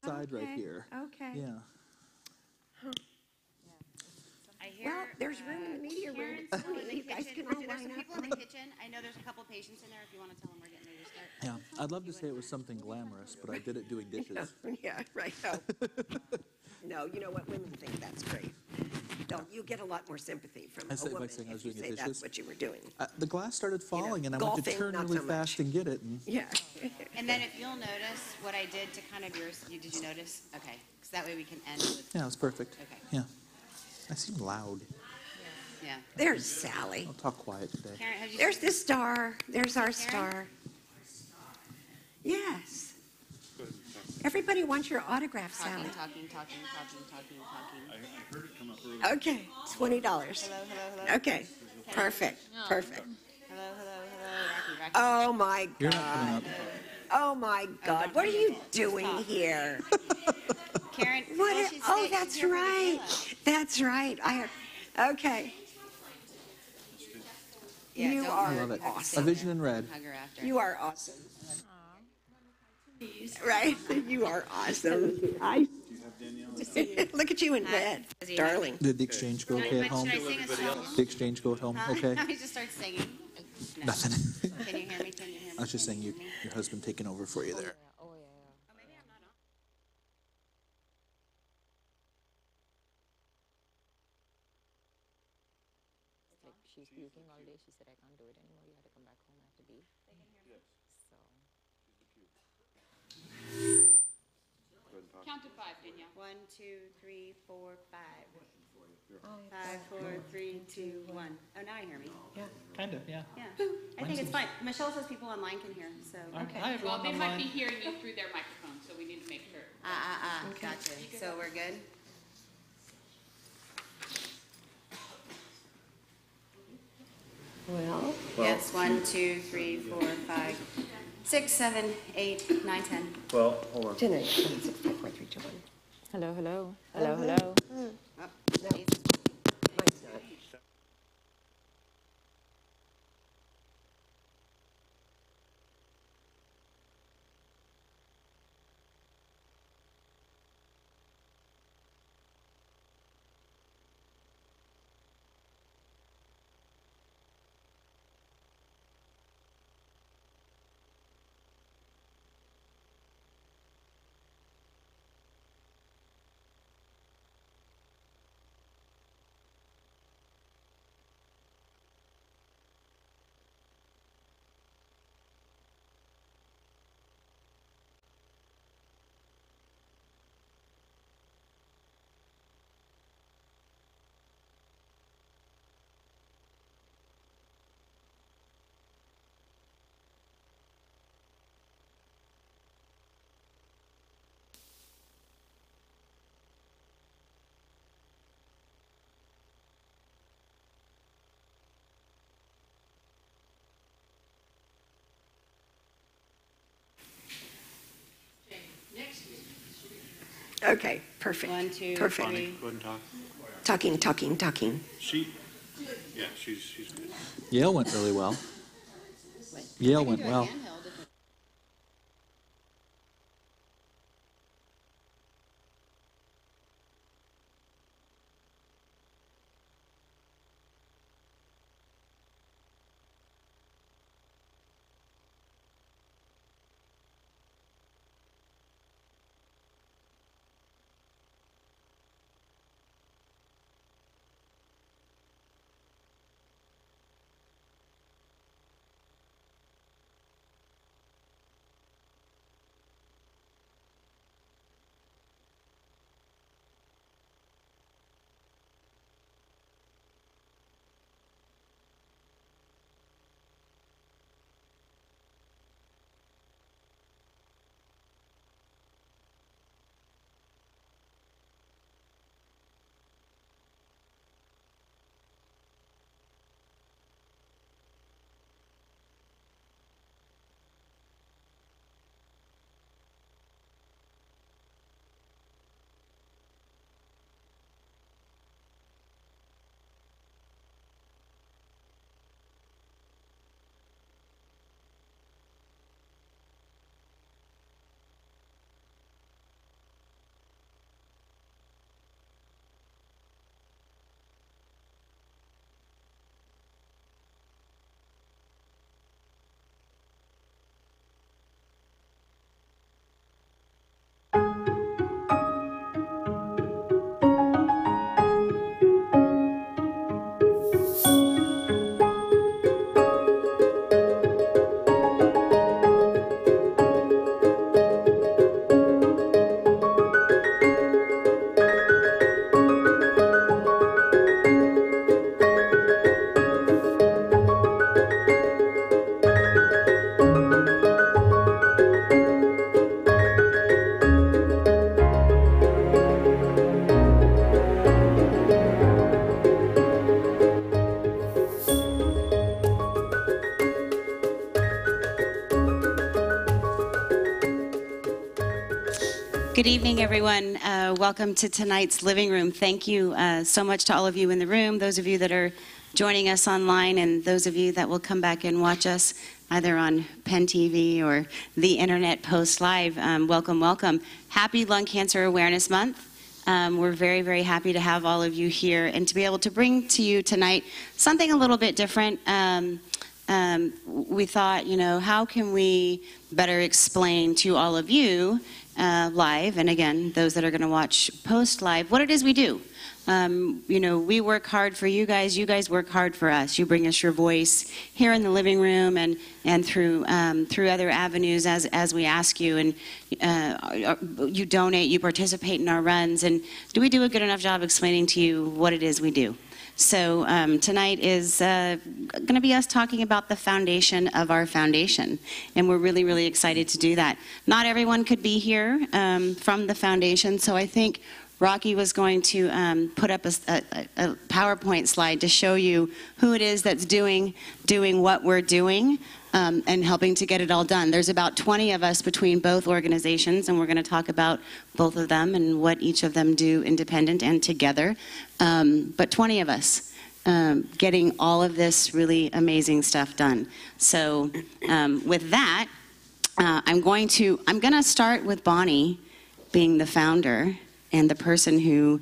side right here. Okay. Yeah. I hear, Well, there's room in the media room. Karen's still in the You guys kitchen. can all There's line some up. people in the kitchen. I know there's a couple patients in there. If you want to tell them we're getting ready to start. Yeah. I'd love to say it was something glamorous, but I did it doing dishes. Yeah, right. Oh. No, you know what? Women think that's great. Don't you get a lot more sympathy from I a said by woman saying I was if you doing say the that's dishes. what you were doing. The glass started falling, and I went to golfing, turn not really so fast much. and get it. And Yeah. And then if you'll notice what I did to kind of yours, did you notice? Okay, because that way we can end with. yeah, it was perfect. Okay. Yeah. I seem loud. Yeah. There's Sally. I'll talk quiet today. Karen, have you? There's the star. There's our Karen? star. Yes. Everybody wants your autograph, Sally. Talking. I heard it come up earlier. Okay, $20. Hello. Okay, perfect, perfect. Hello. Rocky. Oh my You're not coming God. up. Oh my God. What are you doing here? Karen. What? well, she's Oh, she's that's here for the right. gala. That's right. Okay. Yeah, You don't are I love it. awesome. A vision in red. Hug her after. You are awesome. Right? You are awesome. I look at you in red, darling. Did the exchange go okay at home? Should I sing a song? The exchange go at home okay? I just start singing. No. Nothing. Can you hear me? I was just saying your husband taking over for you there. Oh, maybe I'm not on. Like she's puking all day. She said, I can't do it anymore. You had to come back home. I have to be. So. Count to 5, Danielle. 1, 2, 3, 4, 5. 5, 4, 3, 2, 1. Oh, now I hear me. Kind of, yeah. Yeah. I think it's fine. Michelle says people online can hear, so. Okay. Well, Hi, everyone they might be online. hearing you through their microphone, so we need to make sure. Gotcha. So we're good? Well, Yes, 1, 2, 3, 4, 5, 6, 7, 8, 9, 10. Well, hold on. 10, 8, 7, 6, 5, 4, 3, 2, 1. Hello. Oh, Jesus. Mine's not. Okay, perfect. 1, 2, Perfect. 3. Go ahead and talk. Talking. Yeah, she's good. Yale went really well. Yale went well. Good evening, everyone. Welcome to tonight's living room. Thank you so much to all of you in the room, those of you that are joining us online, and those of you that will come back and watch us either on Penn TV or the internet post live. Welcome, welcome. Happy Lung Cancer Awareness Month. We're very, very happy to have all of you here and to be able to bring to you tonight something a little bit different. We thought, how can we better explain to all of you live, and again, those that are going to watch post live, what it is we do. We work hard for you guys work hard for us. You bring us your voice here in the living room and through other avenues as we ask you, and you donate, you participate in our runs, and do we do a good enough job explaining to you what it is we do? So tonight is going to be us talking about the foundation of our foundation, and we're really, really excited to do that. Not everyone could be here from the foundation, so I think Rocky was going to put up a PowerPoint slide to show you who it is that's doing what we're doing and helping to get it all done. There's about 20 of us between both organizations, and we're going to talk about both of them and what each of them do independent and together. But 20 of us getting all of this really amazing stuff done. So with that, I'm going to start with Bonnie being the founder and the person who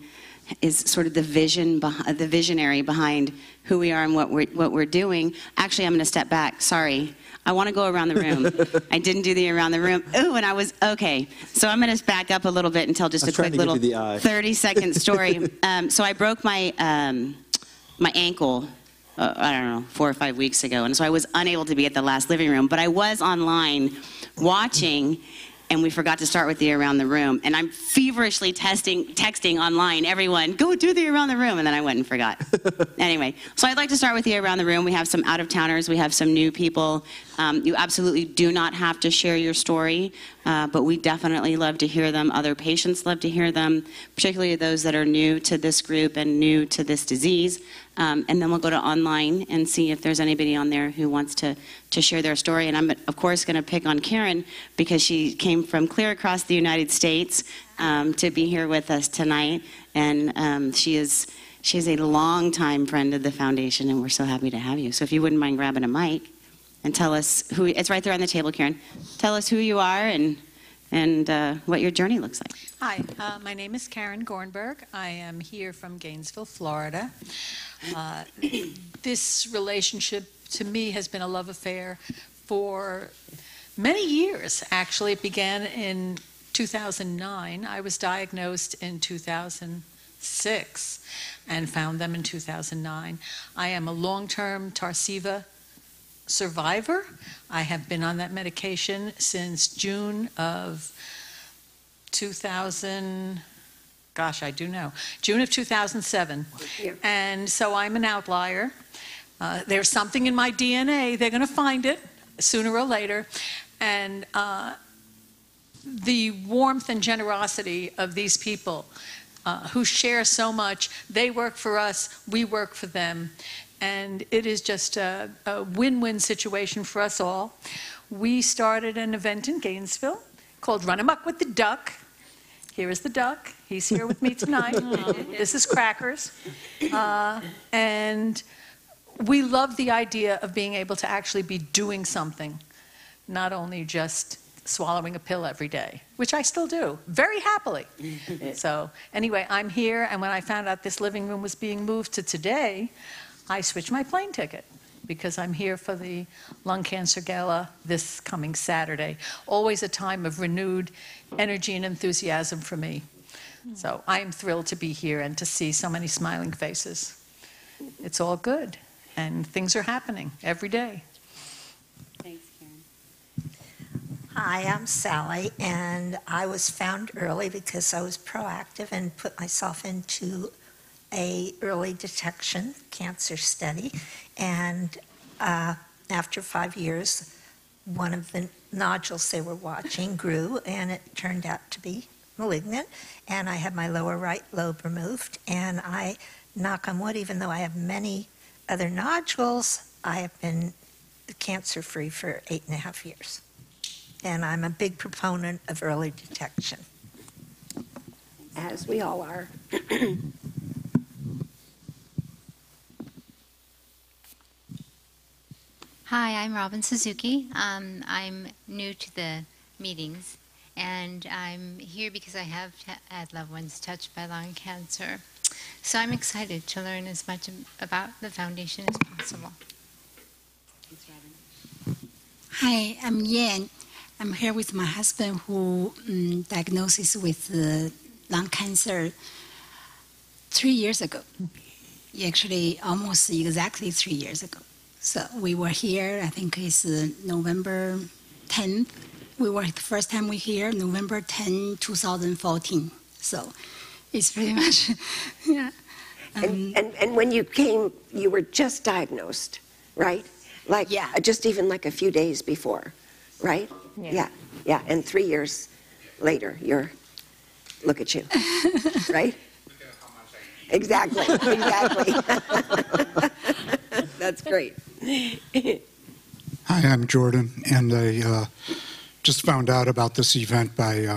is sort of the visionary behind who we are and what we're doing. Actually, I'm going to step back. Sorry. I want to go around the room. I didn't do the around the room. Ooh, and I was, okay. So I'm going to back up a little bit and tell just a quick little 30-second story. So I broke my ankle, I don't know, 4 or 5 weeks ago. And so I was unable to be at the last living room. But I was online watching, and we forgot to start with the around the room. And I'm feverishly texting online, everyone, go do the around the room. And then I went and forgot. Anyway, so I'd like to start with the around the room. We have some out-of-towners. We have some new people. You absolutely do not have to share your story, but we definitely love to hear them. Other patients love to hear them, particularly those that are new to this group and new to this disease. And then we'll go to online and see if there's anybody on there who wants to share their story. And I'm, of course, going to pick on Karen because she came from clear across the United States to be here with us tonight. And she's a longtime friend of the foundation, and we're so happy to have you. So if you wouldn't mind grabbing a mic and tell us who, it's right there on the table, Karen. Tell us who you are and what your journey looks like. Hi, my name is Karen Gornberg. I am here from Gainesville, Florida. This relationship to me has been a love affair for many years, actually. It began in 2009. I was diagnosed in 2006 and found them in 2009. I am a long-term Tarceva survivor. I have been on that medication since June of 2000, gosh, I do know, June of 2007. Yeah. And so I'm an outlier. There's something in my DNA. They're going to find it sooner or later. And the warmth and generosity of these people who share so much, they work for us, we work for them. And it is just a win-win situation for us all. We started an event in Gainesville called Run Amok with the Duck. Here is the duck. He's here with me tonight. This is Crackers. And we love the idea of being able to actually be doing something, not only just swallowing a pill every day, which I still do, very happily. So anyway, I'm here, and when I found out this living room was being moved to today, I switched my plane ticket because I'm here for the Lung Cancer Gala this coming Saturday. Always a time of renewed energy and enthusiasm for me. So I am thrilled to be here and to see so many smiling faces. It's all good, and things are happening every day. Thanks, Karen. Hi, I'm Sally, and I was found early because I was proactive and put myself into a early detection cancer study. And after 5 years, one of the nodules they were watching grew, and it turned out to be malignant. And I had my lower right lobe removed, and I, knock on wood, even though I have many other nodules, I have been cancer-free for 8.5 years. And I'm a big proponent of early detection. as we all are. Hi, I'm Robin Suzuki. I'm new to the meetings, and I'm here because I have had loved ones touched by lung cancer. So I'm excited to learn as much about the foundation as possible. Thanks, Robin. Hi, I'm Yan. I'm here with my husband who diagnosed with lung cancer 3 years ago. Actually, almost exactly 3 years ago. So we were here, I think it's November 10th. We were the first time we here, November 10, 2014. So it's pretty much, yeah. And when you came, you were just diagnosed, right? Like, Yeah. Just even like a few days before, right? Yeah. Yeah, and 3 years later, look at you, right? Exactly, exactly. That's great. Hi, I'm Jordan, and I just found out about this event by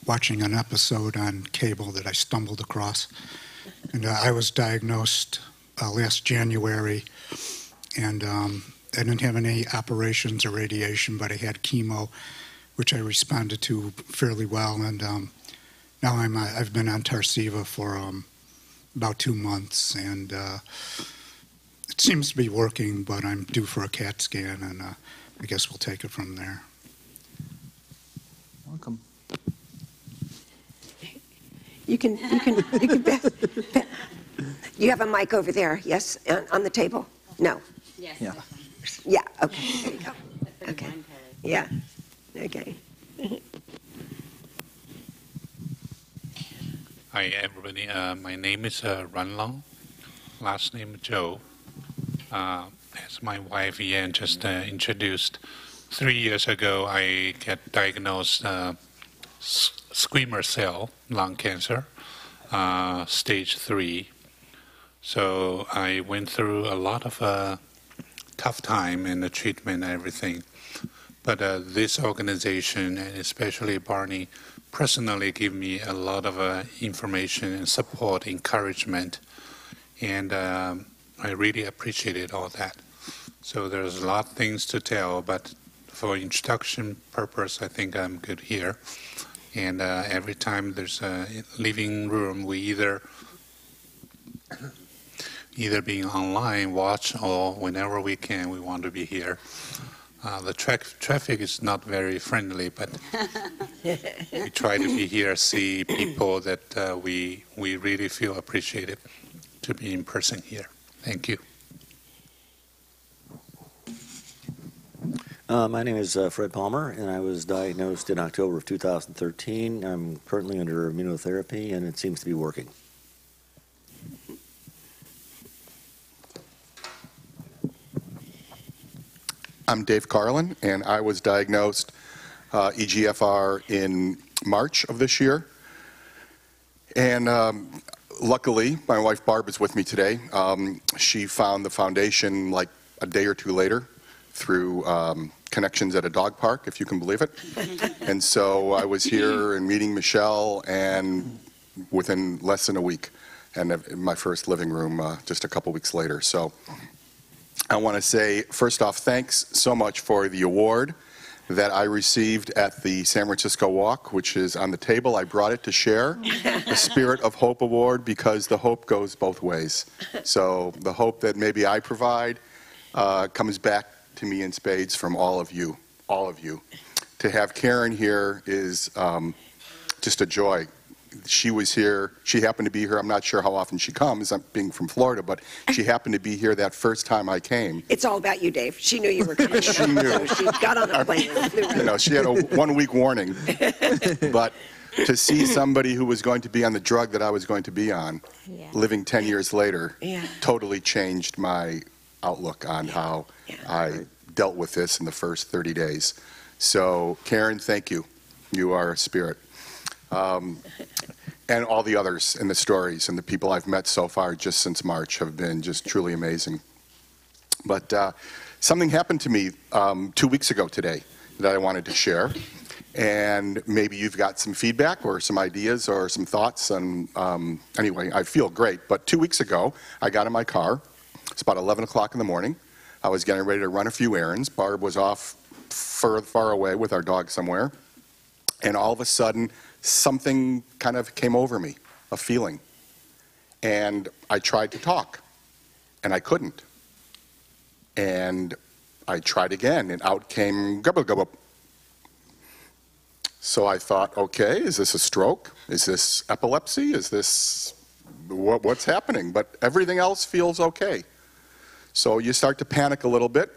watching an episode on cable that I stumbled across. And I was diagnosed last January, and I didn't have any operations or radiation, but I had chemo, which I responded to fairly well. And now I've been on Tarceva for about 2 months, and it seems to be working, but I'm due for a CAT scan, and I guess we'll take it from there. Welcome. You can you have a mic over there, yes, on the table? No? Yes. Yeah. Yeah, okay, there you go. Okay, yeah, okay. Hi, everybody. My name is Runlong, last name Joe. As my wife Yan just introduced, 3 years ago I get diagnosed squamous cell lung cancer, stage 3. So I went through a lot of tough time in the treatment and everything. But this organization, and especially Barney, personally give me a lot of information and support, encouragement, and I really appreciated all that. So there's a lot of things to tell, but for introduction purpose, I think I'm good here. And every time there's a living room, we either being online, watch, or whenever we can, we want to be here. The traffic is not very friendly, but we try to be here, see people that we really feel appreciated to be in person here. Thank you. My name is Fred Palmer, and I was diagnosed in October of 2013. I'm currently under immunotherapy, and it seems to be working. I'm Dave Carlin, and I was diagnosed EGFR in March of this year. And luckily, my wife Barb is with me today. She found the foundation like a day or two later through connections at a dog park, if you can believe it. And so I was here and meeting Michelle, and within less than a week, and in my first living room just a couple weeks later. So I want to say, first off, thanks so much for the award that I received at the San Francisco Walk, which is on the table. I brought it to share, the Spirit of Hope Award, because the hope goes both ways. So the hope that maybe I provide comes back to me in spades from all of you, all of you. To have Karen here is just a joy. She was here, she happened to be here, I'm not sure how often she comes, I'm being from Florida, but she happened to be here that first time I came. It's all about you, Dave. She knew you were coming. She knew. So she got on a plane and flew right. You know, she had a 1 week warning. But to see somebody who was going to be on the drug that I was going to be on, living 10 years later, totally changed my outlook on how I dealt with this in the first 30 days. So, Karen, thank you. You are a spirit. And all the others in the stories and the people I've met so far just since March have been just truly amazing. But something happened to me 2 weeks ago today that I wanted to share. and maybe you've got some feedback or some ideas or some thoughts. And anyway, I feel great. But 2 weeks ago, I got in my car. It's about 11 o'clock in the morning. I was getting ready to run a few errands. Barb was off far away with our dog somewhere. And all of a sudden, something kind of came over me, a feeling. And I tried to talk, and I couldn't. And I tried again, and out came gubba gubba. So I thought, okay, is this a stroke? Is this epilepsy? Is this, what's happening? But everything else feels okay. So you start to panic a little bit,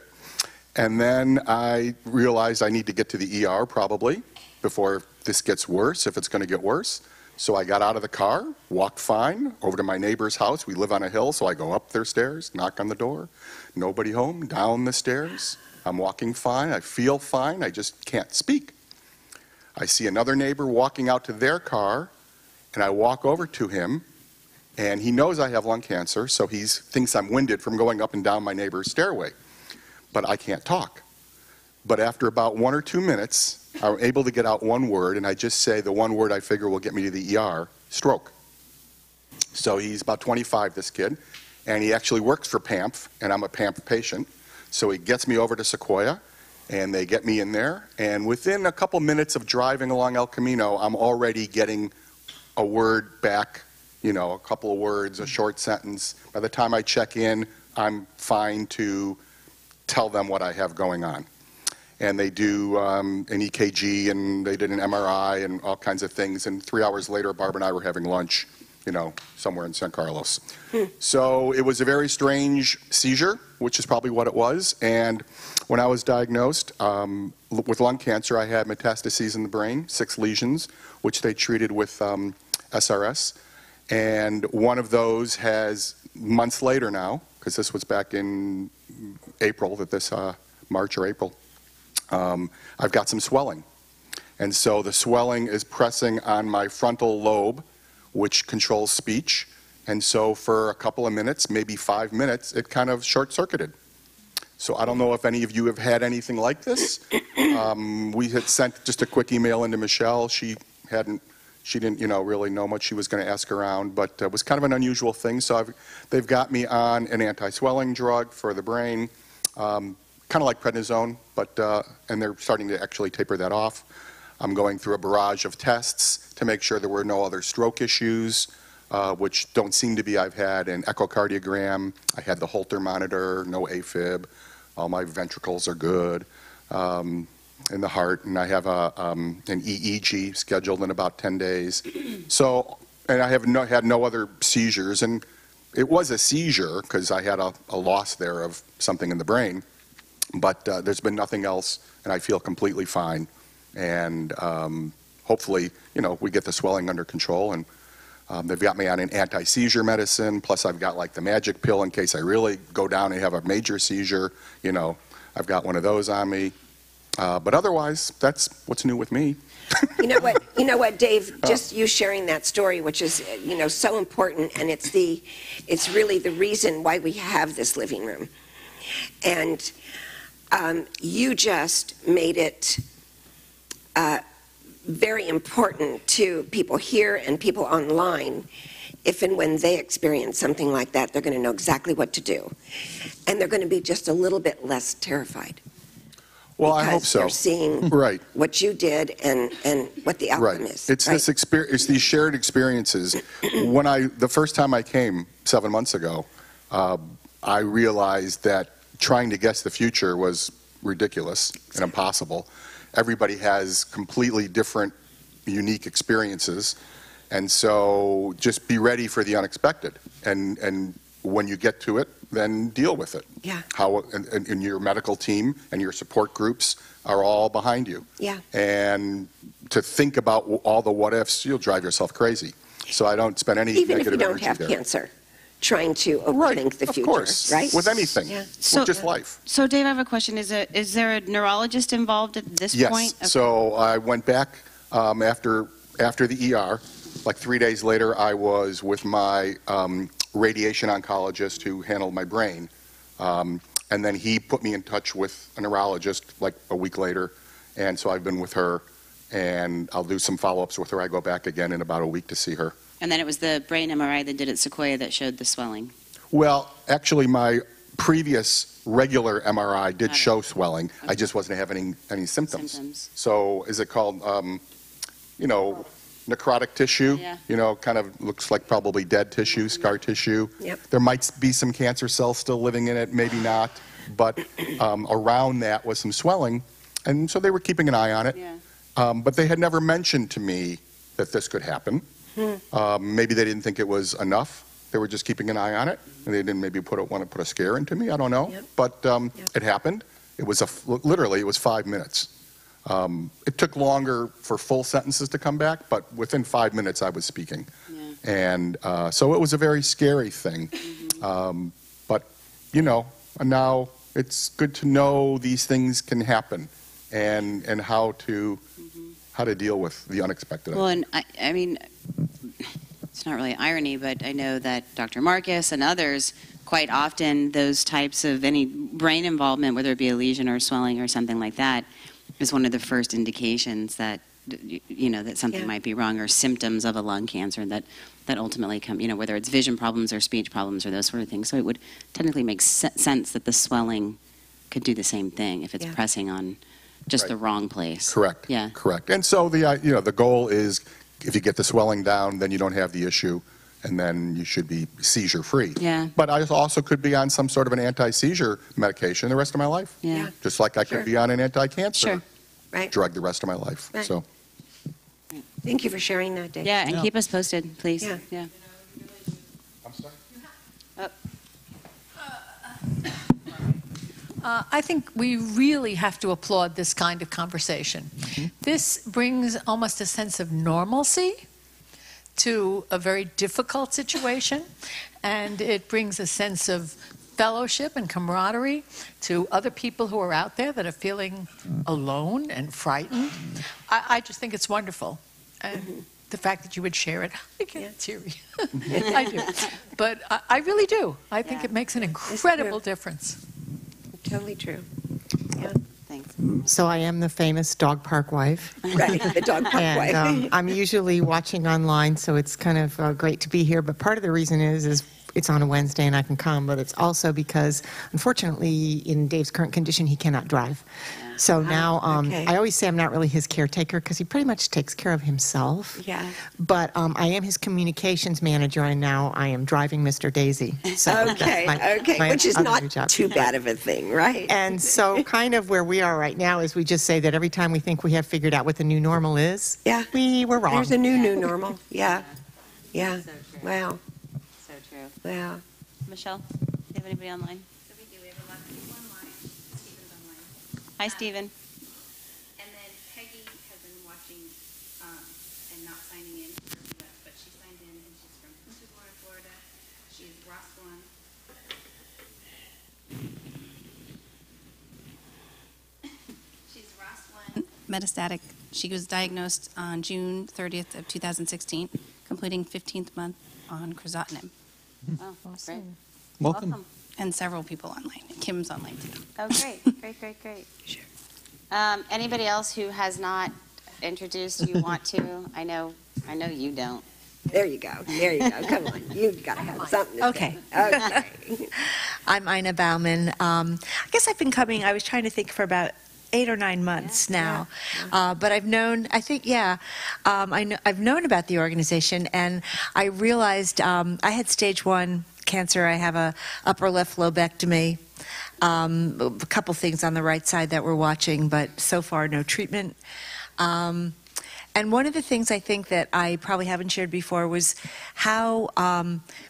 and then I realized I need to get to the ER probably before this gets worse, if it's going to get worse. So I got out of the car, walked fine, over to my neighbor's house. We live on a hill, so I go up their stairs, knock on the door. Nobody home, down the stairs. I'm walking fine, I feel fine, I just can't speak. I see another neighbor walking out to their car, and I walk over to him, and he knows I have lung cancer, so he thinks I'm winded from going up and down my neighbor's stairway. But I can't talk. But after about 1 or 2 minutes, I'm able to get out one word, and I just say the one word I figure will get me to the ER, stroke. So he's about 25, this kid, and he actually works for PAMF, and I'm a PAMF patient. So he gets me over to Sequoia, and they get me in there, and within a couple minutes of driving along El Camino, I'm already getting a word back, you know, a couple of words, a short sentence. By the time I check in, I'm fine to tell them what I have going on. And they do an EKG, and they did an MRI and all kinds of things, and 3 hours later, Barb and I were having lunch, you know, somewhere in San Carlos. So it was a very strange seizure, which is probably what it was. And when I was diagnosed with lung cancer, I had metastases in the brain, 6 lesions, which they treated with SRS. And one of those has, months later now, because this was back in April, March or April, I've got some swelling. And so the swelling is pressing on my frontal lobe, which controls speech. And so for a couple of minutes, maybe 5 minutes, it kind of short-circuited. So I don't know if any of you have had anything like this. We had sent just a quick email into Michelle. She didn't, you know, really know what she was going to ask around, but it was kind of an unusual thing. So they've got me on an anti-swelling drug for the brain, kind of like prednisone, but and they're starting to actually taper that off. I'm going through a barrage of tests to make sure there were no other stroke issues, which don't seem to be. I've had an echocardiogram, I had the Holter monitor, no AFib, all my ventricles are good in the heart, and I have an EEG scheduled in about 10 days. So, and I have had no other seizures, and it was a seizure because I had a loss there of something in the brain, but there's been nothing else, and I feel completely fine. And hopefully, you know, we get the swelling under control, and they've got me on an anti-seizure medicine, plus I've got like the magic pill in case I really go down and have a major seizure, you know, I've got one of those on me. But otherwise, that's what's new with me. You know what, Dave, just you sharing that story, which is, you know, so important, and it's really the reason why we have this living room. And you just made it very important to people here and people online. If and when they experience something like that, they're going to know exactly what to do. And they're going to be just a little bit less terrified. Well, I hope so. They're seeing right. what you did and what the outcome is. It's this experience. It's these shared experiences. When the first time I came 7 months ago, I realized that trying to guess the future was ridiculous and impossible. Everybody has completely different, unique experiences, and so just be ready for the unexpected. And when you get to it, then deal with it. Yeah. And your medical team and your support groups are all behind you. Yeah. And to think about all the what ifs, you'll drive yourself crazy. So I don't spend any even if you negative don't energy have there. cancer, trying to overthink the future, of course, right? with anything, Yeah. with just life. So Dave, I have a question. Is there a neurologist involved at this point? Yes. So I went back after the ER. Like 3 days later, I was with my radiation oncologist who handled my brain. And then he put me in touch with a neurologist like a week later. And so I've been with her. and I'll do some follow-ups with her. I go back again in about a week to see her. And then it was the brain MRI that did at Sequoia that showed the swelling. Well, actually, my previous regular MRI did show swelling. I just wasn't having any symptoms. So is it called, necrotic tissue? Yeah. Kind of looks like probably dead tissue, scar tissue. Yep. There might be some cancer cells still living in it, maybe not. But around that was some swelling. And so they were keeping an eye on it. Yeah. But they had never mentioned to me that this could happen. Maybe they didn't think it was enough. They were just keeping an eye on it, and they didn't maybe want to put a scare into me. I don't know. Yep. But it happened. It was literally, it was 5 minutes. It took longer for full sentences to come back, but within 5 minutes I was speaking. Yeah. And so it was a very scary thing. But, now it's good to know these things can happen and how to deal with the unexpected. Well, and I mean, it's not really irony, but I know that Dr. Marcus and others, quite often those types of any brain involvement, whether it be a lesion or swelling or something like that, is one of the first indications that, that something might be wrong, or symptoms of a lung cancer that ultimately come, whether it's vision problems or speech problems or those sort of things. So it would technically make sense that the swelling could do the same thing if it's pressing on just the wrong place. Correct. Yeah. Correct. And so the goal is, if you get the swelling down, then you don't have the issue, and then you should be seizure-free. Yeah. But I also could be on some sort of an anti-seizure medication the rest of my life. Yeah. Just like I could be on an anti-cancer Right. drug the rest of my life. Right. So. Thank you for sharing that, Dave. Yeah, and keep us posted, please. Yeah. I'm sorry? I think we really have to applaud this kind of conversation. This brings almost a sense of normalcy to a very difficult situation, and it brings a sense of fellowship and camaraderie to other people who are out there that are feeling alone and frightened. I just think it's wonderful. And the fact that you would share it, I get teary. I do. But I really do. I think it makes an incredible difference. Totally true. Yeah. Thanks. So I am the famous dog park wife. Right, the dog park wife. And I'm usually watching online, so it's kind of great to be here. But part of the reason is it's on a Wednesday and I can come, but it's also because, unfortunately, in Dave's current condition, he cannot drive. So now, I always say I'm not really his caretaker because he pretty much takes care of himself. Yeah. But I am his communications manager, and now I am driving Mr. Daisy. So Okay, that's my which is other not new job. too bad of a thing, right? And so kind of where we are right now is we just say that every time we think we have figured out what the new normal is, we were wrong. There's a new normal. Yeah. Yeah. So true. Wow. So true. Wow. Michelle, do you have anybody online? So we do. We have a lot of people online. Stephen's online. Hi, Stephen. And then Peggy has been watching and not signing in for the US, but she signed in and she's from Punta Gorda, Florida. She's Roswell. She's Roswell. Metastatic. She was diagnosed on June 30th of 2016, completing 15th month on crizotinib. Oh, great. Welcome. And several people online. Kim's online too. Oh, great. Sure. Anybody else who has not introduced you want to? I know you don't. There you go. Come on. You've got to have something to Okay. say. Okay. I'm Ina Bauman. I guess I've been coming, I was trying to think for about 8 or 9 months now. But I've known, I've known about the organization, and I realized I had stage 1 cancer. I have a upper left lobectomy. A couple things on the right side that we're watching, but so far no treatment. And one of the things I think that I probably haven't shared before was how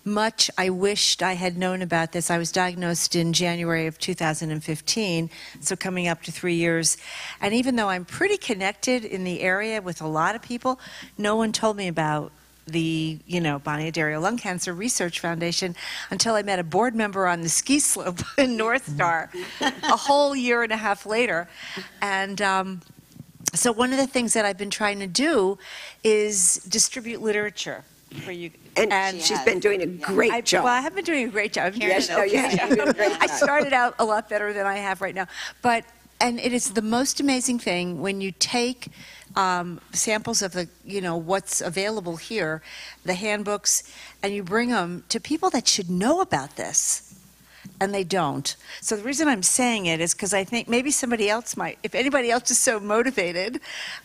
much I wished I had known about this. I was diagnosed in January of 2015, so coming up to 3 years. And even though I'm pretty connected in the area with a lot of people, no one told me about the, Bonnie Addario Lung Cancer Research Foundation until I met a board member on the ski slope in North Star a whole year and a half later. And so one of the things that I've been trying to do is distribute literature for you. And she's been doing a great job. Well, I have been doing a great job. Yes, no, yes, you're doing a great I job. started out a lot better than I have right now. But And it is the most amazing thing when you take samples of the, what's available here, the handbooks, and you bring them to people that should know about this, and they don't. So the reason I'm saying it is because I think maybe somebody else might, if anybody else is so motivated,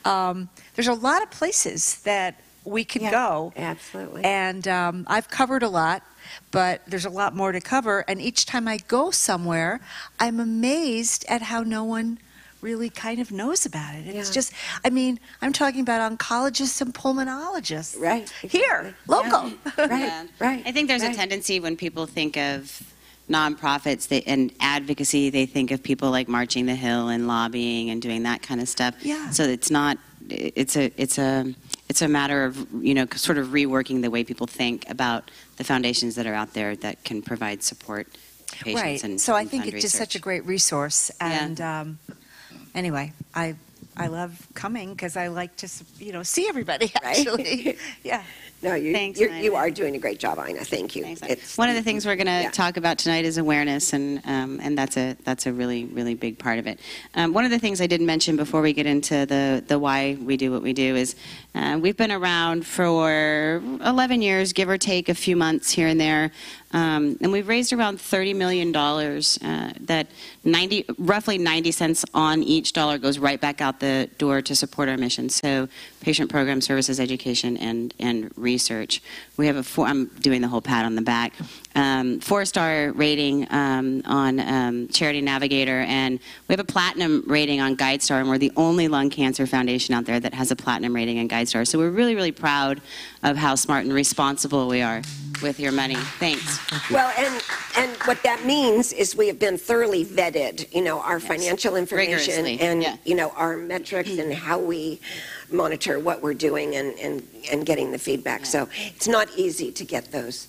there's a lot of places that we can go. Absolutely. And I've covered a lot, but there's a lot more to cover. And each time I go somewhere, I'm amazed at how no one really kind of knows about it. It's just, I'm talking about oncologists and pulmonologists. Right. Exactly. Here, local. Right. I think there's a tendency when people think of nonprofits and advocacy, they think of people like marching the Hill and lobbying and doing that kind of stuff. Yeah. So it's not. It's a matter of sort of reworking the way people think about the foundations that are out there that can provide support to patients. Right. And So I and think fund it's just research. such a great resource. And anyway, I love coming because I like to, see everybody, actually. Yeah. No, Thanks, you are doing a great job, Ina. Thank you. It's, One of the things we're going to talk about tonight is awareness, and that's a really, really big part of it. One of the things I didn't mention before we get into the why we do what we do is we've been around for 11 years, give or take a few months here and there, and we've raised around $30 million. That roughly 90 cents on each dollar goes right back out the door to support our mission. So patient program services, education, and research. We have I'm doing the whole pat on the back, 4-star rating on Charity Navigator, and we have a platinum rating on GuideStar, and we're the only lung cancer foundation out there that has a platinum rating on GuideStar. So we're really, really proud of how smart and responsible we are with your money. Thanks. Well, and what that means is we have been thoroughly vetted, our financial information Rigorously, and, our metrics and how we monitor what we're doing and getting the feedback. So it's not easy to get those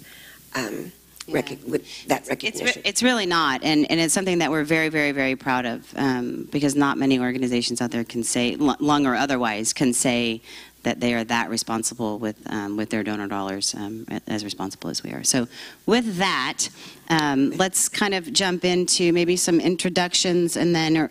with that recognition. It's really not, and it's something that we're very, very, very proud of because not many organizations out there can say, lung or otherwise, can say that they are that responsible with their donor dollars, as responsible as we are. So with that, let's kind of jump into maybe some introductions, and then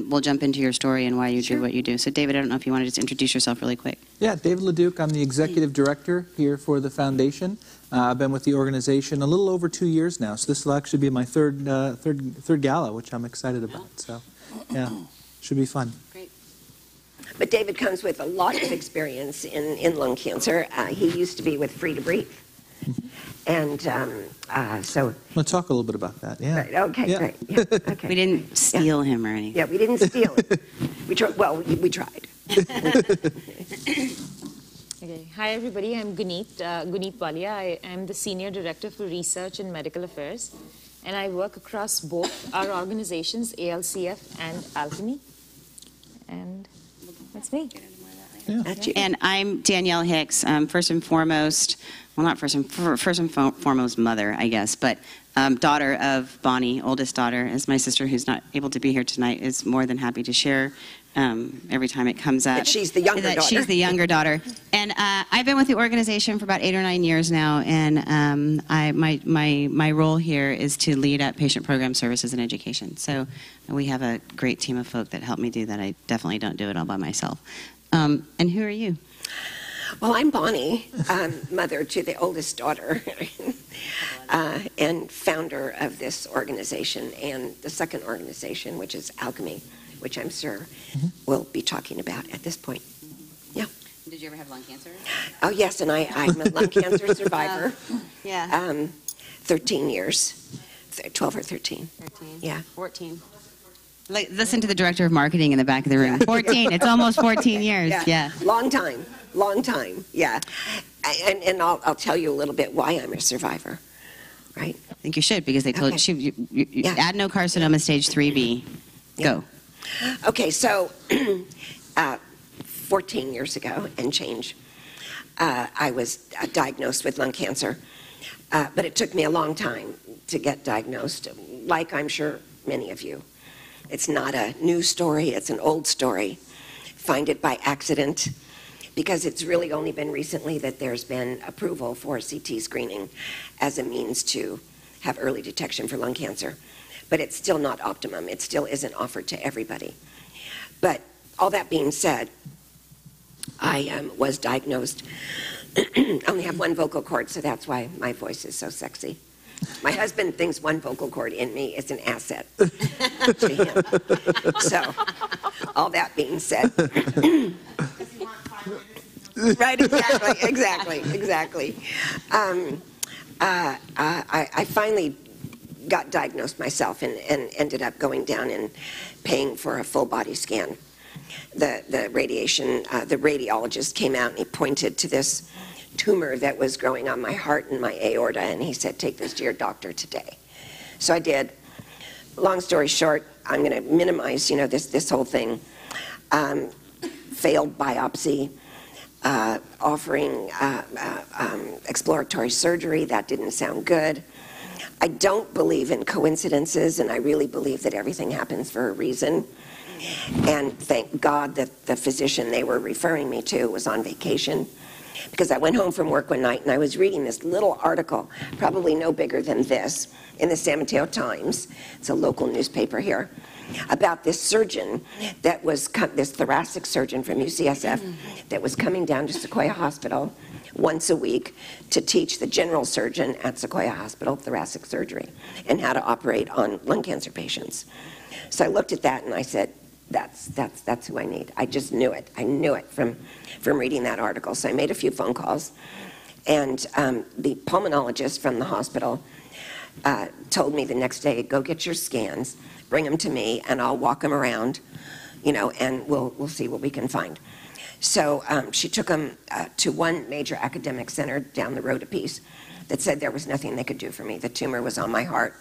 we'll jump into your story and why you do what you do. So David, I don't know if you want to just introduce yourself really quick. Yeah, David LeDuc. I'm the executive director here for the foundation. I've been with the organization a little over 2 years now, so this will actually be my third gala, which I'm excited about. So, yeah, should be fun. Great. But David comes with a lot of experience in lung cancer. He used to be with Free to Breathe. And so... We'll talk a little bit about that, yeah. Right, okay, great. Yeah, okay. We didn't steal him or anything. Yeah, we didn't steal it. We tried. Okay. Hi, everybody. I'm Guneet Walia. I am the Senior Director for Research and Medical Affairs, and I work across both our organizations, ALCF and Alchemy. And that's me. And I'm Danielle Hicks. First and foremost, well, not first and foremost mother, I guess, but daughter of Bonnie, oldest daughter, as my sister, who's not able to be here tonight, is more than happy to share every time it comes up. That she's the younger daughter. She's the younger daughter. And I've been with the organization for about 8 or 9 years now, and my role here is to lead up patient program services and education. So we have a great team of folk that help me do that. I definitely don't do it all by myself. And who are you? Well, I'm Bonnie, mother to the oldest daughter, and founder of this organization and the second organization, which is Alchemy, which I'm sure we'll be talking about at this point. Yeah. Did you ever have lung cancer? Oh, yes, and I'm a lung cancer survivor. Yeah. 13 years, 12 or 13. 13. Yeah. 14. Listen to the director of marketing in the back of the room. 14. It's almost 14 years. Yeah. Long time. Yeah. And I'll tell you a little bit why I'm a survivor. Right. I think you should, because they told you adenocarcinoma stage 3B. Go. Okay, so 14 years ago and change, I was diagnosed with lung cancer. But it took me a long time to get diagnosed, like I'm sure many of you. It's not a new story, it's an old story. Find it by accident, because it's really only been recently that there's been approval for CT screening as a means to have early detection for lung cancer. but it's still not optimum. It still isn't offered to everybody. But all that being said, I was diagnosed. I only have one vocal cord, so that's why my voice is so sexy. My husband thinks one vocal cord in me is an asset to him. So, all that being said. Right, exactly. I finally got diagnosed myself and ended up going down and paying for a full body scan. The radiologist came out and he pointed to this tumor that was growing on my heart and my aorta, and he said, take this to your doctor today. So I did. Long story short, I'm going to minimize, this whole thing. Failed biopsy, offering exploratory surgery. That didn't sound good. I don't believe in coincidences, and I really believe that everything happens for a reason. And thank God that the physician they were referring me to was on vacation, because I went home from work one night and I was reading this little article, probably no bigger than this, in the San Mateo Times. It's a local newspaper here, about this surgeon that was, this thoracic surgeon from UCSF that was coming down to Sequoia Hospital once a week to teach the general surgeon at Sequoia Hospital thoracic surgery and how to operate on lung cancer patients. So I looked at that and I said, that's who I need. I just knew it. I knew it from reading that article. So I made a few phone calls, and the pulmonologist from the hospital told me the next day, go get your scans, bring them to me, and I'll walk them around, and we'll see what we can find. So she took them to one major academic center down the road a piece that said there was nothing they could do for me. The tumor was on my heart,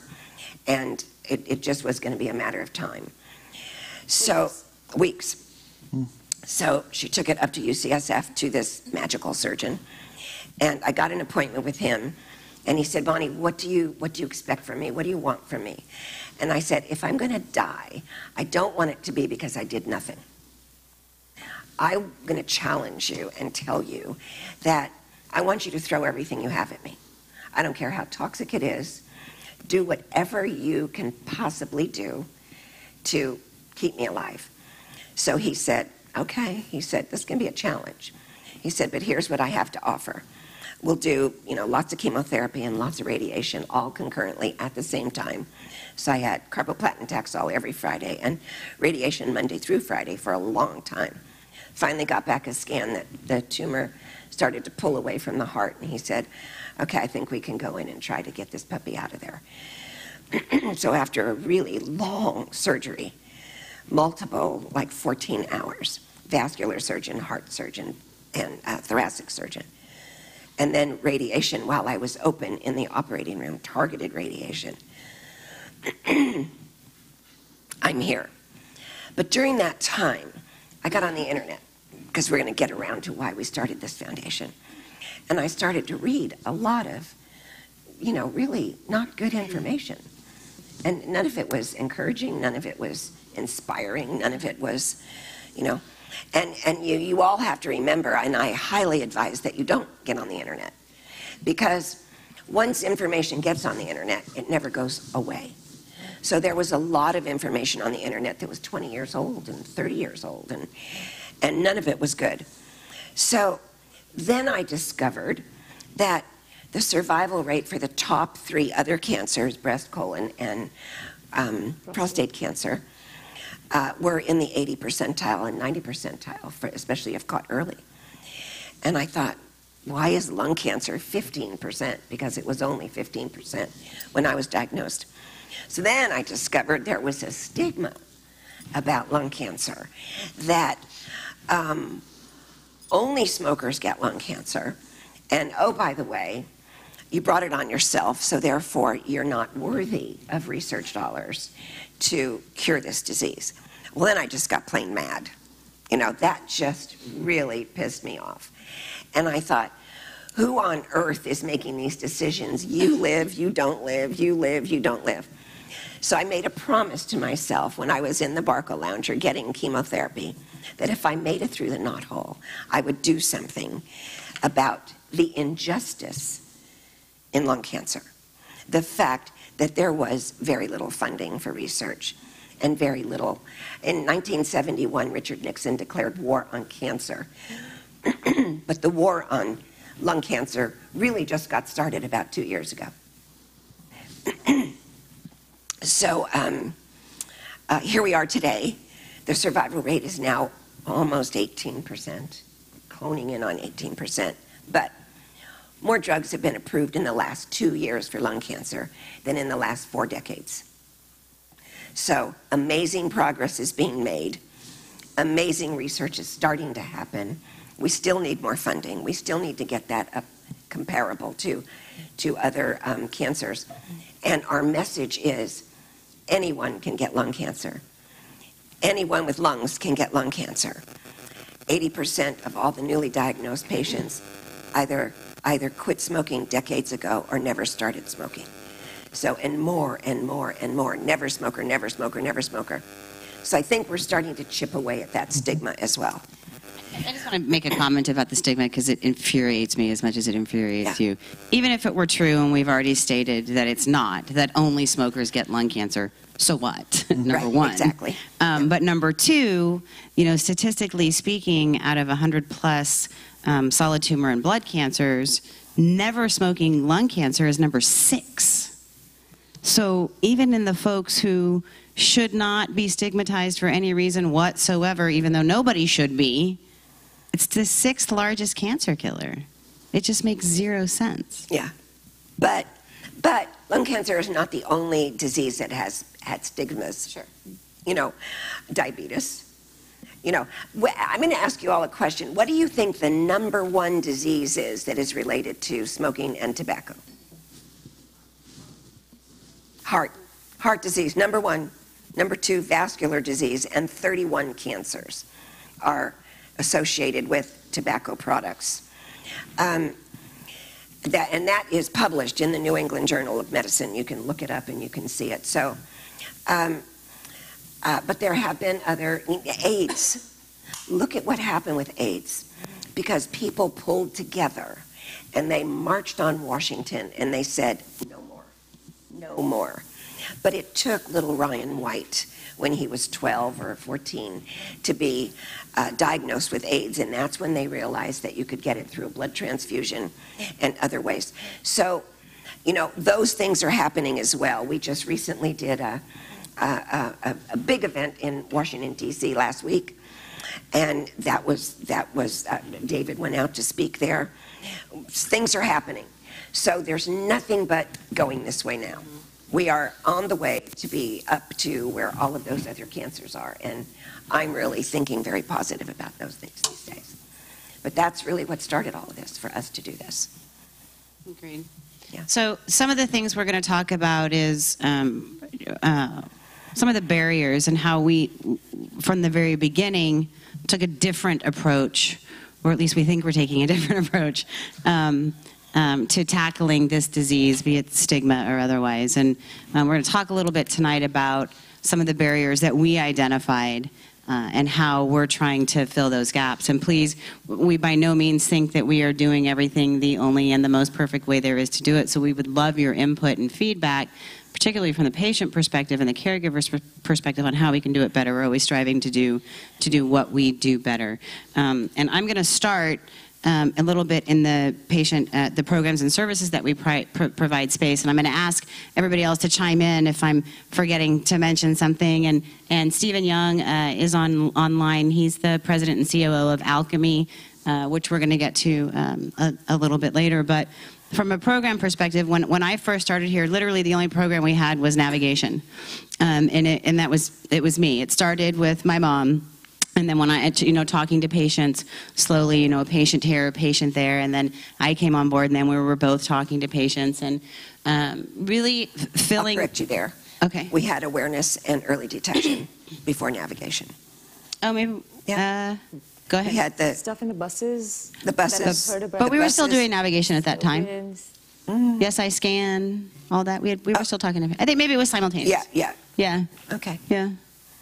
and it just was going to be a matter of time. So, weeks. So she took it up to UCSF to this magical surgeon, and I got an appointment with him, and he said, Bonnie, what do you expect from me? What do you want from me? And I said, if I'm going to die, I don't want it to be because I did nothing. I'm going to challenge you and tell you that I want you to throw everything you have at me. I don't care how toxic it is. Do whatever you can possibly do to keep me alive. So he said, okay. He said, this can be a challenge. He said, but here's what I have to offer. We'll do, lots of chemotherapy and lots of radiation all concurrently at the same time. So I had carboplatin Taxol every Friday and radiation Monday through Friday for a long time. Finally got back a scan that the tumor started to pull away from the heart, and he said, okay, I think we can go in and try to get this puppy out of there. So after a really long surgery, multiple, 14 hours, vascular surgeon, heart surgeon, and thoracic surgeon, and then radiation while I was open in the operating room, targeted radiation. I'm here. But during that time, I got on the internet, because we're going to get around to why we started this foundation. And I started to read a lot of, really not good information. And none of it was encouraging, none of it was inspiring, none of it was, and you all have to remember, and I highly advise that you don't get on the internet, because once information gets on the internet, it never goes away. So there was a lot of information on the internet that was 20 years old and 30 years old, and none of it was good. So then I discovered that the survival rate for the top 3 other cancers, breast, colon, and prostate cancer, were in the 80 percentile and 90 percentile, especially if caught early. And I thought, why is lung cancer 15%? Because it was only 15% when I was diagnosed. So then I discovered there was a stigma about lung cancer, that only smokers get lung cancer, and oh, by the way, you brought it on yourself, so therefore you're not worthy of research dollars to cure this disease. Well, then I just got plain mad. That just really pissed me off. And I thought, who on earth is making these decisions? You live, you don't live, you live, you don't live. So I made a promise to myself when I was in the Barco Lounger getting chemotherapy, that if I made it through the knothole, I would do something about the injustice in lung cancer. The fact that there was very little funding for research and very little. In 1971, Richard Nixon declared war on cancer. But the war on lung cancer really just got started about 2 years ago. So here we are today. The survival rate is now almost 18%, cloning in on 18%. But more drugs have been approved in the last 2 years for lung cancer than in the last 4 decades. So amazing progress is being made. Amazing research is starting to happen. We still need more funding. We still need to get that up comparable to other cancers. And our message is anyone can get lung cancer. Anyone with lungs can get lung cancer. 80% of all the newly diagnosed patients either quit smoking decades ago or never started smoking. So, and more and more and more, never smoker, never smoker, never smoker. So I think we're starting to chip away at that stigma as well. I just want to make a comment about the stigma because it infuriates me as much as it infuriates you. Even if it were true, and we've already stated that it's not, that only smokers get lung cancer, so what? Number one. Exactly. But number two, you know, statistically speaking, out of 100 plus solid tumor and blood cancers, never smoking lung cancer is number 6. So even in the folks who should not be stigmatized for any reason whatsoever, even though nobody should be, it's the 6th largest cancer killer. It just makes 0 sense. Yeah. But lung cancer is not the only disease that has had stigmas. Sure. You know, diabetes. You know, I'm going to ask you all a question. What do you think the #1 disease is that is related to smoking and tobacco? Heart disease, #1. #2, vascular disease, and 31 cancers are associated with tobacco products. That is published in the New England Journal of Medicine. You can look it up and you can see it. So, but there have been other, AIDS. Look at what happened with AIDS. Because people pulled together and they marched on Washington and they said, no more, no more. But it took little Ryan White, when he was 12 or 14, to be diagnosed with AIDS, and that's when they realized that you could get it through a blood transfusion and other ways. So, you know, those things are happening as well. We just recently did a big event in Washington, D.C. last week, and that was David went out to speak there. Things are happening. So there's nothing but going this way now. We are on the way to be up to where all of those other cancers are, and I'm really thinking very positive about those things these days. But that's really what started all of this, for us to do this. Agreed. Yeah. So some of the things we're going to talk about is some of the barriers and how we, from the very beginning, took a different approach, or at least we think we're taking a different approach, to tackling this disease, be it stigma or otherwise. And we're going to talk a little bit tonight about some of the barriers that we identified and how we're trying to fill those gaps. And please, we by no means think that we are doing everything the only and the most perfect way there is to do it. So we would love your input and feedback, particularly from the patient perspective and the caregiver's perspective, on how we can do it better. We're always striving to do what we do better. And I'm going to start a little bit in the patient, the programs and services that we provide space. And I'm going to ask everybody else to chime in if I'm forgetting to mention something. And Stephen Young is online. He's the president and COO of Alchemy, which we're going to get to a little bit later. But from a program perspective, when I first started here, literally the only program we had was navigation. And it was me. It started with my mom. And then when I, talking to patients slowly, a patient here, a patient there, and then I came on board, and then we were both talking to patients and really filling. I'll correct you there. Okay. We had awareness and early detection before navigation. Oh, maybe. Yeah. Go ahead. We had the Stuff in the buses. The buses. That I've heard about. But we were buses. still doing navigation at that time. Mm. Yes, I scan, all that. We were still talking to. I think maybe it was simultaneous. Yeah. Yeah. Okay. Yeah.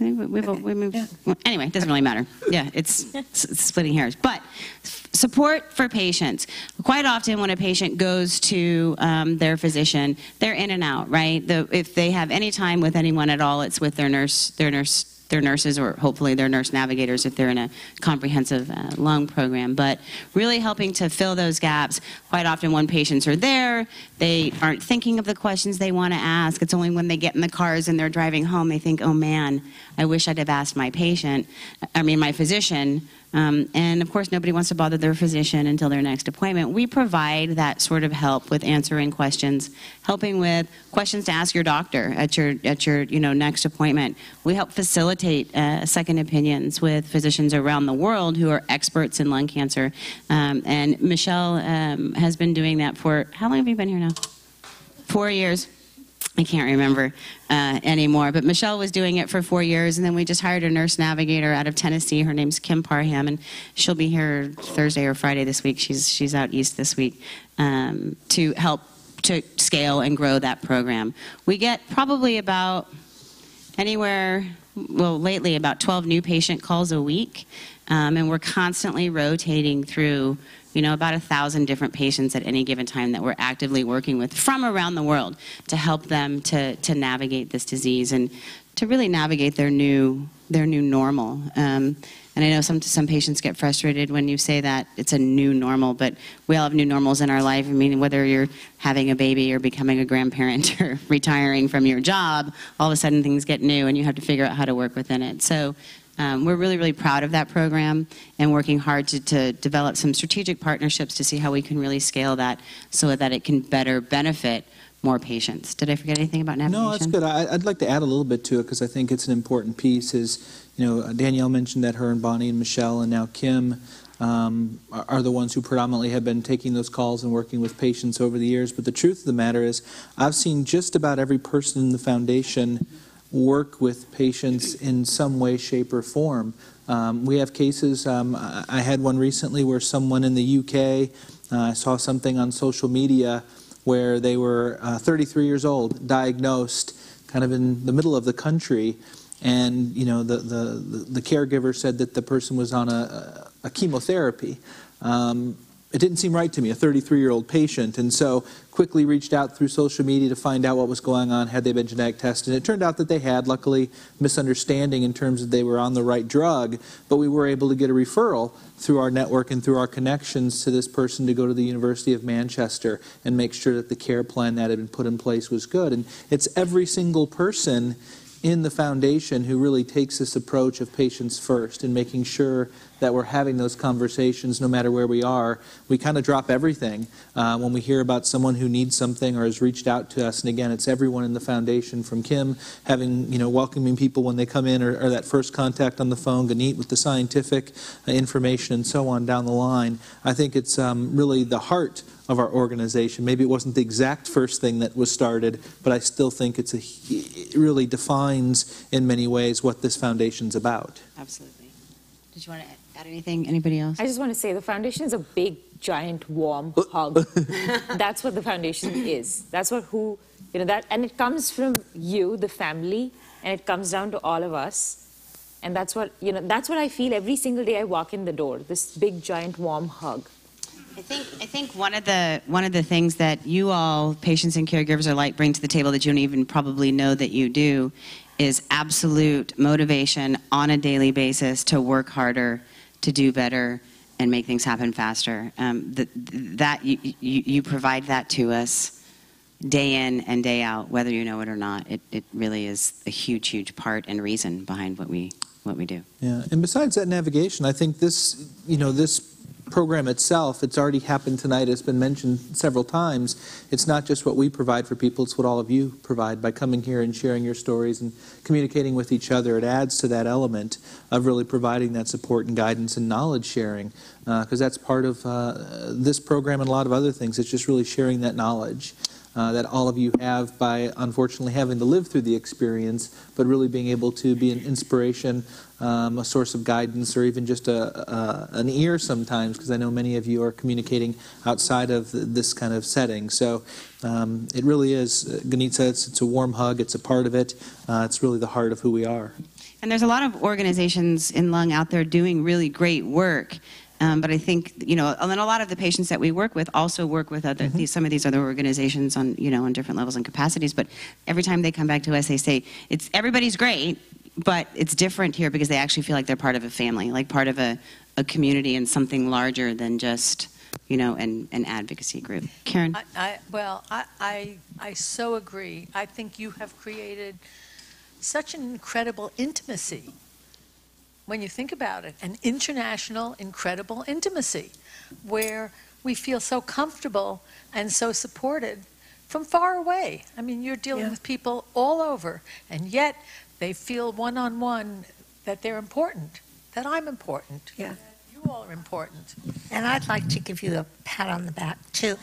We moved. Well, anyway, it doesn't really matter. Yeah, it's splitting hairs. But support for patients. Quite often when a patient goes to their physician, they're in and out, right? If they have any time with anyone at all, it's with their nurses, or hopefully their nurse navigators if they're in a comprehensive lung program. But really helping to fill those gaps. Quite often when patients are there, they aren't thinking of the questions they want to ask. It's only when they get in the cars and they're driving home they think, oh man, I wish I'd have asked my physician. And of course, nobody wants to bother their physician until their next appointment. We provide that sort of help with answering questions, helping with questions to ask your doctor at your next appointment. We help facilitate second opinions with physicians around the world who are experts in lung cancer. And Michelle has been doing that for, how long have you been here now? 4 years. I can't remember anymore, but Michelle was doing it for 4 years, and then we just hired a nurse navigator out of Tennessee. Her name's Kim Parham, and she'll be here Thursday or Friday this week. She's out east this week to help to scale and grow that program. We get probably about lately about 12 new patient calls a week, and we're constantly rotating through about 1,000 different patients at any given time that we're actively working with from around the world to help them to navigate this disease and to really navigate their new normal. And I know some patients get frustrated when you say that it's a new normal, but we all have new normals in our life. I mean, whether you're having a baby or becoming a grandparent or retiring from your job, all of a sudden things get new and you have to figure out how to work within it. So we're really, really proud of that program and working hard to develop some strategic partnerships to see how we can really scale that so that it can better benefit more patients. Did I forget anything about navigation? No, that's good. I'd like to add a little bit to it because I think it's an important piece. Danielle mentioned that her and Bonnie and Michelle and now Kim are the ones who predominantly have been taking those calls and working with patients over the years. But the truth of the matter is I've seen just about every person in the foundation work with patients in some way, shape, or form. We have cases, I had one recently where someone in the UK, I saw something on social media where they were 33 years old, diagnosed kind of in the middle of the country, and the caregiver said that the person was on a chemotherapy. It didn't seem right to me, a 33-year-old patient, and so quickly reached out through social media to find out what was going on, had they been genetic tested. And it turned out that they had, luckily, misunderstanding in terms of they were on the right drug, but we were able to get a referral through our network and through our connections to this person to go to the University of Manchester and make sure that the care plan that had been put in place was good. And it's every single person in the foundation who really takes this approach of patients first and making sure that we're having those conversations no matter where we are. We kind of drop everything when we hear about someone who needs something or has reached out to us. And again, it's everyone in the foundation, from Kim having, welcoming people when they come in, or that first contact on the phone, Ganeet with the scientific information and so on down the line. I think it's really the heart of our organization. Maybe it wasn't the exact first thing that was started, but I still think it really defines in many ways what this foundation's about. Absolutely. Did you want to add anything? Anybody else? I just want to say the foundation is a big, giant, warm hug. That's what the foundation is. That's what and it comes from you, the family, and it comes down to all of us. And that's what I feel every single day I walk in the door, this big, giant, warm hug. I think one of the things that you all, patients and caregivers alike, bring to the table that you don't even probably know that you do is absolute motivation on a daily basis to work harder, to do better, and make things happen faster. You provide that to us day in and day out, whether you know it or not. It really is a huge, huge part and reason behind what we do. Yeah, and besides that navigation, I think this program itself, it's already happened tonight, it's been mentioned several times. It's not just what we provide for people, it's what all of you provide by coming here and sharing your stories and communicating with each other. It adds to that element of really providing that support and guidance and knowledge sharing, because that's part of this program and a lot of other things. It's just really sharing that knowledge that all of you have by, unfortunately, having to live through the experience, but really being able to be an inspiration, a source of guidance, or even just an ear sometimes, because I know many of you are communicating outside of this kind of setting. So it really is, Ganeet said, it's a warm hug, it's a part of it, it's really the heart of who we are. And there's a lot of organizations in lung out there doing really great work. But I think, and then a lot of the patients that we work with also work with some of these other organizations on, on different levels and capacities. But every time they come back to us, they say, everybody's great, but it's different here because they actually feel like they're part of a family, like part of a community and something larger than just, an advocacy group. Karen? I so agree. I think you have created such an incredible intimacy. When you think about it, an international, incredible intimacy, where we feel so comfortable and so supported from far away. I mean, you're dealing with people all over, and yet they feel one-on-one that they're important, that I'm important. Yeah. You all are important. And I'd like to give you a pat on the back, too.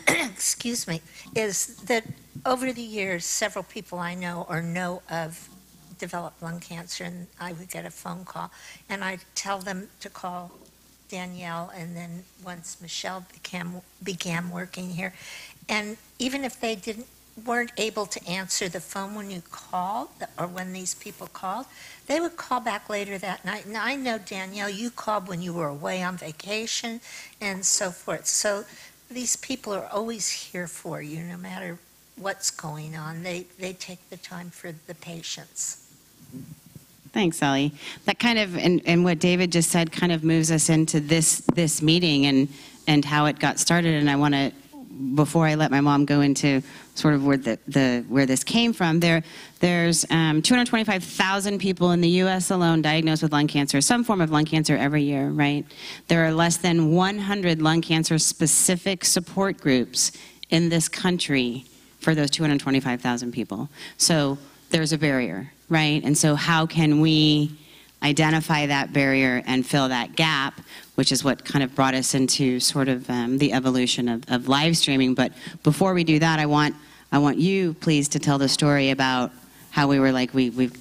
Excuse me. Is that over the years, several people I know or know of developed lung cancer, and I would get a phone call, and I'd tell them to call Danielle, and then once Michelle began working here, and even if they weren't able to answer the phone when you called, or when these people called, they would call back later that night. And I know, Danielle, you called when you were away on vacation, and so forth. So these people are always here for you, no matter what's going on. They take the time for the patients. Thanks, Sally. That kind of, and what David just said kind of moves us into this meeting and how it got started. And I want to, before I let my mom go into sort of where where this came from, there's 225,000 people in the U.S. alone diagnosed with lung cancer, some form of lung cancer every year, right? There are less than 100 lung cancer specific support groups in this country for those 225,000 people. So there's a barrier, right? And so how can we identify that barrier and fill that gap, which is what kind of brought us into sort of the evolution of live streaming. But before we do that, I want you, please, to tell the story about how we were like,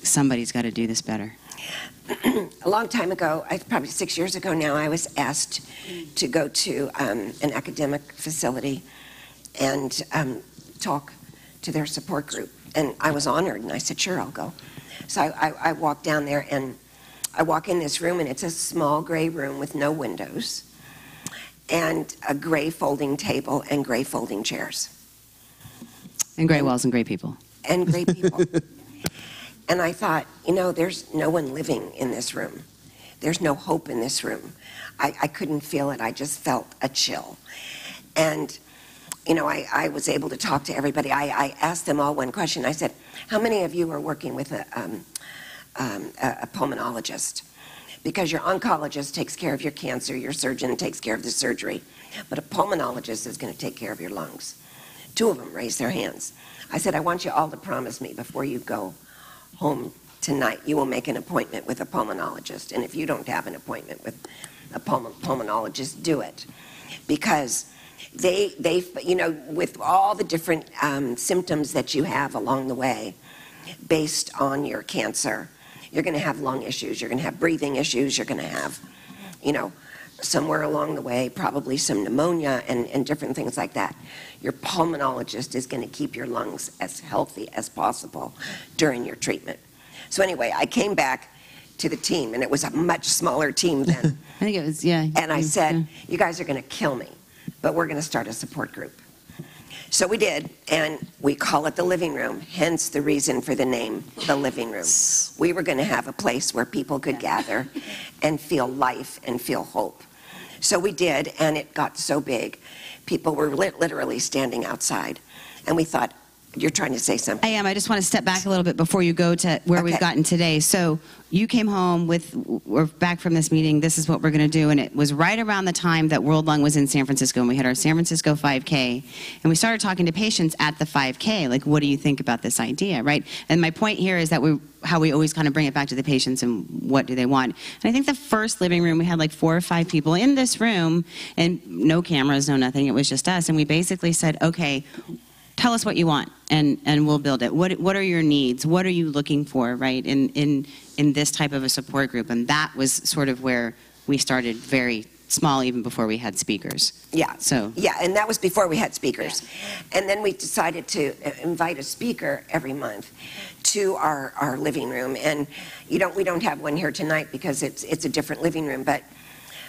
somebody's got to do this better. A long time ago, probably 6 years ago now, I was asked to go to an academic facility and talk to their support group. And I was honored, and I said, sure, I'll go. So I walked down there, and I walk in this room, and it's a small gray room with no windows, and a gray folding table and gray folding chairs. And gray walls and gray people. And gray people. And I thought, there's no one living in this room. There's no hope in this room. I couldn't feel it. I just felt a chill. And I was able to talk to everybody. I asked them all one question. I said, how many of you are working with a pulmonologist? Because your oncologist takes care of your cancer, your surgeon takes care of the surgery, but a pulmonologist is going to take care of your lungs. 2 of them raised their hands. I said, I want you all to promise me before you go home tonight, you will make an appointment with a pulmonologist. And if you don't have an appointment with a pulmonologist, do it. Because they with all the different symptoms that you have along the way, based on your cancer, you're going to have lung issues, you're going to have breathing issues, you're going to have, somewhere along the way, probably some pneumonia and different things like that. Your pulmonologist is going to keep your lungs as healthy as possible during your treatment. So anyway, I came back to the team, and it was a much smaller team then. I think it was, yeah. And I said, you guys are going to kill me, but we're going to start a support group. So we did, and we call it the living room, hence the reason for the name, the living room. We were going to have a place where people could gather and feel life and feel hope. So we did, and it got so big. People were literally standing outside, and we thought, you're trying to say something. I am. I just want to step back a little bit before you go to where we've gotten today. So you came home we're back from this meeting, this is what we're going to do, and it was right around the time that World Lung was in San Francisco, and we had our San Francisco 5K, and we started talking to patients at the 5K, like, what do you think about this idea, right? And my point here is that how we always kind of bring it back to the patients and what do they want. And I think the first living room, we had like 4 or 5 people in this room, and no cameras, no nothing, it was just us, and we basically said, okay, tell us what you want, and we'll build it. What are your needs? What are you looking for, right, in this type of a support group? And that was sort of where we started very small even before we had speakers. Yeah. So Yeah, and that was before we had speakers. And then we decided to invite a speaker every month to our living room. And we don't have one here tonight because it's a different living room, but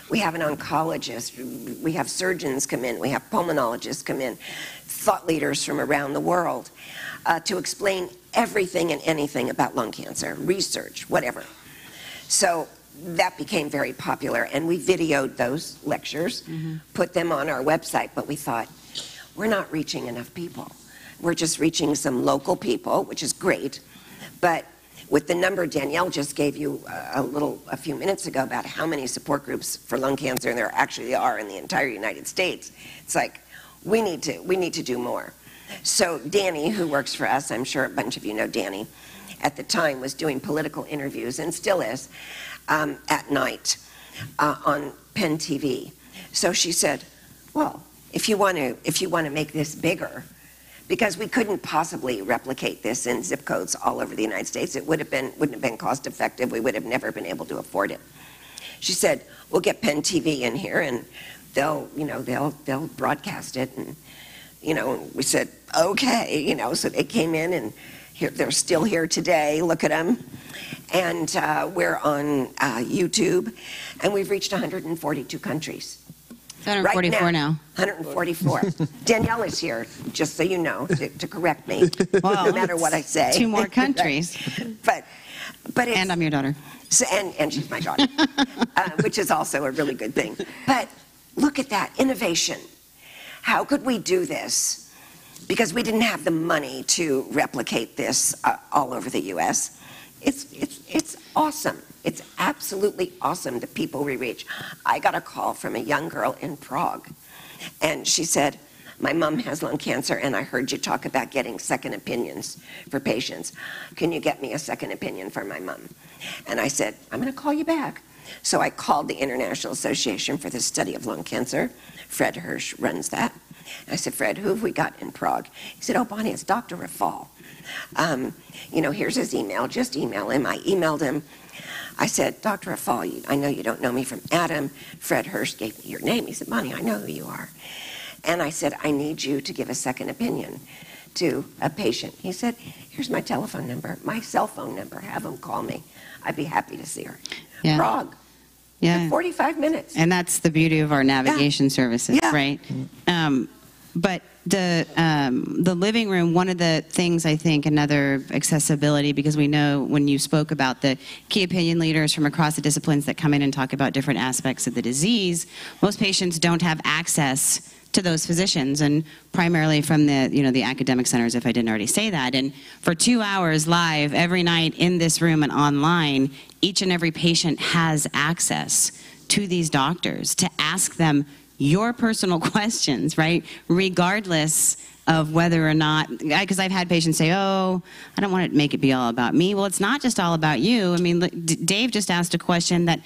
we have an oncologist, we have surgeons come in, we have pulmonologists come in, thought leaders from around the world to explain everything and anything about lung cancer, research, whatever. So that became very popular, and we videoed those lectures, put them on our website, but we thought, we're not reaching enough people. We're just reaching some local people, which is great, but with the number Danielle just gave you a few minutes ago about how many support groups for lung cancer there actually are in the entire United States, it's like, we need to do more. So Danny, who works for us, I'm sure a bunch of you know Danny, at the time was doing political interviews, and still is, at night on Penn TV. So she said, well, if you want to make this bigger, because we couldn't possibly replicate this in zip codes all over the United States, it wouldn't have been cost effective. We would have never been able to afford it. She said, we'll get Penn TV in here, and they'll broadcast it. And we said, okay, so they came in, and they're still here today. Look at them. And we're on YouTube, and we've reached 142 countries. 144 right now. 144. Danielle is here, just so you know, to correct me, no matter what I say. 2 more countries. but it's, and I'm your daughter. So, and she's my daughter, which is also a really good thing. But look at that, innovation. How could we do this? Because we didn't have the money to replicate this all over the U.S. It's awesome. It's absolutely awesome, the people we reach. I got a call from a young girl in Prague, and she said, my mom has lung cancer, and I heard you talk about getting second opinions for patients. Can you get me a second opinion for my mom? And I said, I'm going to call you back. So I called the International Association for the Study of Lung Cancer. Fred Hirsch runs that. I said, Fred, who have we got in Prague? He said, oh, Bonnie, it's Dr. Rafal. Here's his email. Just email him. I emailed him. I said, Dr. Rafal, I know you don't know me from Adam. Fred Hirsch gave me your name. He said, Bonnie, I know who you are. And I said, I need you to give a second opinion to a patient. He said, here's my telephone number, my cell phone number. Have him call me. I'd be happy to see her. Yeah. Prague. Yeah. 45 minutes. And that's the beauty of our navigation services, right? But the living room, one of the things I think, another accessibility, because we know when you spoke about the key opinion leaders from across the disciplines that come in and talk about different aspects of the disease, most patients don't have access to those physicians, and primarily from the academic centers, if I didn't already say that. And for 2 hours live every night in this room and online, each and every patient has access to these doctors to ask them your personal questions, right? Regardless of whether or not, because I've had patients say, oh, I don't want to make it be all about me. Well, it's not just all about you. I mean, Dave just asked a question that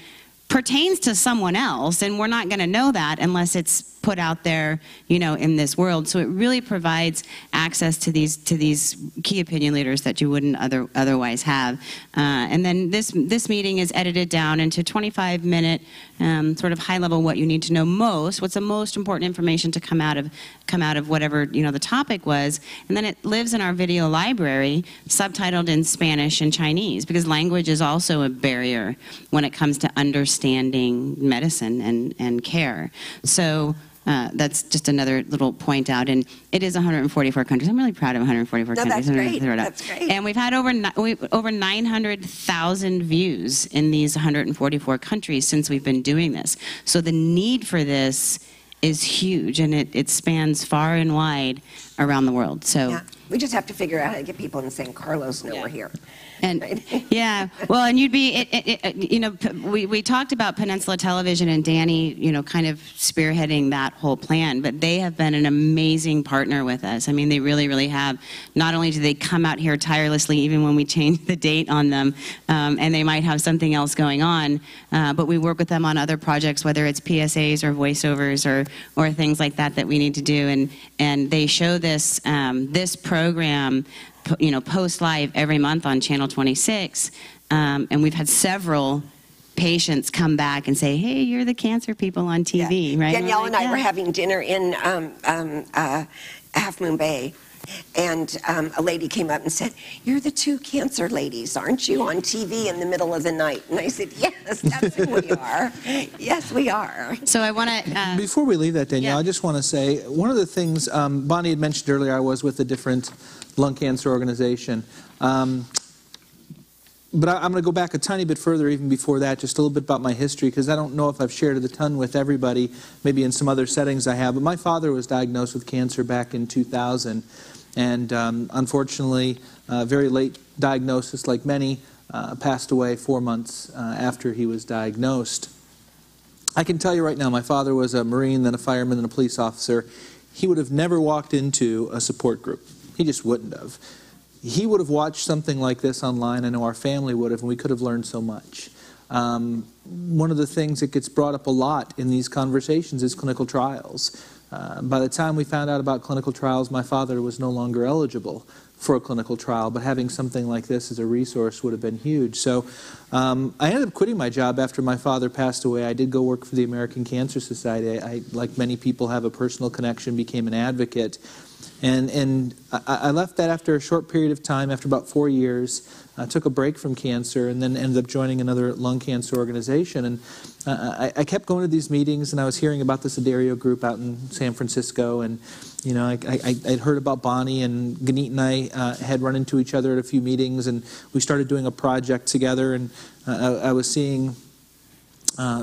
pertains to someone else, and we're not going to know that unless it's put out there, in this world. So it really provides access to these key opinion leaders that you wouldn't otherwise have. And then this meeting is edited down into 25-minute sort of high level what you need to know most. What's the most important information to come out of whatever the topic was, and then it lives in our video library, subtitled in Spanish and Chinese, because language is also a barrier when it comes to understanding medicine and care. So. That's just another little point out, and it is 144 countries. I'm really proud of 144 countries. That's great. That's great. And we've had over 900,000 views in these 144 countries since we've been doing this. So the need for this is huge, and it spans far and wide around the world. So we just have to figure out how to get people in San Carlos know we're here. And well, and you'd be, we talked about Peninsula Television and Danny, kind of spearheading that whole plan, but they have been an amazing partner with us. I mean, they really, really have. Not only do they come out here tirelessly, even when we change the date on them, and they might have something else going on, but we work with them on other projects, whether it's PSAs or voiceovers or things like that we need to do, and they show this program post live every month on Channel 26, and we've had several patients come back and say, hey, you're the cancer people on TV, right? Danielle We're and like, I were "Yeah." having dinner in Half Moon Bay, and a lady came up and said, "You're the two cancer ladies, aren't you, on TV in the middle of the night?" And I said, "Yes, that's who we are. Yes, we are." So I want to... Before we leave that, Danielle, I just want to say, one of the things Bonnie had mentioned earlier, I was with a different lung cancer organization. But I'm going to go back a tiny bit further even before that, just a little bit about my history, because I don't know if I've shared it a ton with everybody, maybe in some other settings I have. But my father was diagnosed with cancer back in 2000, and unfortunately, very late diagnosis, like many, passed away 4 months after he was diagnosed. I can tell you right now, my father was a Marine, then a fireman, then a police officer. He would have never walked into a support group. He just wouldn't have. He would have watched something like this online. I know our family would have, and we could have learned so much. One of the things that gets brought up a lot in these conversations is clinical trials. By the time we found out about clinical trials, my father was no longer eligible for a clinical trial, but having something like this as a resource would have been huge. So I ended up quitting my job after my father passed away. I did go work for the American Cancer Society. I, like many people, have a personal connection, became an advocate. And I left that after a short period of time, after about 4 years. I took a break from cancer and then ended up joining another lung cancer organization. And I kept going to these meetings, and I was hearing about this Addario group out in San Francisco. And, you know, I'd heard about Bonnie, and Ganit and I had run into each other at a few meetings, and we started doing a project together. And I was seeing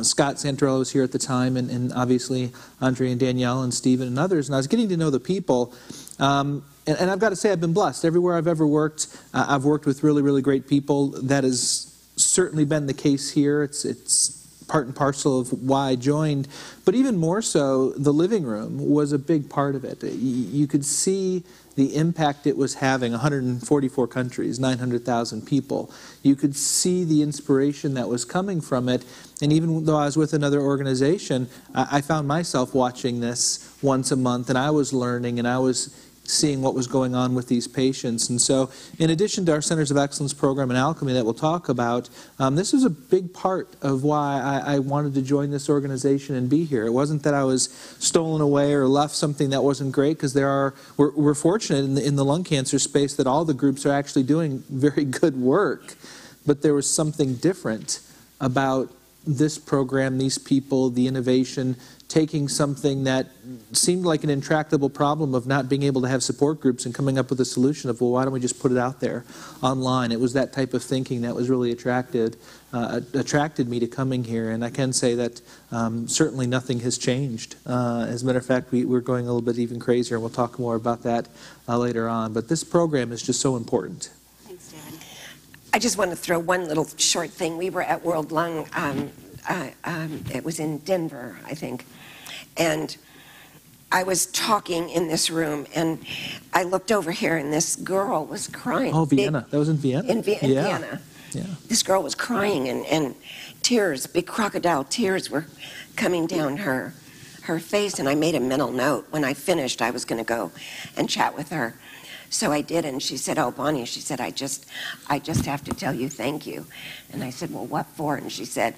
Scott Santarello was here at the time, and obviously Andre and Danielle and Stephen and others, and I was getting to know the people. And I've got to say, I've been blessed. Everywhere I've ever worked, I've worked with really, really great people. That has certainly been the case here. It's part and parcel of why I joined. But even more so, the living room was a big part of it. You could see the impact it was having. 144 countries, 900,000 people. You could see the inspiration that was coming from it. And even though I was with another organization, I found myself watching this once a month, and I was learning, and I was seeing what was going on with these patients. And so, in addition to our Centers of Excellence program in Alchemy that we'll talk about, this was a big part of why I wanted to join this organization and be here. It wasn't that I was stolen away or left something that wasn't great, because we're fortunate in the lung cancer space that all the groups are actually doing very good work. But there was something different about this program, these people, the innovation, taking something that seemed like an intractable problem of not being able to have support groups and coming up with a solution of, well, why don't we just put it out there online? It was that type of thinking that was really attracted me to coming here. And I can say that certainly nothing has changed. As a matter of fact, we're going a little bit even crazier, and we'll talk more about that later on. But this program is just so important. Thanks, David. I just want to throw one little short thing. We were at World Lung, it was in Denver, I think, and I was talking in this room, and I looked over here, and this girl was crying. Oh, Vienna. That was in Vienna? In Vienna. Yeah. This girl was crying, and tears, big crocodile tears were coming down her face, and I made a mental note. When I finished, I was going to go and chat with her. So I did, and she said, "Oh, Bonnie," she said, I just have to tell you thank you." And I said, "Well, what for?" And she said,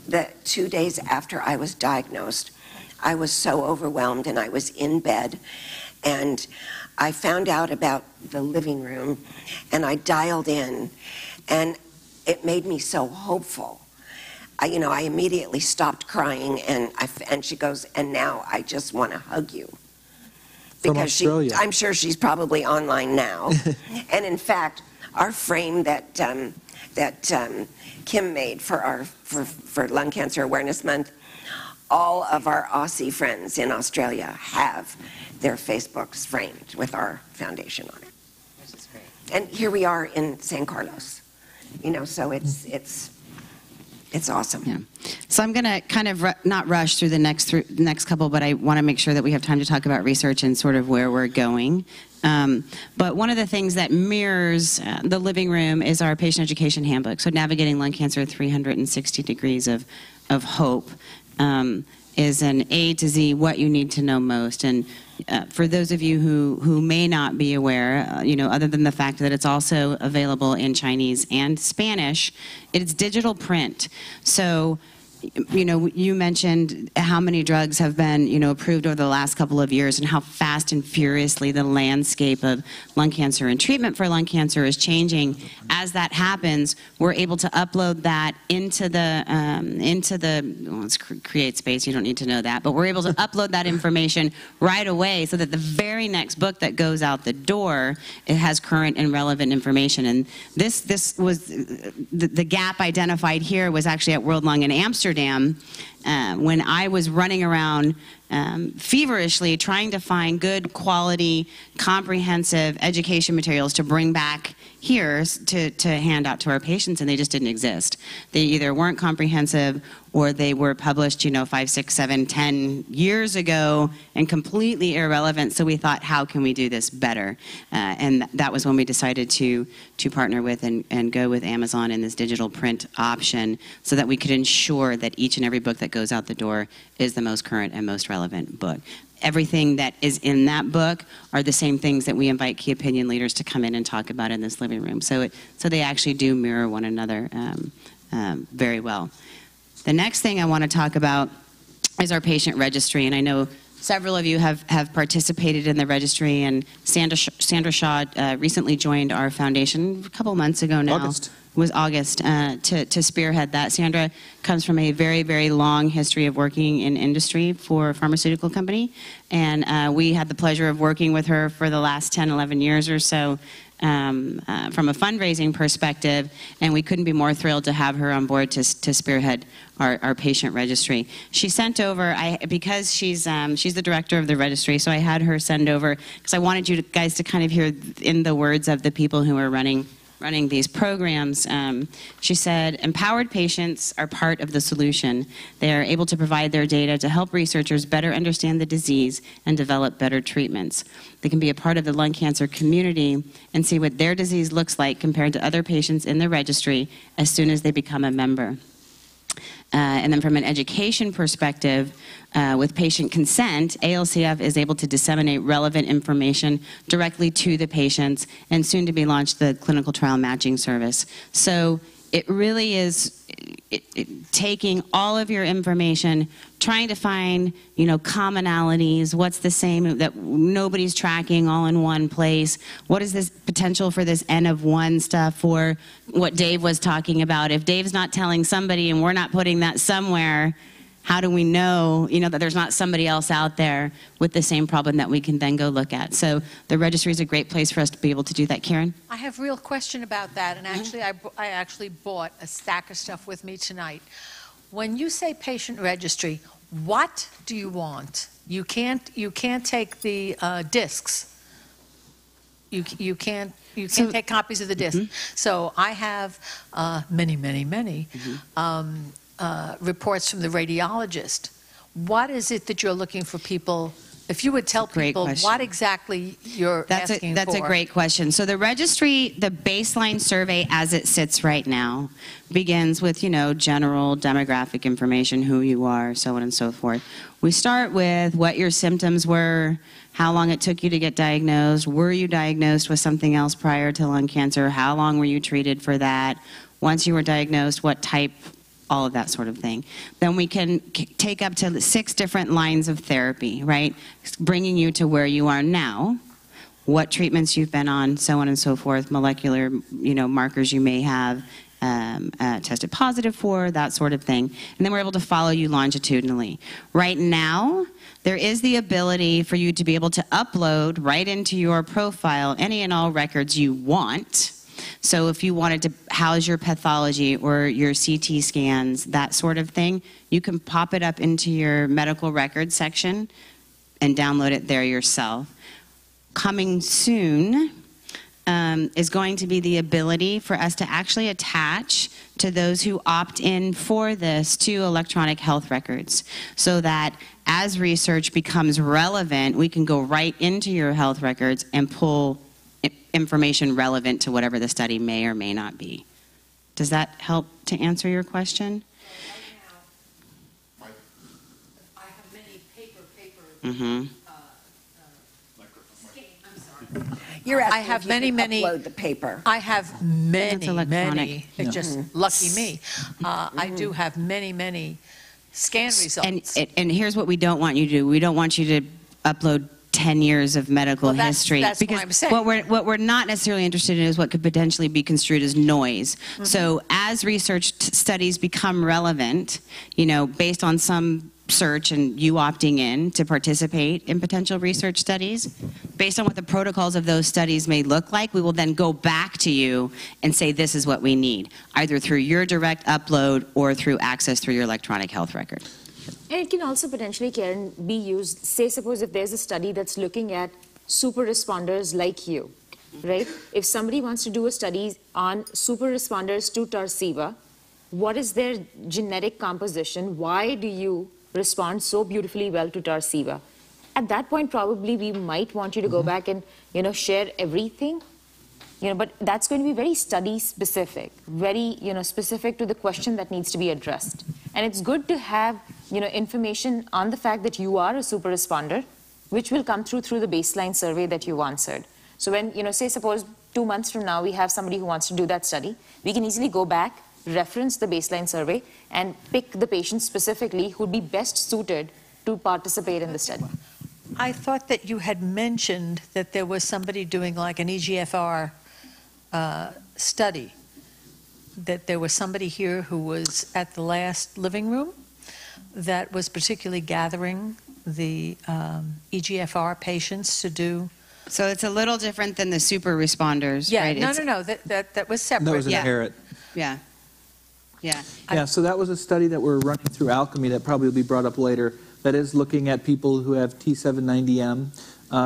that 2 days after I was diagnosed, I was so overwhelmed, and I was in bed, and I found out about the living room, and I dialed in, and it made me so hopeful. I immediately stopped crying, and she goes, "And now I just want to hug you." From Australia. I'm sure she's probably online now. And in fact, our frame that Kim made for Lung Cancer Awareness Month, all of our Aussie friends in Australia have their Facebooks framed with our foundation on it. Which is great. And here we are in San Carlos. So it's awesome. Yeah. So I'm going to kind of not rush through the next couple, but I want to make sure that we have time to talk about research and sort of where we're going. But one of the things that mirrors the living room is our patient education handbook. So Navigating Lung Cancer 360 Degrees of Hope is an A to Z, what you need to know most. And for those of you who may not be aware, other than the fact that it's also available in Chinese and Spanish, it's digital print. So, you mentioned how many drugs have been, approved over the last couple of years and how fast and furiously the landscape of lung cancer and treatment for lung cancer is changing. As that happens, we're able to upload that into the, let's create space, you don't need to know that, but we're able to upload that information right away so that the very next book that goes out the door, it has current and relevant information. And this was, the gap identified here was actually at World Lung in Amsterdam, when I was running around feverishly trying to find good quality, comprehensive education materials to bring back here to hand out to our patients, and they just didn't exist. They either weren't comprehensive or they were published, 5, 6, 7, 10 years ago and completely irrelevant. So we thought, how can we do this better? And that was when we decided to partner with and go with Amazon in this digital print option so that we could ensure that each and every book that goes out the door is the most current and most relevant book. Everything that is in that book are the same things that we invite key opinion leaders to come in and talk about in this living room. So they actually do mirror one another very well. The next thing I want to talk about is our patient registry, and I know several of you have participated in the registry, and Sandra Shaw recently joined our foundation a couple months ago now. August to spearhead that. Sandra comes from a very, very long history of working in industry for a pharmaceutical company, and we had the pleasure of working with her for the last 10, 11 years or so from a fundraising perspective, and we couldn't be more thrilled to have her on board to spearhead our patient registry. She sent over, because she's the director of the registry, so I had her send over, because I wanted you guys to kind of hear in the words of the people who are running these programs. She said, empowered patients are part of the solution. They are able to provide their data to help researchers better understand the disease and develop better treatments. They can be a part of the lung cancer community and see what their disease looks like compared to other patients in the registry as soon as they become a member. And then from an education perspective, with patient consent, ALCF is able to disseminate relevant information directly to the patients, and soon to be launched the clinical trial matching service. So it really is taking all of your information, trying to find, commonalities, what's the same that nobody's tracking all in one place, what is this potential for this N of 1 stuff, for what Dave was talking about. If Dave's not telling somebody and we're not putting that somewhere, how do we know, that there's not somebody else out there with the same problem that we can then go look at? So the registry is a great place for us to be able to do that. Karen? I have a real question about that, and actually I actually bought a stack of stuff with me tonight. When you say patient registry, what do you want? You can't take the discs. You can't take copies of the disc. So I have many reports from the radiologist. What is it that you're looking for people? If you would tell people what exactly you're asking for. That's a great question. So the registry, the baseline survey as it sits right now, begins with, general demographic information, who you are, so on and so forth. We start with what your symptoms were, how long it took you to get diagnosed, were you diagnosed with something else prior to lung cancer, how long were you treated for that, once you were diagnosed, what type, all of that sort of thing. Then we can take up to 6 different lines of therapy, right? Bringing you to where you are now, what treatments you've been on, so on and so forth, molecular, markers you may have tested positive for, that sort of thing. And then we're able to follow you longitudinally. Right now, there is the ability for you to be able to upload right into your profile any and all records you want. So if you wanted to house your pathology or your CT scans, that sort of thing, you can pop it up into your medical records section and download it there yourself. Coming soon is going to be the ability for us to actually attach to those who opt in for this to electronic health records, so that as research becomes relevant, we can go right into your health records and pull information relevant to whatever the study may or may not be. Does that help to answer your question? I have many paper You're asking I have if you many, can many. upload the paper. I have many, electronic. many. It's just lucky me. I do have many, many scan results. And here's what we don't want you to do. We don't want you to upload 10 years of medical Well, that's- history. that's what because I'm saying. what we're not necessarily interested in is what could potentially be construed as noise. So as research studies become relevant, based on some search and you opting in to participate in potential research studies, based on what the protocols of those studies may look like, we will then go back to you and say this is what we need, either through your direct upload or through access through your electronic health record. And it can also potentially, Karen, be used, say suppose if there's a study that's looking at super responders like you, right? If somebody wants to do a study on super responders to Tarceva, what is their genetic composition? Why do you respond so beautifully well to Tarceva? At that point, probably we might want you to go back and, share everything. But that's going to be very study specific, very, specific to the question that needs to be addressed. And it's good to have, information on the fact that you are a super responder, which will come through the baseline survey that you answered. So when, say suppose 2 months from now, we have somebody who wants to do that study, we can easily go back, reference the baseline survey, and pick the patient specifically who'd be best suited to participate in the study. I thought that you had mentioned that there was somebody doing like an EGFR study, that there was somebody here who was at the last living room that was particularly gathering the EGFR patients to do. So it's a little different than the super responders, Yeah, right? no, that was separate. That was inherent. Yeah. Yeah, so that was a study that we're running through Alchemy that probably will be brought up later, that is looking at people who have T790M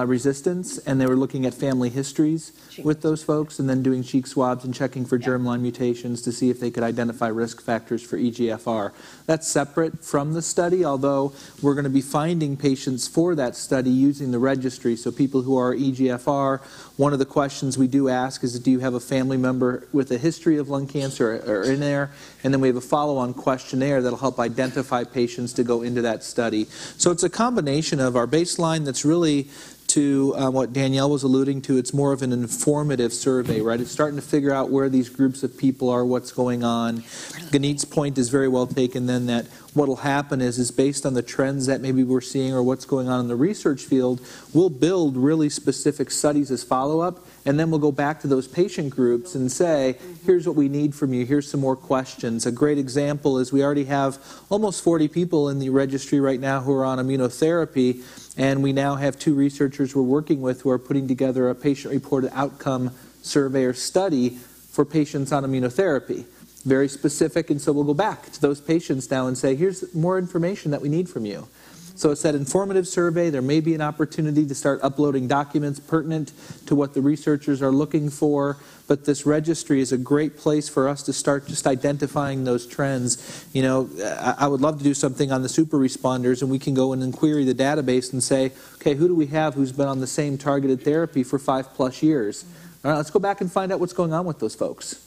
resistance, and they were looking at family histories with those folks and then doing cheek swabs and checking for germline mutations to see if they could identify risk factors for EGFR. That's separate from the study, although we're going to be finding patients for that study using the registry. So people who are EGFR, one of the questions we do ask is, do you have a family member with a history of lung cancer or in there? And then we have a follow-on questionnaire that'll help identify patients to go into that study. So it's a combination of our baseline that's really to what Danielle was alluding to. It's more of an informative survey, right? It's starting to figure out where these groups of people are, what's going on. Ganit's point is very well taken then, that what will happen is based on the trends that maybe we're seeing or what's going on in the research field, we'll build really specific studies as follow-up, and then we'll go back to those patient groups and say, here's what we need from you, here's some more questions. A great example is we already have almost 40 people in the registry right now who are on immunotherapy, and we now have 2 researchers we're working with who are putting together a patient-reported outcome survey or study for patients on immunotherapy. Very specific, and so we'll go back to those patients now and say, here's more information that we need from you. So it's that informative survey. There may be an opportunity to start uploading documents pertinent to what the researchers are looking for, but this registry is a great place for us to start just identifying those trends. I would love to do something on the super responders, and we can go in and query the database and say, okay, who do we have who's been on the same targeted therapy for 5+ years? All right, let's go back and find out what's going on with those folks.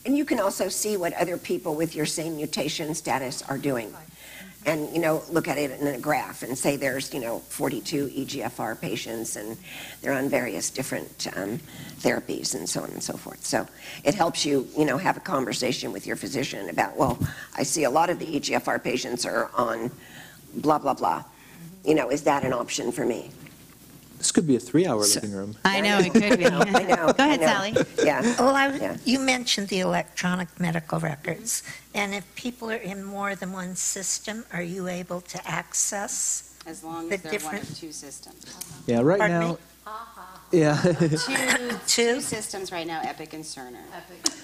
And you can also see what other people with your same mutation status are doing. And, look at it in a graph and say there's, 42 EGFR patients and they're on various different therapies and so on and so forth. So it helps you, have a conversation with your physician about, well, I see a lot of the EGFR patients are on blah, blah, blah. Is that an option for me? This could be a 3-hour living room. I know, it could be. I know. Go ahead, Sally. Yeah. Well, you mentioned the electronic medical records, and if people are in more than one system, are you able to access As long the as they're one different? of 2 systems. Yeah, right Pardon now. me? Yeah. Two systems right now, Epic and Cerner.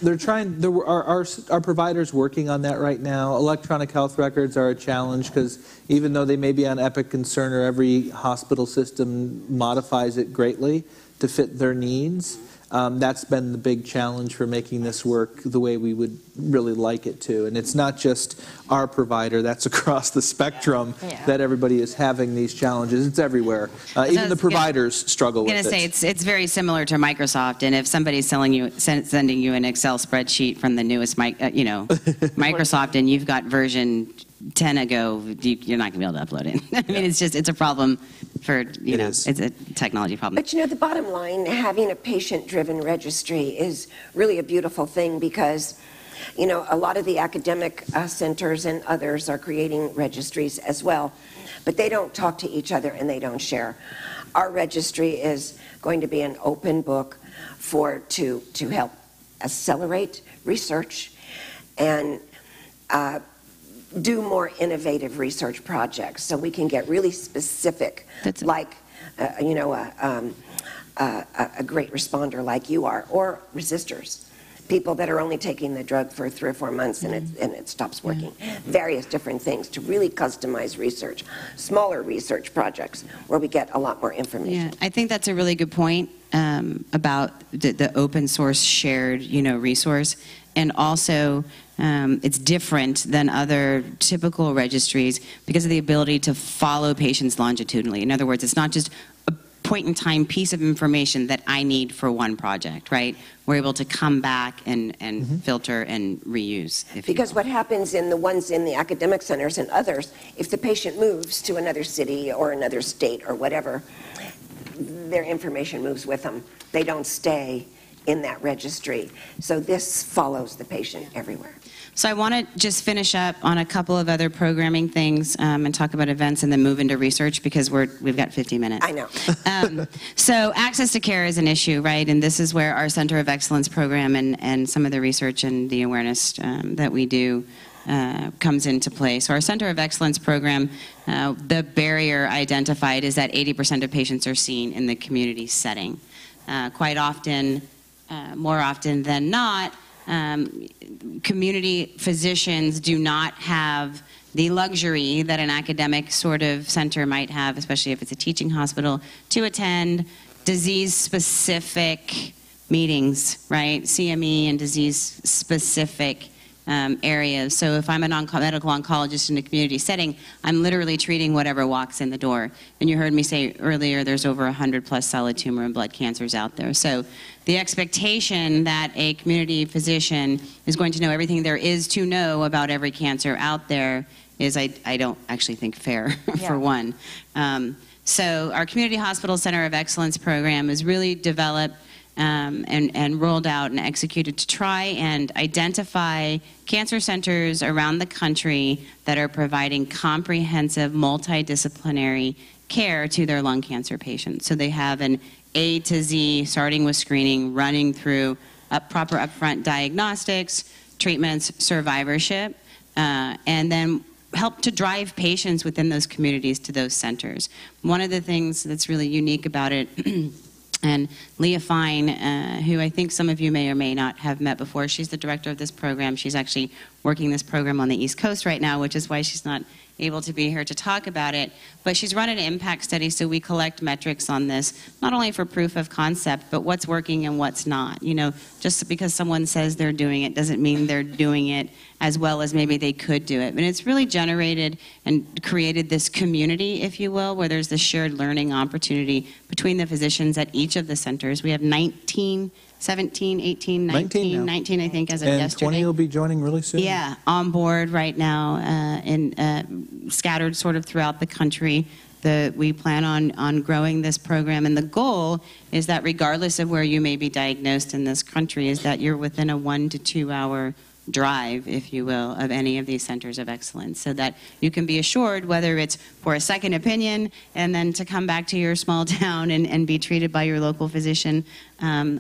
They're trying, our providers working on that right now. Electronic health records are a challenge because even though they may be on Epic and Cerner, every hospital system modifies it greatly to fit their needs. That's been the big challenge for making this work the way we would really like it to. And it's not just our provider, that's across the spectrum that everybody is having these challenges. It's everywhere. Even the providers struggle with it. I'm going to say it's very similar to Microsoft, and if somebody's sending you an Excel spreadsheet from the newest Microsoft and you've got version 10 ago, you're not going to be able to upload it. I mean, it's a problem for, you It know, is. it's a technology problem. But you know, the bottom line, having a patient-driven registry is really a beautiful thing because, you know, a lot of the academic centers and others are creating registries as well, but they don't talk to each other and they don't share. Our registry is going to be an open book to help accelerate research and do more innovative research projects so we can get really specific, like, you know, a great responder like you are, or resistors, people that are only taking the drug for 3 or 4 months and it stops working. Various different things to really customize research, smaller research projects where we get a lot more information. Yeah, I think that's a really good point about the open source shared, you know, resource. And also, it's different than other typical registries because of the ability to follow patients longitudinally. In other words, it's not just a point-in-time piece of information that I need for one project, right? We're able to come back and filter and reuse. Because what happens in the ones in the academic centers and others, if the patient moves to another city or another state or whatever, their information moves with them. They don't stay in that registry. So this follows the patient everywhere. So I want to just finish up on a couple of other programming things and talk about events and then move into research because we've got 50 minutes. I know. So access to care is an issue, right? And this is where our Center of Excellence program and some of the research and the awareness that we do comes into play. So our Center of Excellence program, the barrier identified is that 80% of patients are seen in the community setting. Quite often, more often than not, community physicians do not have the luxury that an academic sort of center might have, especially if it's a teaching hospital, to attend disease-specific meetings, right? CME and disease-specific areas. So if I'm a medical oncologist in a community setting, I'm literally treating whatever walks in the door. And you heard me say earlier, there's over 100 plus solid tumor and blood cancers out there. So the expectation that a community physician is going to know everything there is to know about every cancer out there is, I don't actually think fair, for one. So our Community Hospital Center of Excellence program is really developed and rolled out and executed to try and identify cancer centers around the country that are providing comprehensive multidisciplinary care to their lung cancer patients. So they have an A to Z, starting with screening, running through proper upfront diagnostics, treatments, survivorship, and then help to drive patients within those communities to those centers. One of the things that's really unique about it and Leah Fine, who I think some of you may or may not have met before, she's the director of this program. She's actually working this program on the East Coast right now, which is why she's not able to be here to talk about it. But she's run an impact study, so we collect metrics on this, not only for proof of concept, but what's working and what's not. You know, just because someone says they're doing it doesn't mean they're doing it as well as maybe they could do it. And it's really generated and created this community, if you will, where there's this shared learning opportunity between the physicians at each of the centers. We have 19, 17, 18, 19, 19 I think, as of and yesterday. 20 will be joining really soon. Yeah, on board right now and scattered sort of throughout the country. We plan on growing this program, and the goal is that regardless of where you may be diagnosed in this country, is that you're within a 1 to 2 hour drive, if you will, of any of these centers of excellence, so that you can be assured, whether it's for a second opinion and then to come back to your small town and be treated by your local physician,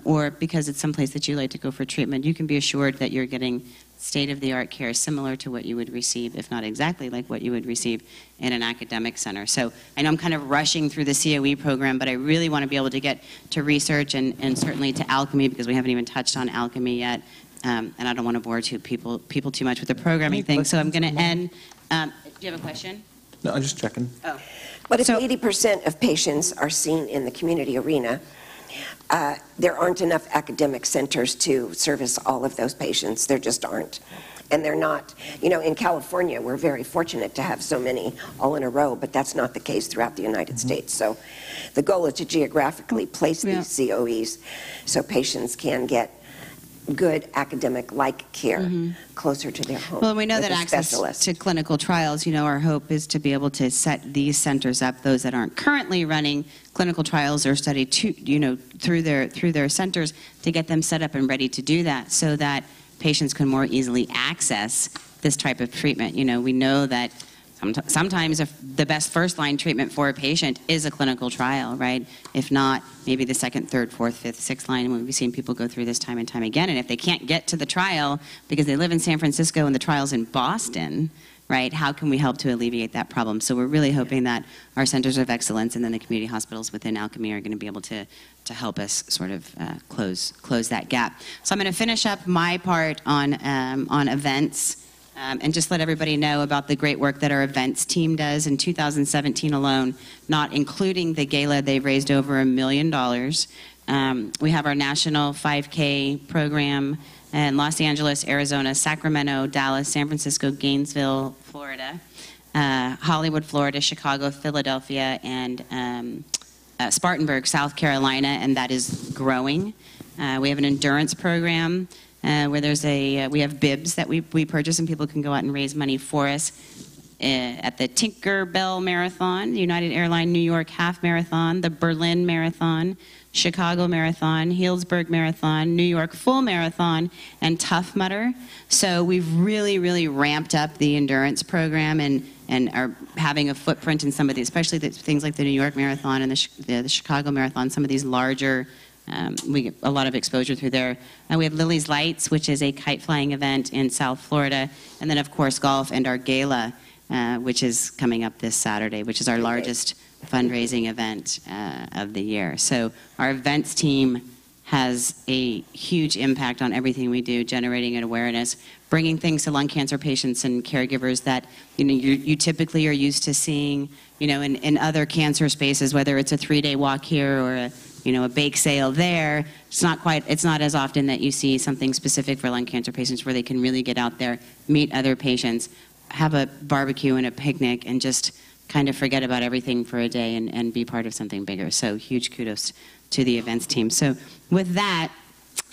or because it's someplace that you like to go for treatment, you can be assured that you're getting state-of-the-art care similar to what you would receive, if not exactly like what you would receive in an academic center. So I know I'm kind of rushing through the COE program, but I really want to be able to get to research and certainly to alchemy, because we haven't even touched on alchemy yet. And I don't want to bore people too much with the programming thing, so I'm going to end. Do you have a question? No, I'm just checking. Oh. But if 80% of patients are seen in the community arena, there aren't enough academic centers to service all of those patients. There just aren't. And they're not, you know, in California, we're very fortunate to have so many all in a row, but that's not the case throughout the United States. So the goal is to geographically place these COEs so patients can get good academic-like care closer to their home. Well, we know with that a access specialist. to clinical trials, our hope is to be able to set these centers up, those that aren't currently running clinical trials or study through their centers, to get them set up and ready to do that so that patients can more easily access this type of treatment. We know that sometimes the best first-line treatment for a patient is a clinical trial, right? If not, maybe the second, third, fourth, fifth, sixth line. And we've seen people go through this time and time again. And if they can't get to the trial because they live in San Francisco and the trial's in Boston, right, how can we help to alleviate that problem? So we're really hoping that our centers of excellence and then the community hospitals within Alchemy are going to be able to help us sort of close that gap. So I'm going to finish up my part on events. And just let everybody know about the great work that our events team does. In 2017 alone, not including the gala, they've raised over $1 million. We have our national 5K program in Los Angeles, Arizona, Sacramento, Dallas, San Francisco, Gainesville, Florida, Hollywood, Florida, Chicago, Philadelphia, and Spartanburg, South Carolina, and that is growing. We have an endurance program where we have bibs that we purchase and people can go out and raise money for us. At the Tinkerbell Marathon, the United Airlines New York Half Marathon, the Berlin Marathon, Chicago Marathon, Healdsburg Marathon, New York Full Marathon, and Tough Mudder. So we've really, really ramped up the endurance program and are having a footprint in some of these, especially things like the New York Marathon and the Chicago Marathon, some of these larger. We get a lot of exposure through there. We have Lily's Lights, which is a kite flying event in South Florida. And then, of course, golf and our gala, which is coming up this Saturday, which is our largest fundraising event of the year. So our events team has a huge impact on everything we do, generating an awareness, bringing things to lung cancer patients and caregivers that you typically are used to seeing in other cancer spaces, whether it's a 3-day walk here or a bake sale there. It's not as often that you see something specific for lung cancer patients where they can really get out there, meet other patients, have a barbecue and a picnic, and just kind of forget about everything for a day and be part of something bigger. So huge kudos to the events team. So with that,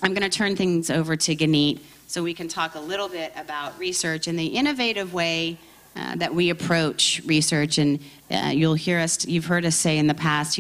I'm going to turn things over to Ganeet so we can talk a little bit about research and the innovative way that we approach research. And you've heard us say in the past,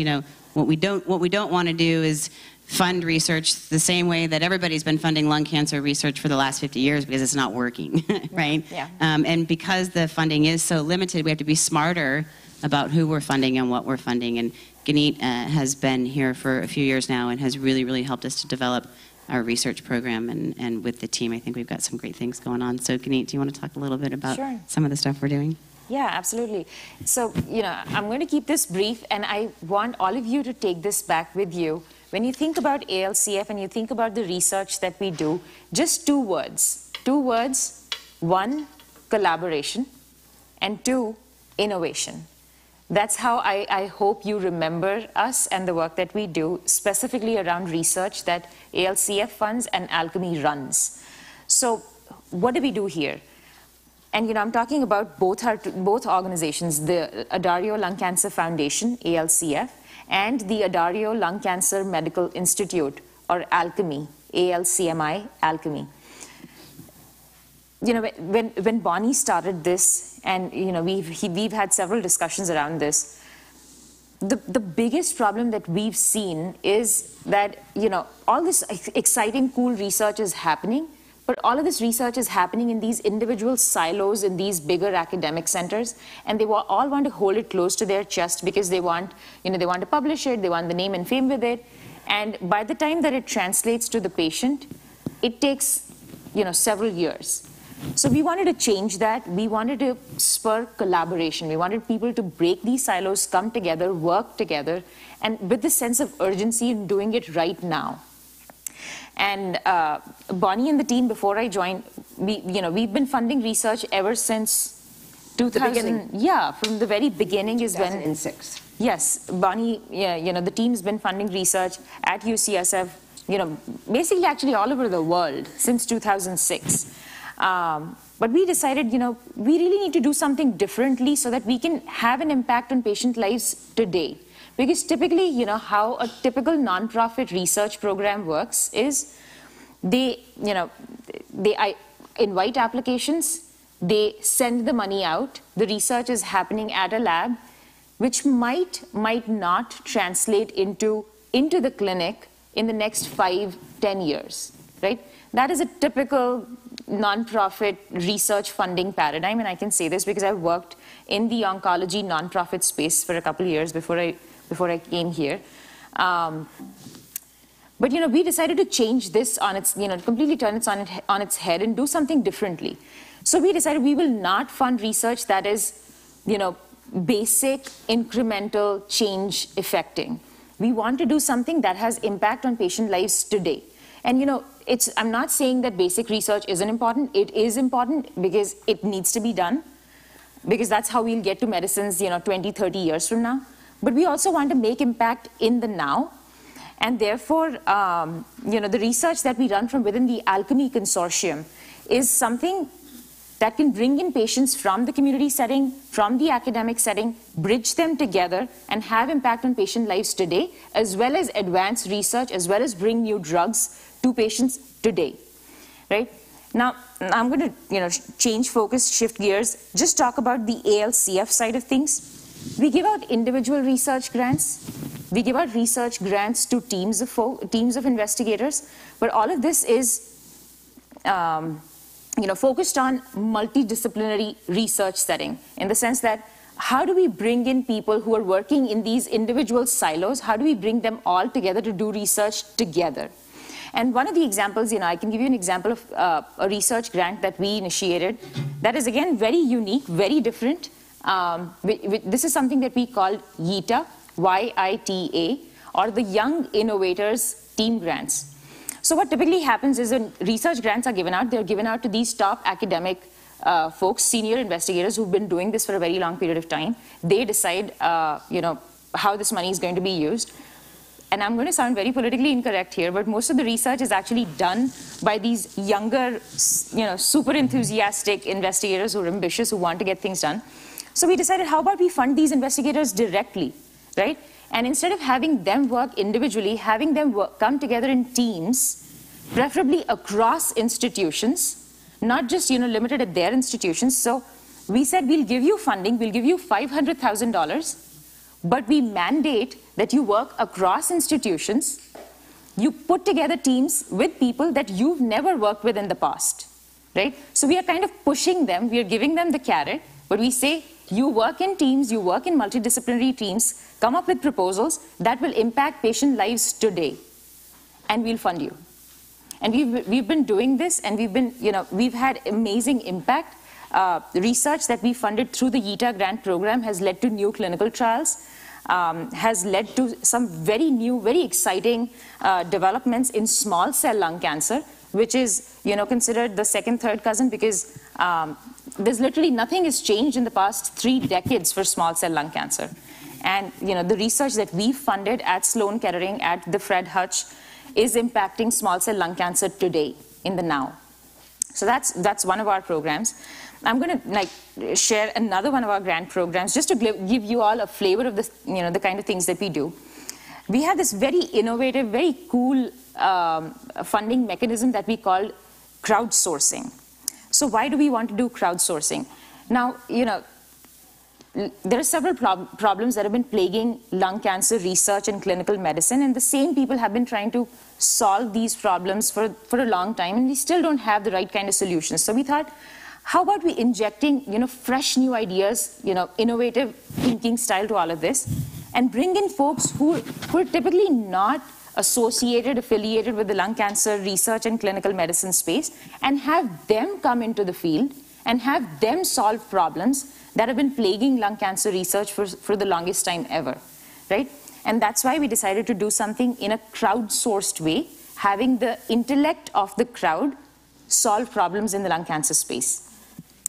what we don't want to do is fund research the same way that everybody's been funding lung cancer research for the last 50 years because it's not working, right? Yeah. And because the funding is so limited, we have to be smarter about who we're funding and what we're funding. And Ganeet has been here for a few years now and has really, really helped us to develop our research program. And with the team, I think we've got some great things going on. So Ganeet, do you want to talk a little bit about some of the stuff we're doing? Yeah, absolutely. So, I'm going to keep this brief, and I want all of you to take this back with you. When you think about ALCF and you think about the research that we do, just two words. One, collaboration, and two, innovation. That's how I hope you remember us and the work that we do, specifically around research that ALCF funds and Alchemy runs. So what do we do here? And I'm talking about both organizations, the Addario Lung Cancer Foundation, ALCF, and the Addario Lung Cancer Medical Institute, or Alchemy, ALCMI, Alchemy. When Bonnie started this, and we've had several discussions around this, the biggest problem that we've seen is that all this exciting, cool research is happening, but all of this research is happening in these individual silos in these bigger academic centers, and they all want to hold it close to their chest because they want to publish it, they want the name and fame with it, and by the time that it translates to the patient, it takes several years. So we wanted to change that. We wanted to spur collaboration. We wanted people to break these silos, come together, work together, and with this sense of urgency in doing it right now. And Bonnie and the team, before I joined, we've been funding research ever since 2000. Yeah, from the very beginning is when. 2006. Yes, Bonnie. The team's been funding research at UCSF. Basically, actually all over the world since 2006. But we decided, we really need to do something differently so that we can have an impact on patient lives today. Because typically, how a typical nonprofit research program works is they invite applications, they send the money out, the research is happening at a lab, which might not translate into the clinic in the next 5-10 years, right? That is a typical nonprofit research funding paradigm, and I can say this because I've worked in the oncology nonprofit space for a couple of years before I came here. But we decided to change this on its, completely turn it on its head and do something differently. So we decided we will not fund research that is, basic incremental change effecting. We want to do something that has impact on patient lives today. And I'm not saying that basic research isn't important. It is important because it needs to be done, because that's how we'll get to medicines, 20, 30 years from now. But we also want to make impact in the now. And therefore, the research that we run from within the Alchemy Consortium is something that can bring in patients from the community setting, from the academic setting, bridge them together, and have impact on patient lives today, as well as advance research, as well as bring new drugs to patients today, right? Now, I'm going to change focus, shift gears, just talk about the ALCF side of things. We give out individual research grants. We give out research grants to teams of investigators, but all of this is focused on multidisciplinary research setting, in the sense that how do we bring in people who are working in these individual silos? How do we bring them all together to do research together? And one of the examples, I can give you an example of a research grant that we initiated that is, again, very unique, very different. This is something that we call YITA, Y-I-T-A, or the Young Innovators Team Grants. So what typically happens is when research grants are given out, they're given out to these top academic folks, senior investigators who've been doing this for a very long period of time. They decide, how this money is going to be used. And I'm going to sound very politically incorrect here, but most of the research is actually done by these younger, super enthusiastic investigators who are ambitious, who want to get things done. So we decided, how about we fund these investigators directly, right? And instead of having them work individually, having them come together in teams, preferably across institutions, not just limited at their institutions. So we said, we'll give you funding, we'll give you $500,000, but we mandate that you work across institutions. You put together teams with people that you've never worked with in the past, right? So we are kind of pushing them, we are giving them the carrot, but we say, you work in teams, you work in multidisciplinary teams, come up with proposals that will impact patient lives today, and we'll fund you. And we've been doing this, and we've had amazing impact. Research that we funded through the YITA grant program has led to new clinical trials, has led to some very new, very exciting developments in small cell lung cancer, which is considered the second, third cousin, because there's literally nothing has changed in the past 3 decades for small cell lung cancer. And the research that we funded at Sloan Kettering, at the Fred Hutch, is impacting small cell lung cancer today, in the now. So that's one of our programs. I'm going to share another one of our grant programs, just to give you all a flavor of this, the kind of things that we do. We have this very innovative, very cool funding mechanism that we call crowdsourcing. So why do we want to do crowdsourcing? Now, there are several problems that have been plaguing lung cancer research and clinical medicine, and the same people have been trying to solve these problems for a long time, and we still don't have the right kind of solutions. So we thought, how about we injecting, fresh new ideas, innovative thinking style to all of this, and bring in folks who are typically not affiliated with the lung cancer research and clinical medicine space, and have them come into the field and have them solve problems that have been plaguing lung cancer research for the longest time ever, right? And that's why we decided to do something in a crowdsourced way, having the intellect of the crowd solve problems in the lung cancer space,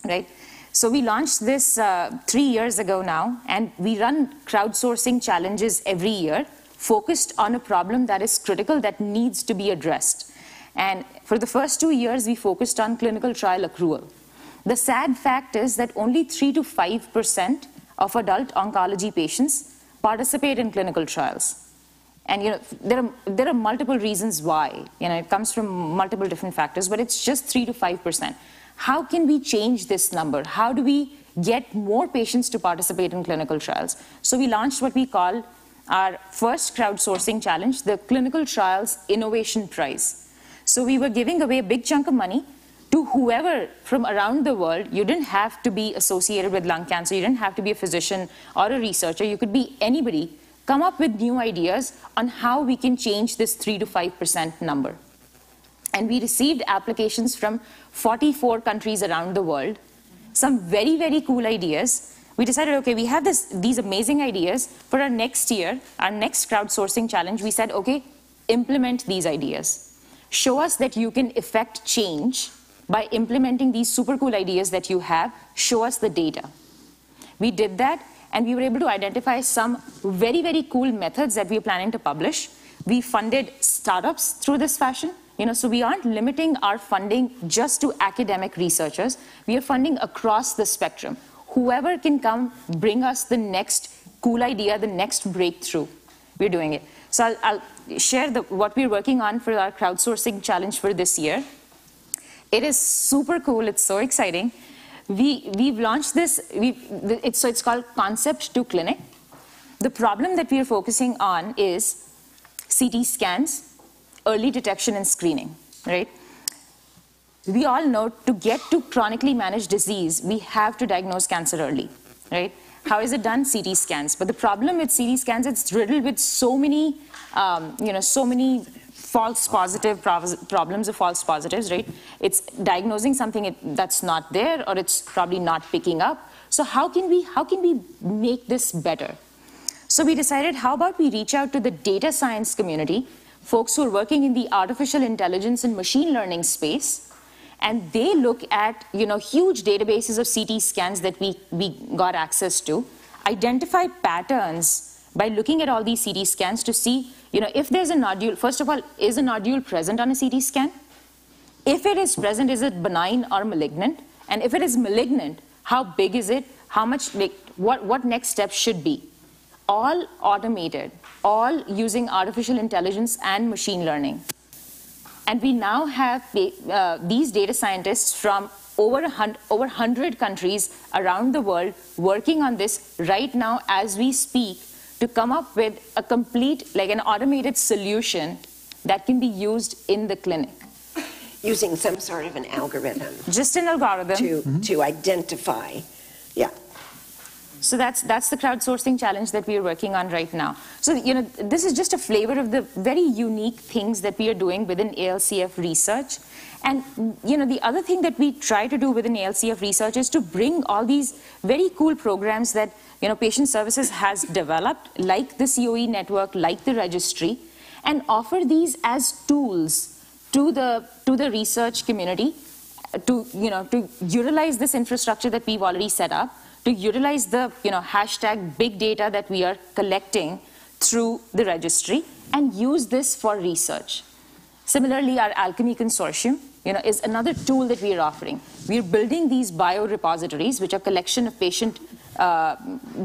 right? So we launched this 3 years ago now, and we run crowdsourcing challenges every year, focused on a problem that is critical, that needs to be addressed. And for the first 2 years, we focused on clinical trial accrual. The sad fact is that only 3 to 5% of adult oncology patients participate in clinical trials. And there are multiple reasons why. It comes from multiple different factors, but it's just 3 to 5%. How can we change this number? How do we get more patients to participate in clinical trials? So we launched what we call our first crowdsourcing challenge, the Clinical Trials Innovation Prize. So we were giving away a big chunk of money to whoever from around the world. You didn't have to be associated with lung cancer. You didn't have to be a physician or a researcher. You could be anybody. Come up with new ideas on how we can change this 3 to 5% number. And we received applications from 44 countries around the world, some very, very cool ideas. We decided, okay, we have these amazing ideas. For our next year, our next crowdsourcing challenge, we said, okay, implement these ideas. Show us that you can effect change by implementing these super cool ideas that you have. Show us the data. We did that, and we were able to identify some very, very cool methods that we are planning to publish. We funded startups through this fashion. So we aren't limiting our funding just to academic researchers. We are funding across the spectrum. Whoever can come bring us the next cool idea, the next breakthrough, we're doing it. So I'll share what we're working on for our crowdsourcing challenge for this year. It is super cool. It's so exciting. We've launched this. It's called Concept to Clinic. The problem that we are focusing on is CT scans, early detection and screening, right? We all know to get to chronically managed disease, we have to diagnose cancer early, right? How is it done? CT scans. But the problem with CT scans, it's riddled with so many, so many false positive problems of false positives, right? It's diagnosing something that's not there, or it's probably not picking up. So how can we make this better? So we decided, how about we reach out to the data science community, folks who are working in the artificial intelligence and machine learning space, and they look at huge databases of CT scans that we got access to, identify patterns by looking at all these CT scans to see if there's a nodule. First of all, is a nodule present on a CT scan? If it is present, is it benign or malignant? And if it is malignant, how big is it? How much, what next steps should be? All automated, all using artificial intelligence and machine learning. And we now have these data scientists from over 100 countries around the world working on this right now as we speak to come up with a complete, an automated solution that can be used in the clinic. Using some sort of an algorithm. Just an algorithm. To identify, yeah. So that's the crowdsourcing challenge that we are working on right now. So, this is just a flavor of the very unique things that we are doing within ALCF research. And, the other thing that we try to do within ALCF research is to bring all these very cool programs that, Patient Services has developed, like the COE network, like the registry, and offer these as tools to the research community to utilize this infrastructure that we've already set up, to utilize the hashtag big data that we are collecting through the registry and use this for research. Similarly, our Alchemy Consortium is another tool that we are offering. We are building these biorepositories, which are collection of patient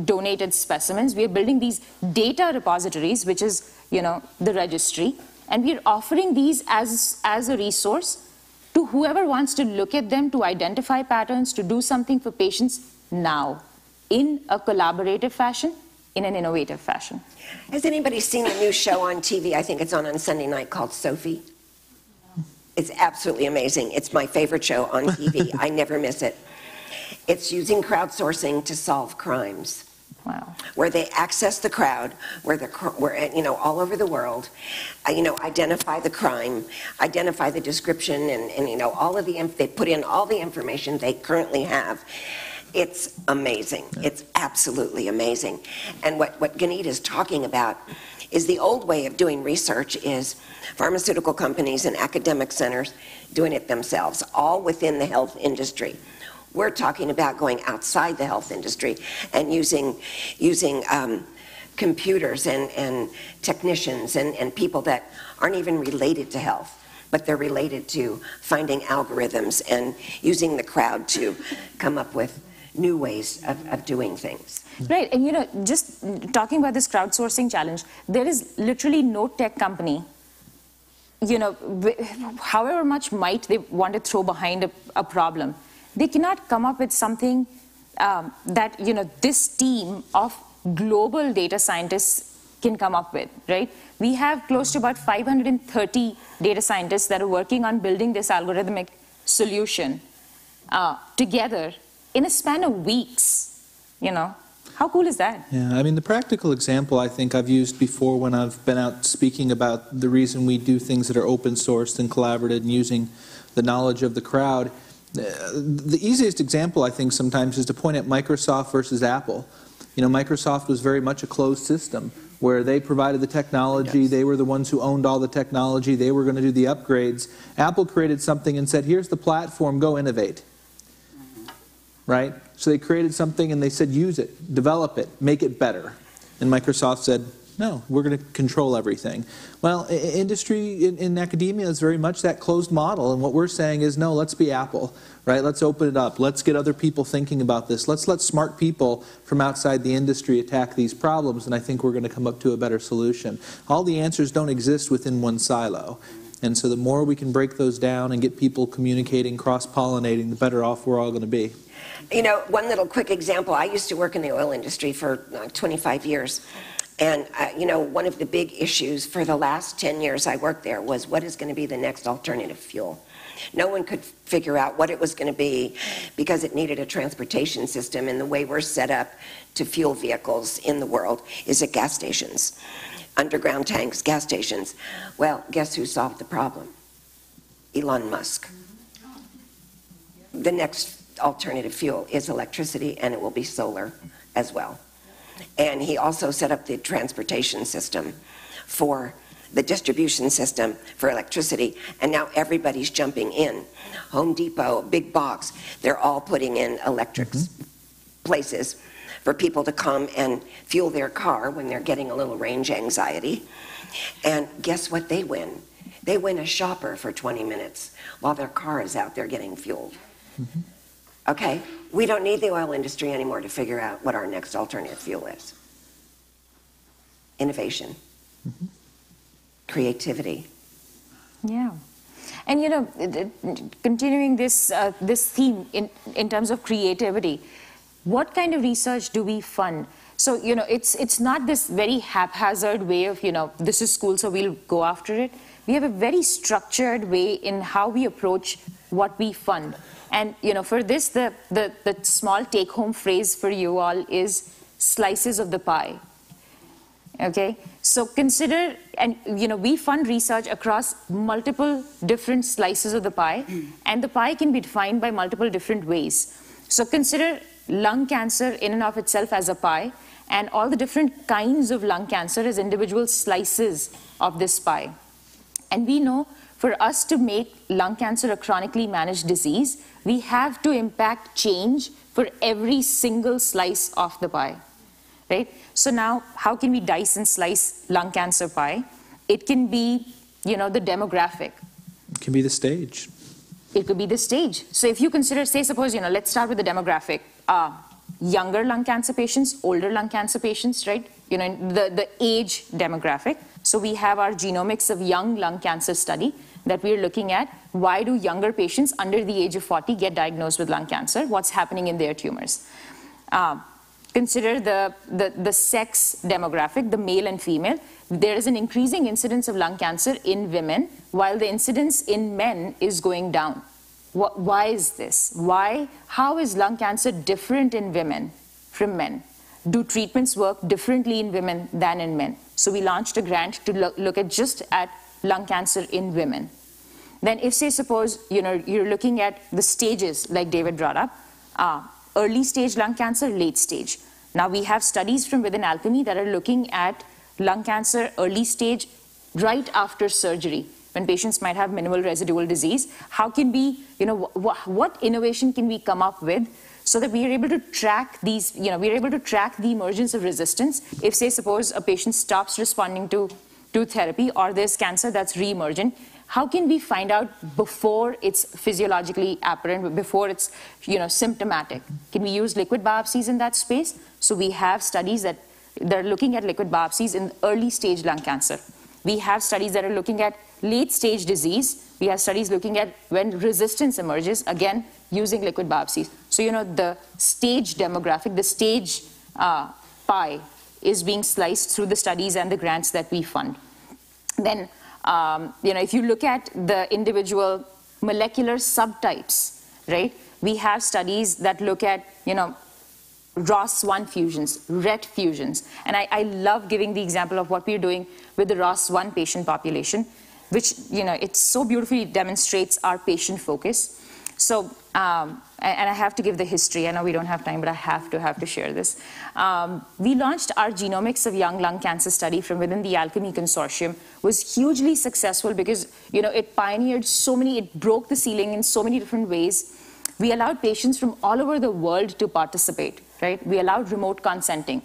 donated specimens. We are building these data repositories, which is the registry, and we are offering these as a resource to whoever wants to look at them, to identify patterns, to do something for patients now, in a collaborative fashion, in an innovative fashion. Has anybody seen the new show on TV? I think it's on Sunday night, called Sophie. It's absolutely amazing. It's my favorite show on TV. I never miss it. It's using crowdsourcing to solve crimes. Wow. Where they access the crowd, where all over the world, identify the crime, identify the description, and all of they put in all the information they currently have. It's amazing. It's absolutely amazing. And what Ganeet is talking about is the old way of doing research is pharmaceutical companies and academic centers doing it themselves, all within the health industry. We're talking about going outside the health industry and using computers and technicians and people that aren't even related to health, but they're related to finding algorithms and using the crowd to come up with new ways of doing things. Right, and you know, just talking about this crowdsourcing challenge, there is literally no tech company, you know, however much might they want to throw behind a problem, they cannot come up with something that, you know, this team of global data scientists can come up with, right? We have close to about 530 data scientists that are working on building this algorithmic solution together in a span of weeks, you know. How cool is that? Yeah, I mean, the practical example I think I've used before when I've been out speaking about the reason we do things that are open sourced and collaborative and using the knowledge of the crowd. The easiest example I think sometimes is to point at Microsoft versus Apple. You know, Microsoft was very much a closed system where they provided the technology, yes. They were the ones who owned all the technology, they were going to do the upgrades. Apple created something and said, here's the platform, go innovate. Right? So they created something and they said, use it, develop it, make it better. And Microsoft said, no, we're going to control everything. Well, industry in academia is very much that closed model, and what we're saying is, no, let's be Apple, right? Let's open it up. Let's get other people thinking about this. Let's let smart people from outside the industry attack these problems, and I think we're going to come up to a better solution. All the answers don't exist within one silo. And so the more we can break those down and get people communicating, cross-pollinating, the better off we're all going to be. You know, one little quick example, I used to work in the oil industry for 25 years. And, you know, one of the big issues for the last 10 years I worked there was what is going to be the next alternative fuel. No one could figure out what it was going to be because it needed a transportation system, and the way we're set up to fuel vehicles in the world is at gas stations. Underground tanks, gas stations. Well, guess who solved the problem? Elon Musk. The next alternative fuel is electricity, and it will be solar as well. And he also set up the transportation system for the distribution system for electricity, and now everybody's jumping in. Home Depot, big box, they're all putting in electric places for people to come and fuel their car when they're getting a little range anxiety. And guess what they win? They win a shopper for 20 minutes while their car is out there getting fueled. Okay, we don't need the oil industry anymore to figure out what our next alternative fuel is. Innovation. Creativity. Yeah. And you know, continuing this, this theme in terms of creativity, what kind of research do we fund? So, you know, it's not this very haphazard way of, you know, this is cool, so we'll go after it. We have a very structured way in how we approach what we fund. And, you know, for this, the small take-home phrase for you all is slices of the pie. Okay? So consider, and, you know, we fund research across multiple different slices of the pie, and the pie can be defined by multiple different ways. So consider lung cancer in and of itself as a pie, and all the different kinds of lung cancer as individual slices of this pie. And we know for us to make lung cancer a chronically managed disease, we have to impact change for every single slice of the pie, right? So now, how can we dice and slice lung cancer pie? It can be, you know, the demographic. It can be the stage. It could be the stage. So if you consider, say, suppose, you know, let's start with the demographic. Younger lung cancer patients, older lung cancer patients, right? You know, the age demographic. So we have our genomics of young lung cancer study that we're looking at. Why do younger patients under the age of 40 get diagnosed with lung cancer? What's happening in their tumors? Consider the sex demographic, the male and female. There is an increasing incidence of lung cancer in women, while the incidence in men is going down. Why is this? Why? How is lung cancer different in women from men? Do treatments work differently in women than in men? So we launched a grant to look at just at lung cancer in women. Then if, say, suppose, you know, you're looking at the stages, like David brought up, early stage lung cancer, late stage. Now we have studies from within Alchemy that are looking at lung cancer early stage right after surgery, when patients might have minimal residual disease. How can we, you know, what innovation can we come up with so that we are able to track these, you know, we are able to track the emergence of resistance if, say, suppose a patient stops responding to therapy or there's cancer that's re-emergent. how can we find out before it's physiologically apparent, before it's symptomatic? Can we use liquid biopsies in that space? So we have studies that are looking at liquid biopsies in early stage lung cancer. We have studies that are looking at late stage disease. We have studies looking at when resistance emerges, again, using liquid biopsies. So, the stage demographic, the stage pie is being sliced through the studies and the grants that we fund. Then, if you look at the individual molecular subtypes, right, we have studies that look at, ROS1 fusions, RET fusions. And I love giving the example of what we're doing with the ROS1 patient population, which, it so beautifully demonstrates our patient focus. So, and I have to give the history. I know we don't have time, but I have to share this. We launched our Genomics of Young Lung Cancer study from within the Alchemy Consortium. Was hugely successful because, it pioneered it broke the ceiling in so many different ways. We allowed patients from all over the world to participate, right? We allowed remote consenting.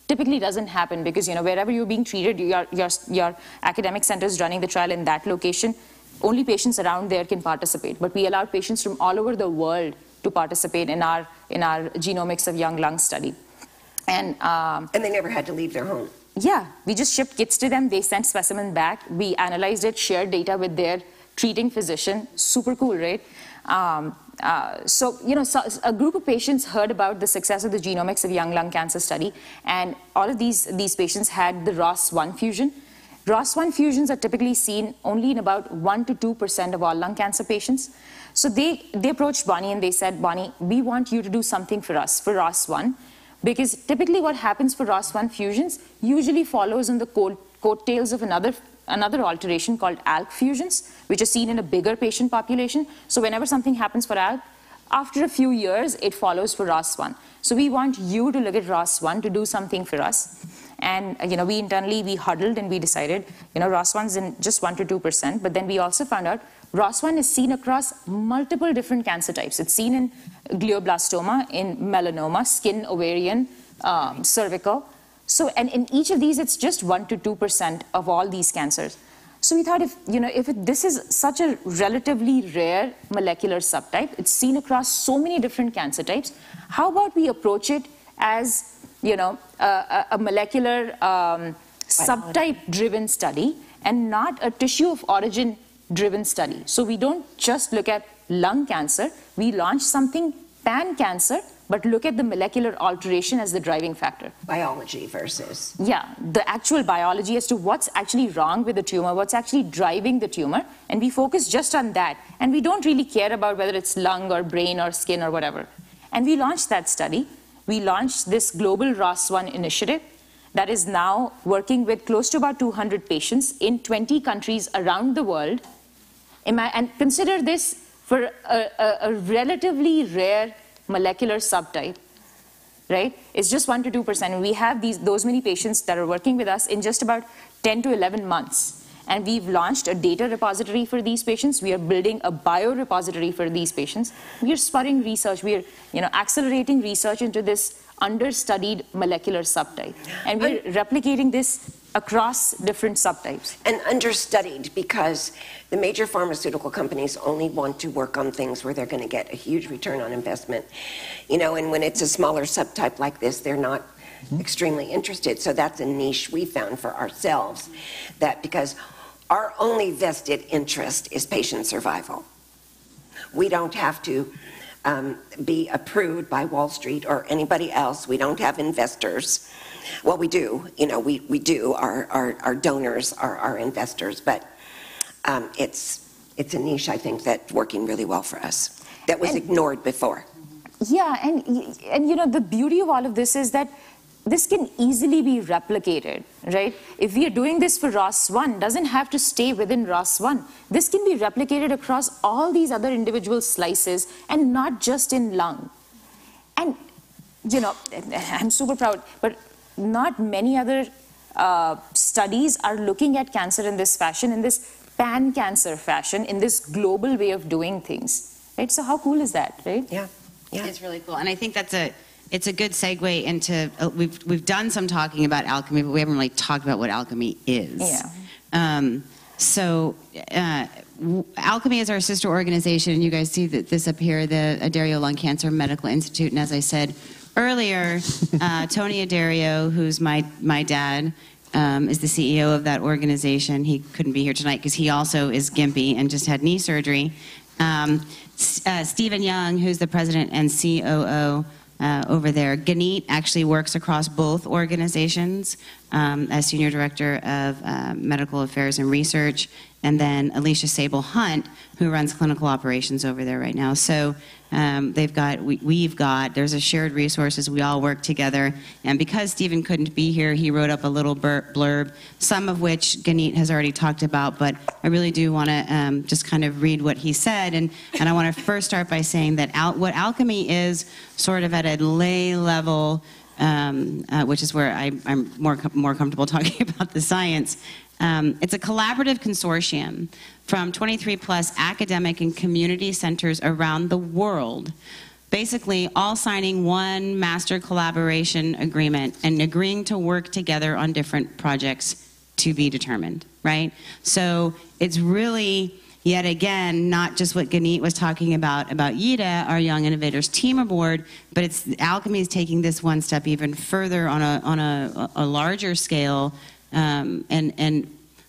Typically doesn't happen because, wherever you're being treated, your academic center is running the trial in that location. Only patients around there can participate. But we allowed patients from all over the world to participate in our Genomics of Young Lung study. And they never had to leave their home. Yeah, we just shipped kits to them. They sent specimen back. We analyzed it, shared data with their treating physician. Super cool, right? So a group of patients heard about the success of the Genomics of Young Lung Cancer study, and all of these patients had the ROS1 fusion. ROS1 fusions are typically seen only in about 1 to 2% of all lung cancer patients. So they approached Bonnie and they said, Bonnie, we want you to do something for us, for ROS1, because typically what happens for ROS1 fusions usually follows in the coattails of another alteration called ALK fusions, which are seen in a bigger patient population. So whenever something happens for ALK, after a few years, it follows for ROS1. So we want you to look at ROS1 to do something for us. And, we internally, huddled and we decided, ROS1's in just 1 to 2%. But then we also found out ROS1 is seen across multiple different cancer types. It's seen in glioblastoma, in melanoma, skin, ovarian, cervical. So, and in each of these, it's just 1 to 2% of all these cancers. So we thought if this is such a relatively rare molecular subtype, it's seen across so many different cancer types, how about we approach it as, a molecular subtype-driven study and not a tissue of origin-driven study. So we don't just look at lung cancer, we launch something pan-cancer, but look at the molecular alteration as the driving factor. Biology versus... Yeah, the actual biology as to what's actually wrong with the tumor, what's actually driving the tumor, and we focus just on that. And we don't really care about whether it's lung or brain or skin or whatever. And we launched that study. We launched this global ROS1 initiative that is now working with close to about 200 patients in 20 countries around the world. And consider this for a relatively rare molecular subtype, right? It's just 1 to 2%. And we have those many patients that are working with us in just about 10 to 11 months. And we've launched a data repository for these patients. We are building a biorepository for these patients. We are spurring research. We are, accelerating research into this understudied molecular subtype. And we're replicating this across different subtypes. And understudied because the major pharmaceutical companies only want to work on things where they're going to get a huge return on investment. And when it's a smaller subtype like this, they're not extremely interested. So that's a niche we found for ourselves, that because our only vested interest is patient survival. We don't have to be approved by Wall Street or anybody else. We don't have investors. Well, we do. We do. Our donors are our investors, but it's a niche, I think, that's working really well for us. That was ignored before. Yeah, and the beauty of all of this is that this can easily be replicated, right? If we are doing this for ROS1, doesn't have to stay within ROS1. This can be replicated across all these other individual slices and not just in lung. And, I'm super proud, but not many other studies are looking at cancer in this fashion, in this pan-cancer fashion, in this global way of doing things, right? So how cool is that, right? Yeah. It's really cool. And I think it's a good segue into, we've done some talking about alchemy, but we haven't really talked about what alchemy is. Yeah. Alchemy is our sister organization. You guys see this up here, the Addario Lung Cancer Medical Institute. And as I said earlier, Tony Addario, who's my dad, is the CEO of that organization. He couldn't be here tonight because he also is gimpy and just had knee surgery. Stephen Young, who's the president and COO over there. Ganit actually works across both organizations as Senior Director of Medical Affairs and Research, and then Alicia Sable Hunt, who runs clinical operations over there right now. So there's a shared resources, we all work together, and because Stephen couldn't be here, he wrote up a little blurb, some of which Ganit has already talked about, but I really do want to just kind of read what he said, and I want to first start by saying that what alchemy is, sort of at a lay level, which is where I'm more comfortable talking about the science. It's a collaborative consortium from 23 plus academic and community centers around the world, basically all signing one master collaboration agreement and agreeing to work together on different projects to be determined, right? So it's really, yet again, not just what Ganit was talking about YIDA, our Young Innovators Team Award, but it's Alchemy is taking this one step even further on a larger scale, and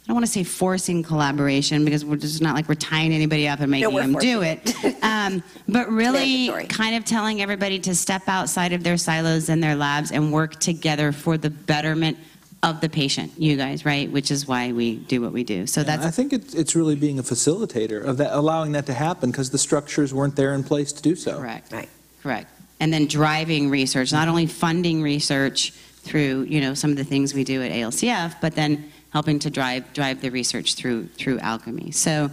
I don't want to say forcing collaboration because we're just not like we're tying anybody up and making them do it, but really kind of telling everybody to step outside of their silos and their labs and work together for the betterment of the patient, you guys, right? Which is why we do what we do. So that's. I think it's really being a facilitator of that, allowing that to happen because the structures weren't there in place to do so. Correct. Right. Correct. And then driving research, not only funding research through some of the things we do at ALCF, but then helping to drive the research through Alchemy. So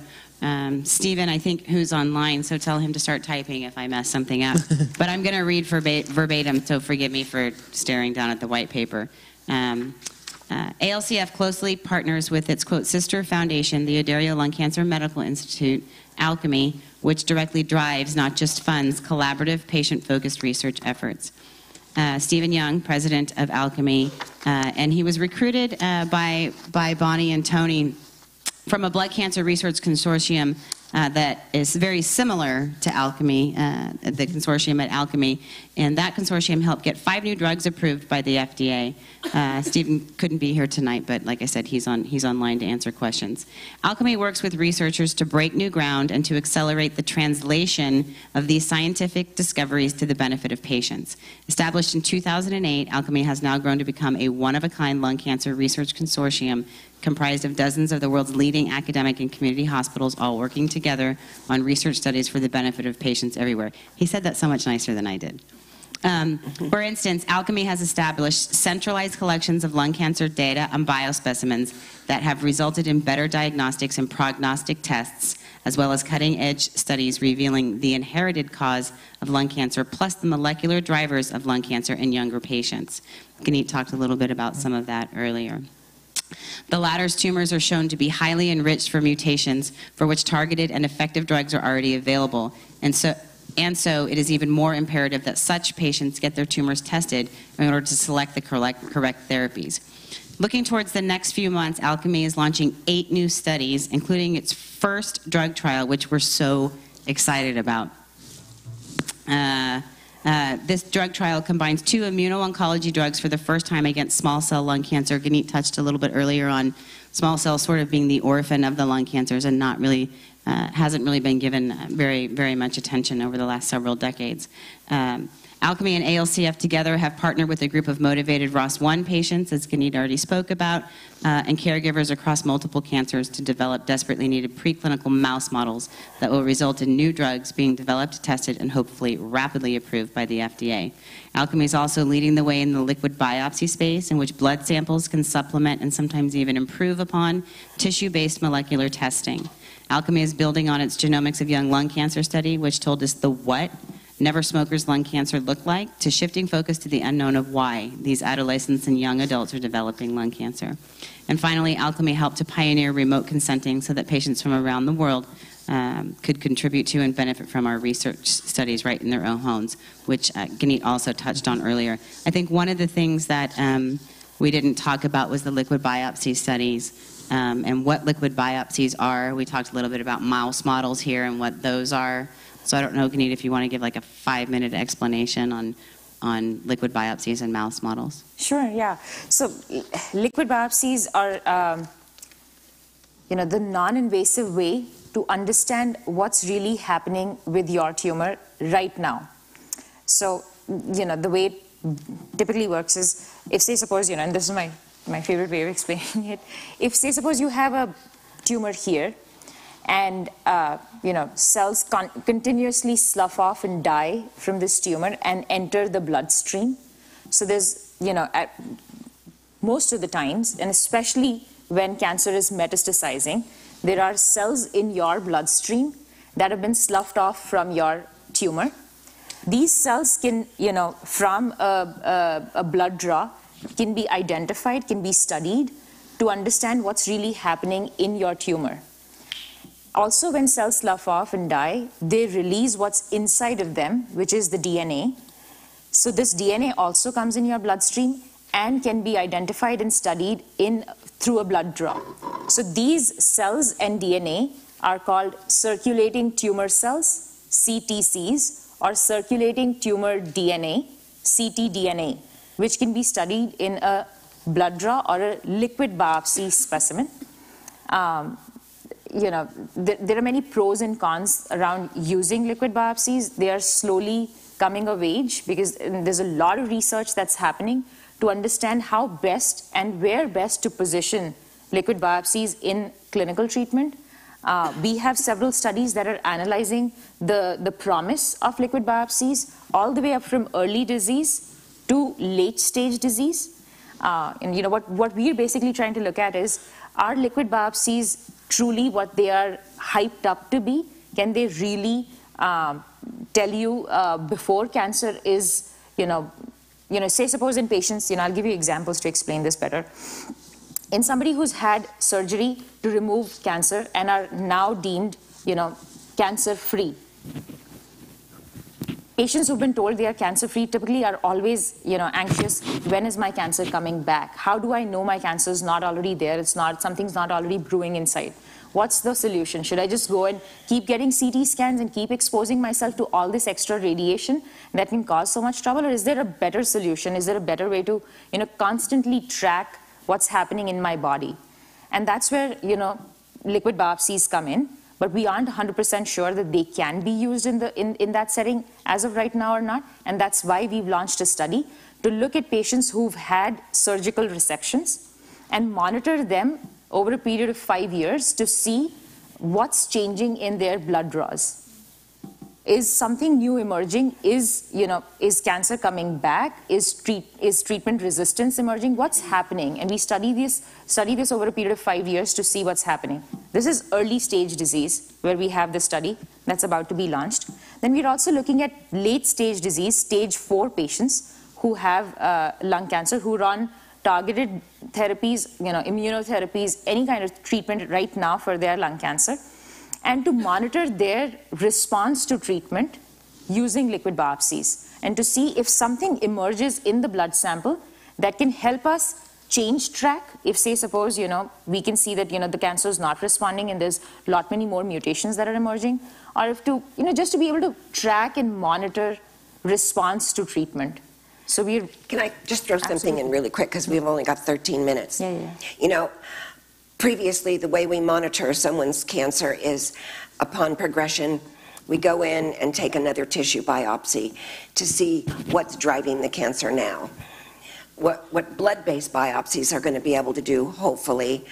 Stephen, I think, who's online, so tell him to start typing if I mess something up. But I'm going to read verbatim, so forgive me for staring down at the white paper. ALCF closely partners with its, quote, sister foundation, the Addario Lung Cancer Medical Institute, Alchemy, which directly drives, not just funds, collaborative patient-focused research efforts. Stephen Young, president of Alchemy, and he was recruited by Bonnie and Tony from a blood cancer research consortium that is very similar to Alchemy, the consortium at Alchemy, and that consortium helped get 5 new drugs approved by the FDA. Stephen couldn't be here tonight, but like I said, he's online to answer questions. Alchemy works with researchers to break new ground and to accelerate the translation of these scientific discoveries to the benefit of patients. Established in 2008, Alchemy has now grown to become a one-of-a-kind lung cancer research consortium comprised of dozens of the world's leading academic and community hospitals all working together on research studies for the benefit of patients everywhere. He said that so much nicer than I did. For instance, Alchemy has established centralized collections of lung cancer data and biospecimens that have resulted in better diagnostics and prognostic tests, as well as cutting-edge studies revealing the inherited cause of lung cancer, plus the molecular drivers of lung cancer in younger patients. Ganit talked a little bit about some of that earlier. The latter's tumors are shown to be highly enriched for mutations for which targeted and effective drugs are already available. And so it is even more imperative that such patients get their tumors tested in order to select the correct therapies. Looking towards the next few months, Alchemy is launching 8 new studies, including its first drug trial, which we're so excited about. This drug trial combines 2 immuno-oncology drugs for the first time against small cell lung cancer. Ganit touched a little bit earlier on small cell sort of being the orphan of the lung cancers and not really, hasn't really been given very, very much attention over the last several decades. Alchemy and ALCF together have partnered with a group of motivated ROS1 patients, as Ganit already spoke about, and caregivers across multiple cancers to develop desperately needed preclinical mouse models that will result in new drugs being developed, tested, and hopefully rapidly approved by the FDA. Alchemy is also leading the way in the liquid biopsy space, in which blood samples can supplement and sometimes even improve upon tissue-based molecular testing. Alchemy is building on its Genomics of Young Lung Cancer study, which told us the what never smokers' lung cancer look like, to shifting focus to the unknown of why these adolescents and young adults are developing lung cancer. And finally, Alchemy helped to pioneer remote consenting so that patients from around the world could contribute to and benefit from our research studies right in their own homes, which Ganit also touched on earlier. I think one of the things that we didn't talk about was the liquid biopsy studies. and what liquid biopsies are. We talked a little bit about mouse models here and what those are. So I don't know, Ganit, if you want to give like a 5-minute explanation on liquid biopsies and mouse models. Sure, yeah. So liquid biopsies are, the non-invasive way to understand what's really happening with your tumor right now. So, the way it typically works is, if say suppose, and this is my favorite way of explaining it, if say suppose you have a tumor here, and cells continuously slough off and die from this tumor and enter the bloodstream. So there's, most of the times, and especially when cancer is metastasizing, there are cells in your bloodstream that have been sloughed off from your tumor. These cells can, from a blood draw, can be identified, can be studied to understand what's really happening in your tumor. Also, when cells slough off and die, they release what's inside of them, which is the DNA. So this DNA also comes in your bloodstream and can be identified and studied through a blood draw. So these cells and DNA are called circulating tumor cells, CTCs, or circulating tumor DNA, ctDNA, which can be studied in a blood draw or a liquid biopsy specimen. There are many pros and cons around using liquid biopsies. They are slowly coming of age because there's a lot of research that's happening to understand how best and where best to position liquid biopsies in clinical treatment. We have several studies that are analyzing the promise of liquid biopsies all the way up from early disease to late stage disease. And what we're basically trying to look at is, are liquid biopsies truly what they are hyped up to be? Can they really tell you before cancer is, say suppose in patients, I'll give you examples to explain this better. In somebody who's had surgery to remove cancer and are now deemed, cancer-free. Patients who've been told they are cancer-free typically are always, anxious. When is my cancer coming back? How do I know my cancer is not already there? Something's not already brewing inside. What's the solution? Should I just go and keep getting CT scans and keep exposing myself to all this extra radiation that can cause so much trouble? Or is there a better solution? Is there a better way to, constantly track what's happening in my body? And that's where, liquid biopsies come in. But we aren't 100% sure that they can be used in that setting as of right now or not. And that's why we've launched a study to look at patients who've had surgical resections and monitor them over a period of 5 years to see what's changing in their blood draws. Is something new emerging? Is cancer coming back? Is treatment resistance emerging? What's happening? And we study this over a period of 5 years to see what's happening. This is early stage disease where we have this study that's about to be launched. Then we're also looking at late stage disease, stage 4 patients who have lung cancer, who are on targeted therapies, immunotherapies, any kind of treatment right now for their lung cancer, and to monitor their response to treatment using liquid biopsies, and to see if something emerges in the blood sample that can help us change track. If, say, suppose, we can see that, the cancer is not responding and there's a lot many more mutations that are emerging, or if to, just to be able to track and monitor response to treatment. So Can I just throw something in really quick, because we've only got 13 minutes. Yeah. Previously, the way we monitor someone's cancer is upon progression, we go in and take another tissue biopsy to see what's driving the cancer now. What blood-based biopsies are going to be able to do, hopefully,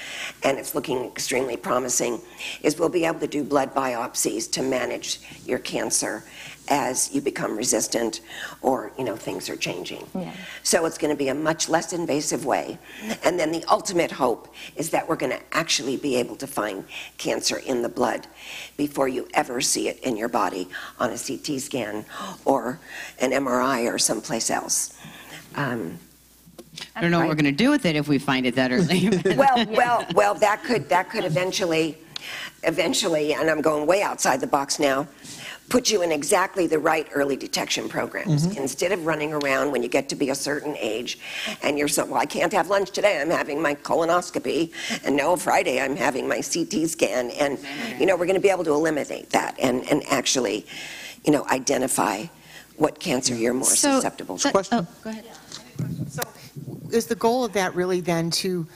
and it's looking extremely promising, is we'll be able to do blood biopsies to manage your cancer as you become resistant or, things are changing. Yeah. So it's going to be a much less invasive way. And then the ultimate hope is that we're going to actually be able to find cancer in the blood before you ever see it in your body on a CT scan or an MRI or someplace else. I don't know what we're going to do with it if we find it that early. Well, that could eventually, and I'm going way outside the box now, put you in exactly the right early detection programs. Instead of running around when you get to be a certain age and you're so, well, I can't have lunch today, I'm having my colonoscopy, and no, Friday I'm having my CT scan, and, you know, we're going to be able to eliminate that and actually, you know, identify what cancer you're more susceptible to. Question? Go ahead. Is the goal of that really then to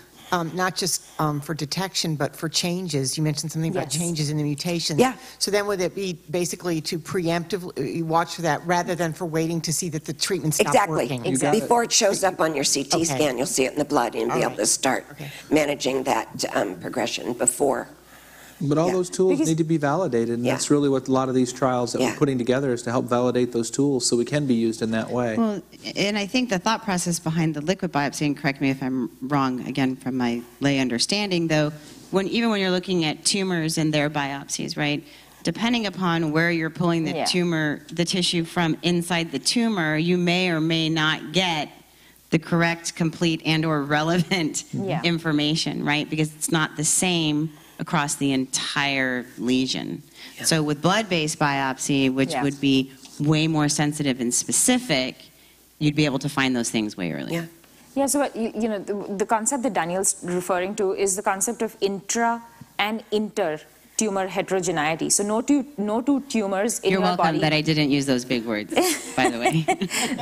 not just for detection, but for changes? You mentioned something about Yes. changes in the mutations. Yeah. So then would it be basically to preemptively watch for that rather than for waiting to see that the treatment stops Exactly. working? Exactly. Before it shows up on your CT scan, you'll see it in the blood, and you'll be able to start managing that progression before. But all those tools need to be validated, and that's really what a lot of these trials that we're putting together is to help validate those tools so we can be used in that way. Well, and I think the thought process behind the liquid biopsy, and correct me if I'm wrong, again, from my lay understanding, though, even when you're looking at tumors and their biopsies, right, depending upon where you're pulling the tissue from inside the tumor, you may or may not get the correct, complete, and or relevant information, right, because it's not the same across the entire lesion. So with blood-based biopsy, which would be way more sensitive and specific, you'd be able to find those things way earlier. Yeah, so you know, the concept that Daniel's referring to is the concept of intra and inter tumor heterogeneity. So no two tumors in You're your welcome body. that I didn't use those big words, by the way.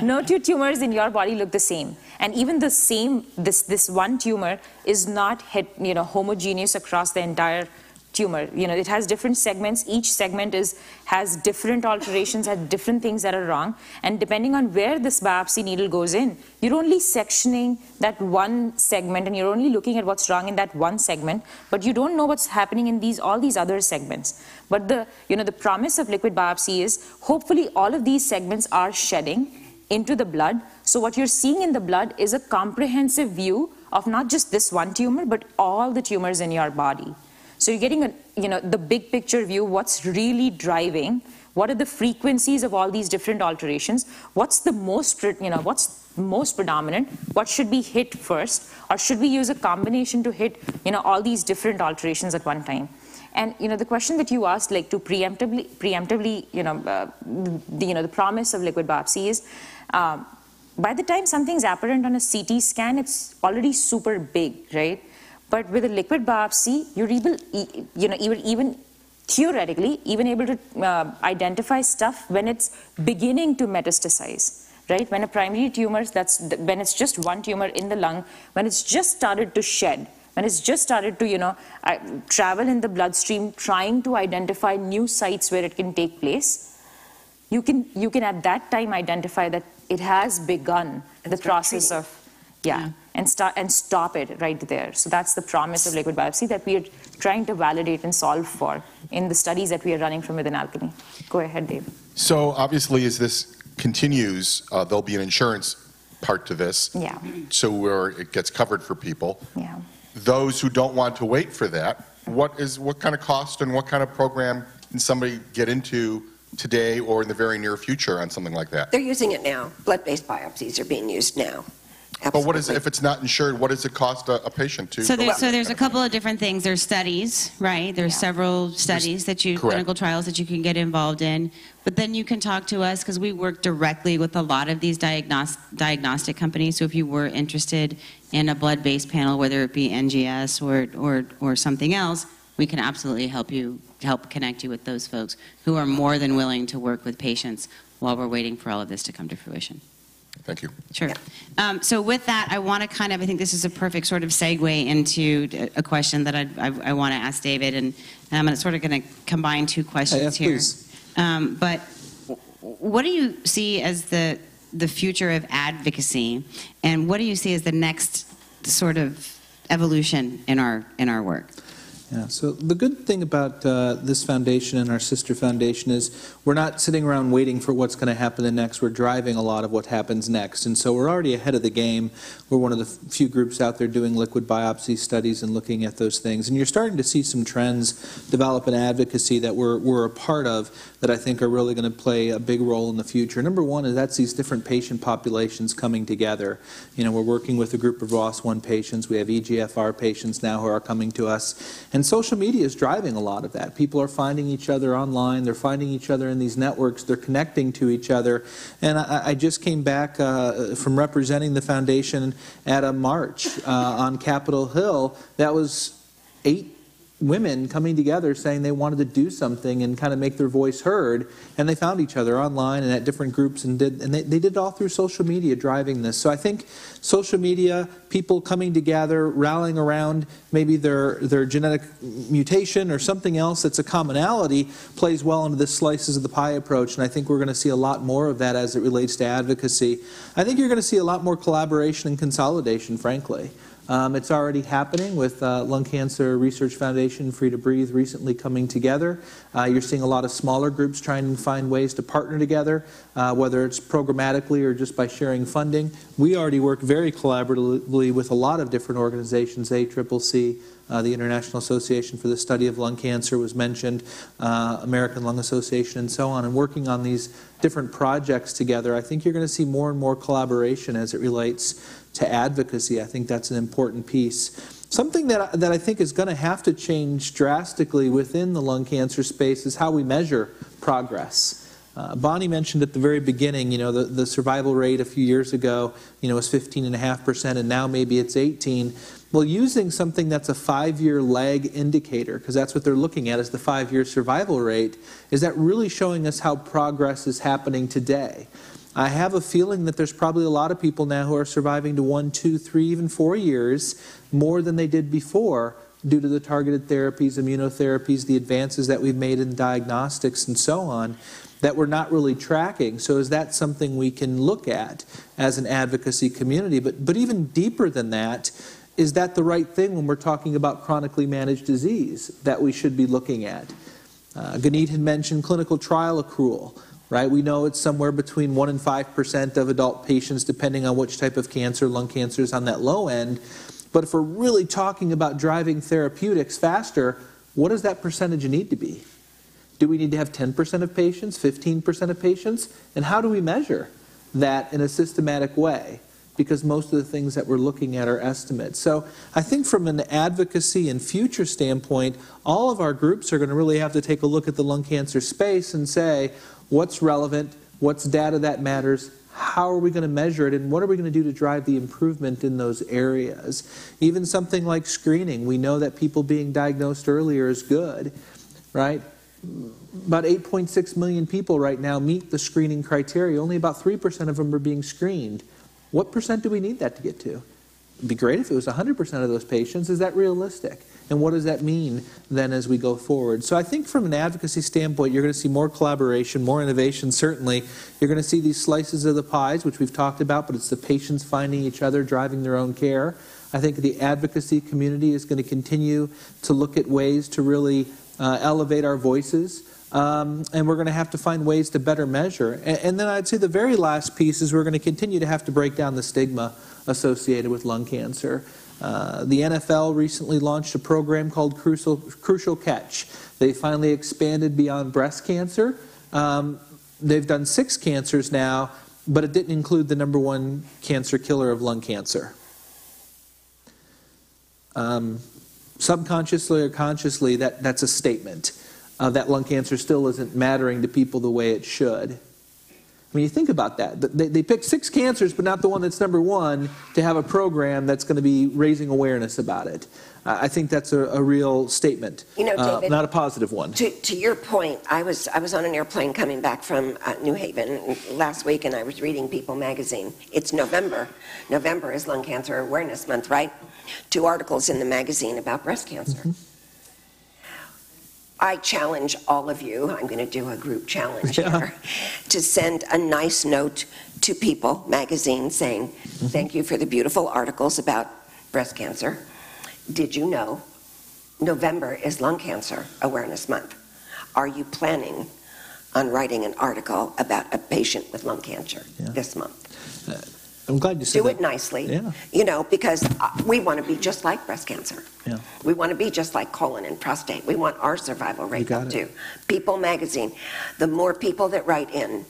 No two tumors in your body look the same, and even the same this one tumor is not homogeneous across the entire tumor. You know, it has different segments. Each segment has different alterations, has different things that are wrong, and depending on where this biopsy needle goes in, you're only sectioning that one segment, and you're only looking at what's wrong in that one segment, but you don't know what's happening in all these other segments. But the promise of liquid biopsy is hopefully all of these segments are shedding into the blood. So what you're seeing in the blood is a comprehensive view of not just this one tumor, but all the tumors in your body. So you're getting the big picture view, what's really driving, what are the frequencies of all these different alterations, what's the most predominant, what should be hit first, or should we use a combination to hit all these different alterations at one time. And the question that you asked, like to preemptively the promise of liquid biopsy is, by the time something's apparent on a CT scan, it's already super big, right? But with a liquid biopsy, you're even theoretically even able to identify stuff when it's beginning to metastasize, right? When a primary tumor, when it's just one tumor in the lung, when it's just started to shed, when it's just started to travel in the bloodstream, trying to identify new sites where it can take place, you can at that time identify that it has begun the process of and stop it right there. So that's the promise of liquid biopsy that we are trying to validate and solve for in the studies that we are running from within Alchemy. Go ahead, Dave. So obviously, as this continues, there'll be an insurance part to this. Yeah. So where it gets covered for people. Yeah. Those who don't want to wait for that, what kind of cost and what kind of program can somebody get into today or in the very near future on something like that? They're using it now. Blood-based biopsies are being used now. Absolutely. But what is, if it's not insured, what does it cost a patient to? So there's a couple of different things. There's studies, right? There's several studies clinical trials that you can get involved in. But then you can talk to us because we work directly with a lot of these diagnostic companies. So if you were interested in a blood-based panel, whether it be NGS or something else, we can absolutely help connect you with those folks who are more than willing to work with patients while we're waiting for all of this to come to fruition. Thank you. Sure. So with that, I want to I think this is a perfect sort of segue into a question that I want to ask David, and I'm sort of going to combine two questions here. Please. But what do you see as the future of advocacy, and what do you see as the next sort of evolution in our work? Yeah, so the good thing about this foundation and our sister foundation is we're not sitting around waiting for what's going to happen next. We're driving a lot of what happens next. And so we're already ahead of the game. We're one of the few groups out there doing liquid biopsy studies and looking at those things. And you're starting to see some trends develop in advocacy that we're a part of that I think are really going to play a big role in the future. Number one is that's these different patient populations coming together. We're working with a group of ROS1 patients. We have EGFR patients now who are coming to us. And And social media is driving a lot of that. People are finding each other online. They're finding each other in these networks. They're connecting to each other. And I just came back from representing the foundation at a march on Capitol Hill. That was 8 women coming together saying they wanted to do something and kind of make their voice heard, and they found each other online and at different groups, and they did it all through social media driving this. So I think social media, people coming together, rallying around maybe their genetic mutation or something else that's a commonality, plays well into this slices of the pie approach, and I think we're going to see a lot more of that as it relates to advocacy. I think you're going to see a lot more collaboration and consolidation, frankly. It's already happening with Lung Cancer Research Foundation, Free to Breathe recently coming together. You're seeing a lot of smaller groups trying to find ways to partner together, whether it's programmatically or just by sharing funding. We already work very collaboratively with a lot of different organizations. ACCC, the International Association for the Study of Lung Cancer was mentioned, American Lung Association, and so on, and working on these different projects together. I think you're going to see more and more collaboration as it relates to advocacy. I think that's an important piece. Something that I think is going to have to change drastically within the lung cancer space is how we measure progress. Bonnie mentioned at the very beginning, the survival rate a few years ago, was 15.5%, and now maybe it's 18%. Well, using something that's a 5-year lag indicator, because that's what they're looking at is the 5-year survival rate, is that really showing us how progress is happening today? I have a feeling that there's probably a lot of people now who are surviving to 1, 2, 3, even 4 years more than they did before due to the targeted therapies, immunotherapies, the advances that we've made in diagnostics and so on that we're not really tracking. So is that something we can look at as an advocacy community? But even deeper than that, is that the right thing when we're talking about chronically managed disease that we should be looking at? Ganit had mentioned clinical trial accrual. Right? We know it's somewhere between 1% and 5% of adult patients, depending on which type of cancer. Lung cancer is on that low end. But if we're really talking about driving therapeutics faster, what does that percentage need to be? Do we need to have 10% of patients, 15% of patients? And how do we measure that in a systematic way? Because most of the things that we're looking at are estimates. So I think from an advocacy and future standpoint, all of our groups are going to really have to take a look at the lung cancer space and say, what's relevant, what's data that matters, how are we going to measure it, and what are we going to do to drive the improvement in those areas? Even something like screening, we know that people being diagnosed earlier is good, right? About 8.6 million people right now meet the screening criteria. Only about 3% of them are being screened. What percent do we need that to get to? It'd be great if it was 100% of those patients. Is that realistic? And what does that mean then as we go forward? So I think from an advocacy standpoint, you're going to see more collaboration, more innovation, certainly. You're going to see these slices of the pies, which we've talked about, but it's the patients finding each other, driving their own care. I think the advocacy community is going to continue to look at ways to really elevate our voices. And we're going to have to find ways to better measure. And then I'd say the very last piece is we're going to continue to have to break down the stigma associated with lung cancer. The NFL recently launched a program called Crucial Catch. They finally expanded beyond breast cancer. They've done 6 cancers now, but it didn't include the #1 cancer killer of lung cancer. Subconsciously or consciously, that's a statement. That lung cancer still isn't mattering to people the way it should. I mean, you think about that. They picked 6 cancers, but not the one that's #1, to have a program that's going to be raising awareness about it. I think that's a real statement, David, not a positive one. To your point, I was on an airplane coming back from New Haven last week, and I was reading People magazine. It's November. November is Lung Cancer Awareness Month, right? 2 articles in the magazine about breast cancer. Mm-hmm. I challenge all of you, I'm going to do a group challenge here, to send a nice note to People magazine saying, thank you for the beautiful articles about breast cancer. Did you know November is Lung Cancer Awareness Month? Are you planning on writing an article about a patient with lung cancer this month? I'm glad you said Do it nicely, because we want to be just like breast cancer. Yeah. We want to be just like colon and prostate. We want our survival rate up too. People magazine, the more people that write in,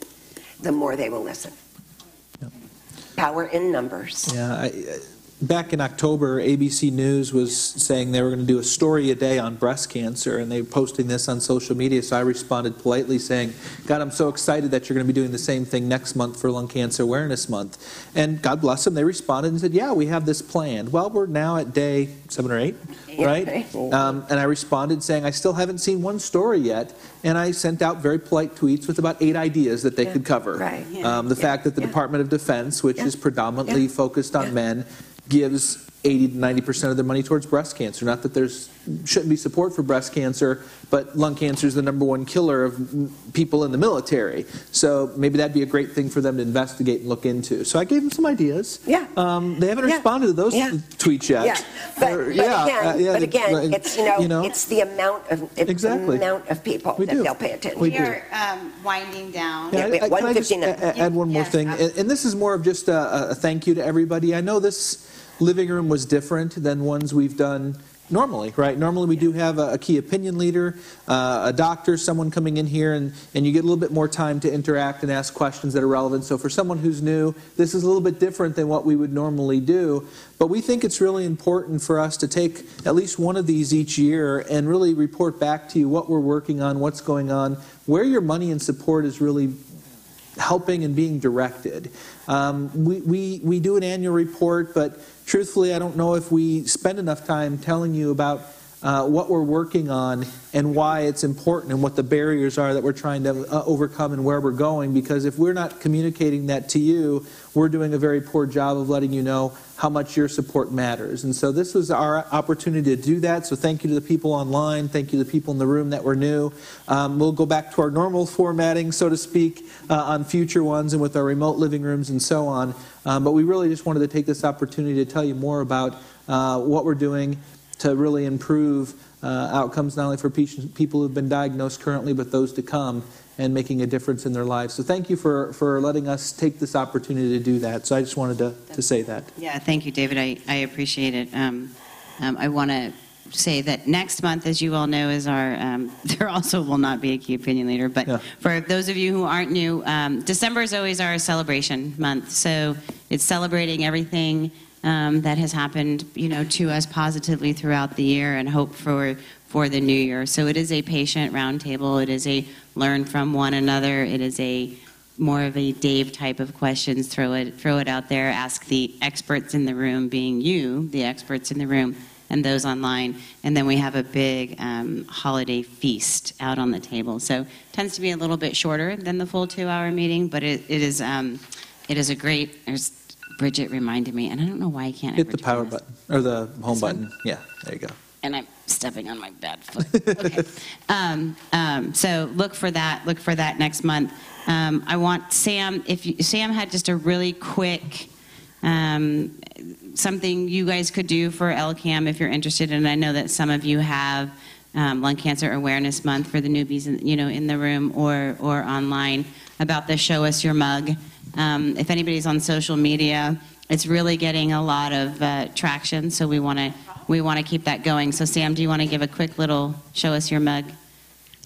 the more they will listen. Yeah. Power in numbers. Yeah, back in October, ABC News was saying they were going to do a story a day on breast cancer, and they were posting this on social media, so I responded politely saying, God, I'm so excited that you're going to be doing the same thing next month for Lung Cancer Awareness Month. And God bless them, they responded and said, yeah, we have this planned. Well, we're now at day 7 or 8, right? And I responded saying, I still haven't seen one story yet, and I sent out very polite tweets with about 8 ideas that they could cover. Right. The fact that the Department of Defense, which is predominantly focused on men, gives 80 to 90% of their money towards breast cancer. Not that there's shouldn't be support for breast cancer, but lung cancer is the #1 killer of people in the military. So maybe that'd be a great thing for them to investigate and look into. So I gave them some ideas. Yeah. They haven't responded to those tweets yet. Yeah. But again, it's it's the amount of people that they'll pay attention. We are winding down. Yeah, can I just add one more thing? And this is more of just a thank you to everybody. I know this living room was different than ones we've done normally, right? Normally we do have a key opinion leader, a doctor, someone coming in here, and you get a little bit more time to interact and ask questions that are relevant. So for someone who's new, this is a little bit different than what we would normally do. But we think it's really important for us to take at least one of these each year and really report back to you what we're working on, what's going on, where your money and support is really helping and being directed. We do an annual report, but truthfully, I don't know if we spend enough time telling you about what we're working on and why it's important and what the barriers are that we're trying to overcome and where we're going, because if we're not communicating that to you, we're doing a very poor job of letting you know how much your support matters. And so this was our opportunity to do that. So thank you to the people online. Thank you to the people in the room that were new. We'll go back to our normal formatting, so to speak, on future ones and with our remote living rooms and so on. But we really just wanted to take this opportunity to tell you more about what we're doing to really improve outcomes not only for people who have been diagnosed currently, but those to come, and making a difference in their lives. So thank you for letting us take this opportunity to do that. So I just wanted to say that. Yeah, thank you, David. I appreciate it. I want to say that next month, as you all know, is our, there also will not be a key opinion leader, but for those of you who aren't new, December is always our celebration month. So it's celebrating everything that has happened, to us positively throughout the year, and hope for the new year. So it is a patient roundtable. It is a learn from one another. It is a more of a Dave type of questions. Throw it out there. Ask the experts in the room, being you, the experts in the room, and those online. And then we have a big holiday feast out on the table. So it tends to be a little bit shorter than the full 2-hour meeting, but it is a great. Bridget reminded me, and I don't know why I can't hit the power button or the home button. Yeah, there you go. And I'm stepping on my bad foot. Okay. So look for that. Look for that next month. I want Sam. Sam had just a really quick something you guys could do for LCAM if you're interested. And I know that some of you have Lung Cancer Awareness Month for the newbies, in the room or online, about the Show Us Your Mug. If anybody's on social media, it's really getting a lot of traction, so we want to keep that going. So Sam, do you want to give a quick little Show Us Your Mug?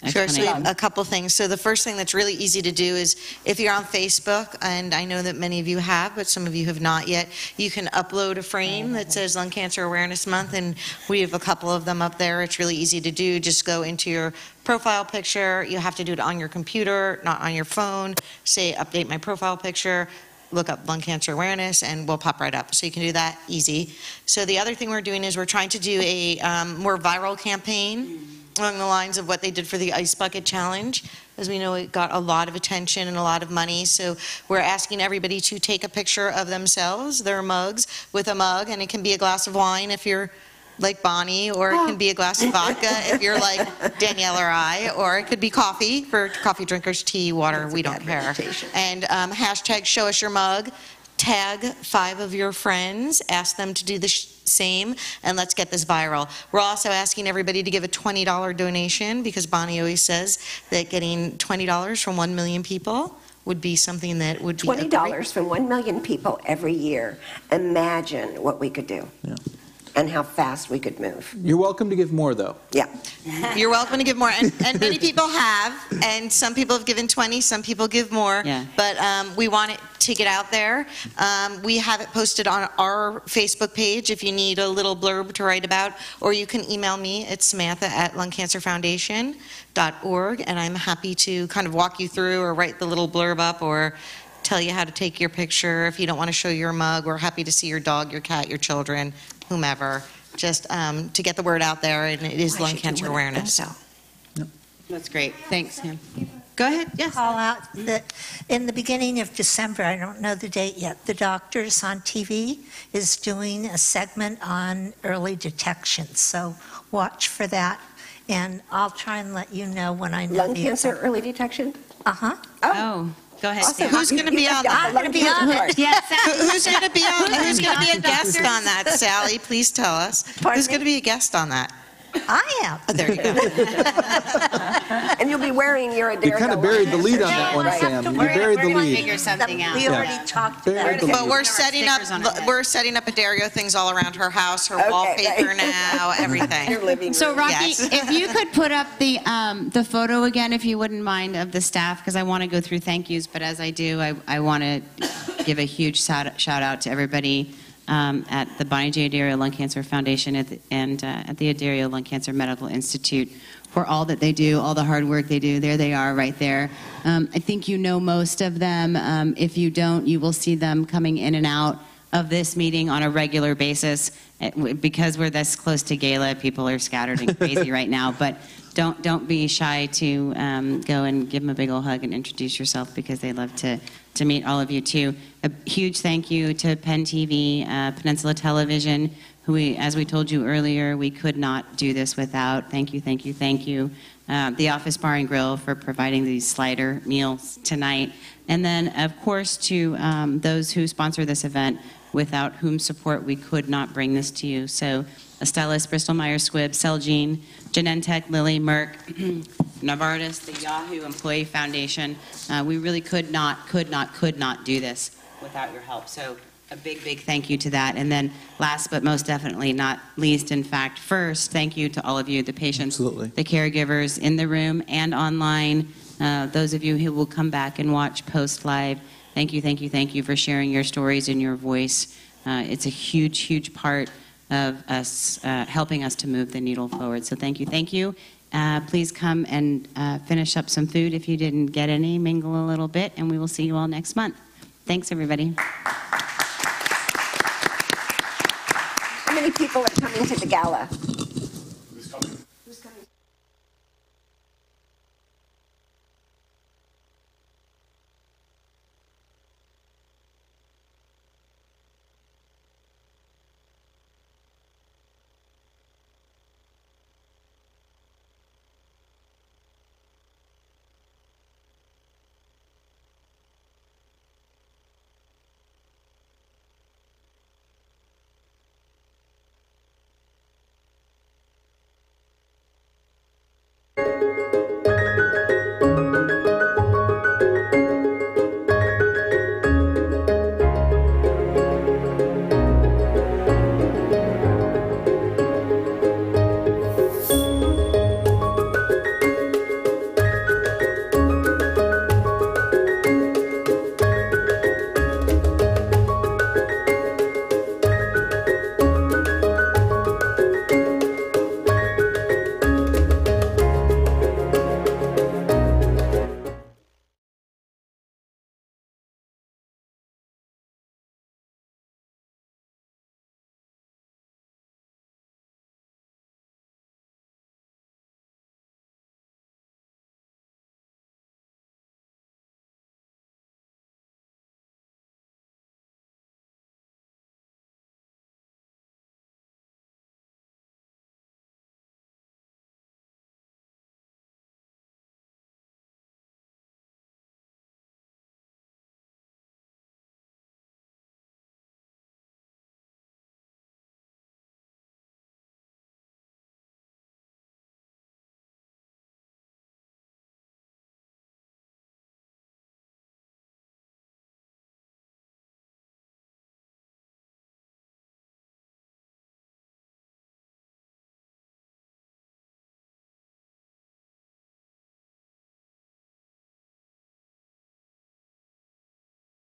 Sure, so a couple things. So the first thing that's really easy to do is, if you're on Facebook, and I know that many of you have, but some of you have not yet, you can upload a frame that says Lung Cancer Awareness Month, and we have a couple of them up there. It's really easy to do. Just go into your profile picture. You have to do it on your computer, not on your phone. Say, update my profile picture. Look up lung cancer awareness, and we'll pop right up. So you can do that easy. So the other thing we're doing is we're trying to do a more viral campaign along the lines of what they did for the Ice Bucket Challenge. As we know, it got a lot of attention and a lot of money. So we're asking everybody to take a picture of themselves, their mugs, with a mug, and it can be a glass of wine if you're like Bonnie, or it can be a glass of vodka if you're like Danielle or I, or it could be coffee for coffee drinkers, tea, water, we don't care. And hashtag Show Us Your Mug. Tag 5 of your friends, ask them to do the same, and let's get this viral. We're also asking everybody to give a $20 donation, because Bonnie always says that getting $20 from 1 million people would be something that would be $20 from 1 million people every year. Imagine what we could do. Yeah. and how fast we could move. You're welcome to give more, though. Yeah. You're welcome to give more, and many people have, and some people have given 20, some people give more, Yeah. but we want it to get out there. We have it posted on our Facebook page if you need a little blurb to write about, or you can email me at samantha@lungcancerfoundation.org, and I'm happy to kind of walk you through or write the little blurb up or tell you how to take your picture if you don't want to show your mug. We're happy to see your dog, your cat, your children, whomever, just to get the word out there, and it is lung cancer awareness. That's great. Thanks, Sam. Go ahead. Yes. Call out that in the beginning of December, I don't know the date yet, the Doctors on TV is doing a segment on early detection. So watch for that, and I'll try and let you know when I know. Lung cancer early detection? Uh-huh. Oh, go ahead. Awesome. Who's going to be on that? I'm going to be on it. Who's going to be on? Who's going to be a guest on that? Sally, please tell us. Who's going to be a guest on that? I am. Oh, there you go. And you'll be wearing your Addario. You kind of buried the lead on that one, Right. Sam. You buried the We're gonna lead. figure something out. We already talked about it. But we're setting up Addario things all around her house, her wallpaper now, everything. Your living room. So Rocky, Yes. if you could put up the photo again, if you wouldn't mind, of the staff, because I want to go through thank yous, but as I do, I want to give a huge shout out to everybody at the Bonnie J. Addario Lung Cancer Foundation and at the Addario Lung Cancer Medical Institute for all that they do, all the hard work they do. There they are right there. I think you know most of them. If you don't, you will see them coming in and out of this meeting on a regular basis. Because we're this close to gala, people are scattered and crazy right now, but don't be shy to go and give them a big old hug and introduce yourself, because they love to meet all of you too. A huge thank you to Penn TV, Peninsula Television, who as we told you earlier, we could not do this without. Thank you, thank you, thank you. The Office Bar and Grill for providing these slider meals tonight. And then, of course, to those who sponsor this event, without whom support we could not bring this to you. So Astellas, Bristol Myers Squibb, Celgene, Genentech, Lilly, Merck, Novartis, the Yahoo Employee Foundation. We really could not do this without your help. So a big, big thank you to that. And then last but most definitely not least, in fact, first, thank you to all of you, the patients, Absolutely. the caregivers in the room and online, those of you who will come back and watch post live. Thank you, thank you, thank you for sharing your stories and your voice. It's a huge, huge part of us helping us to move the needle forward. So thank you, thank you. Please come and finish up some food if you didn't get any, mingle a little bit, and we will see you all next month. Thanks, everybody. How many people are coming to the gala? Who's coming? Who's coming? Thank you.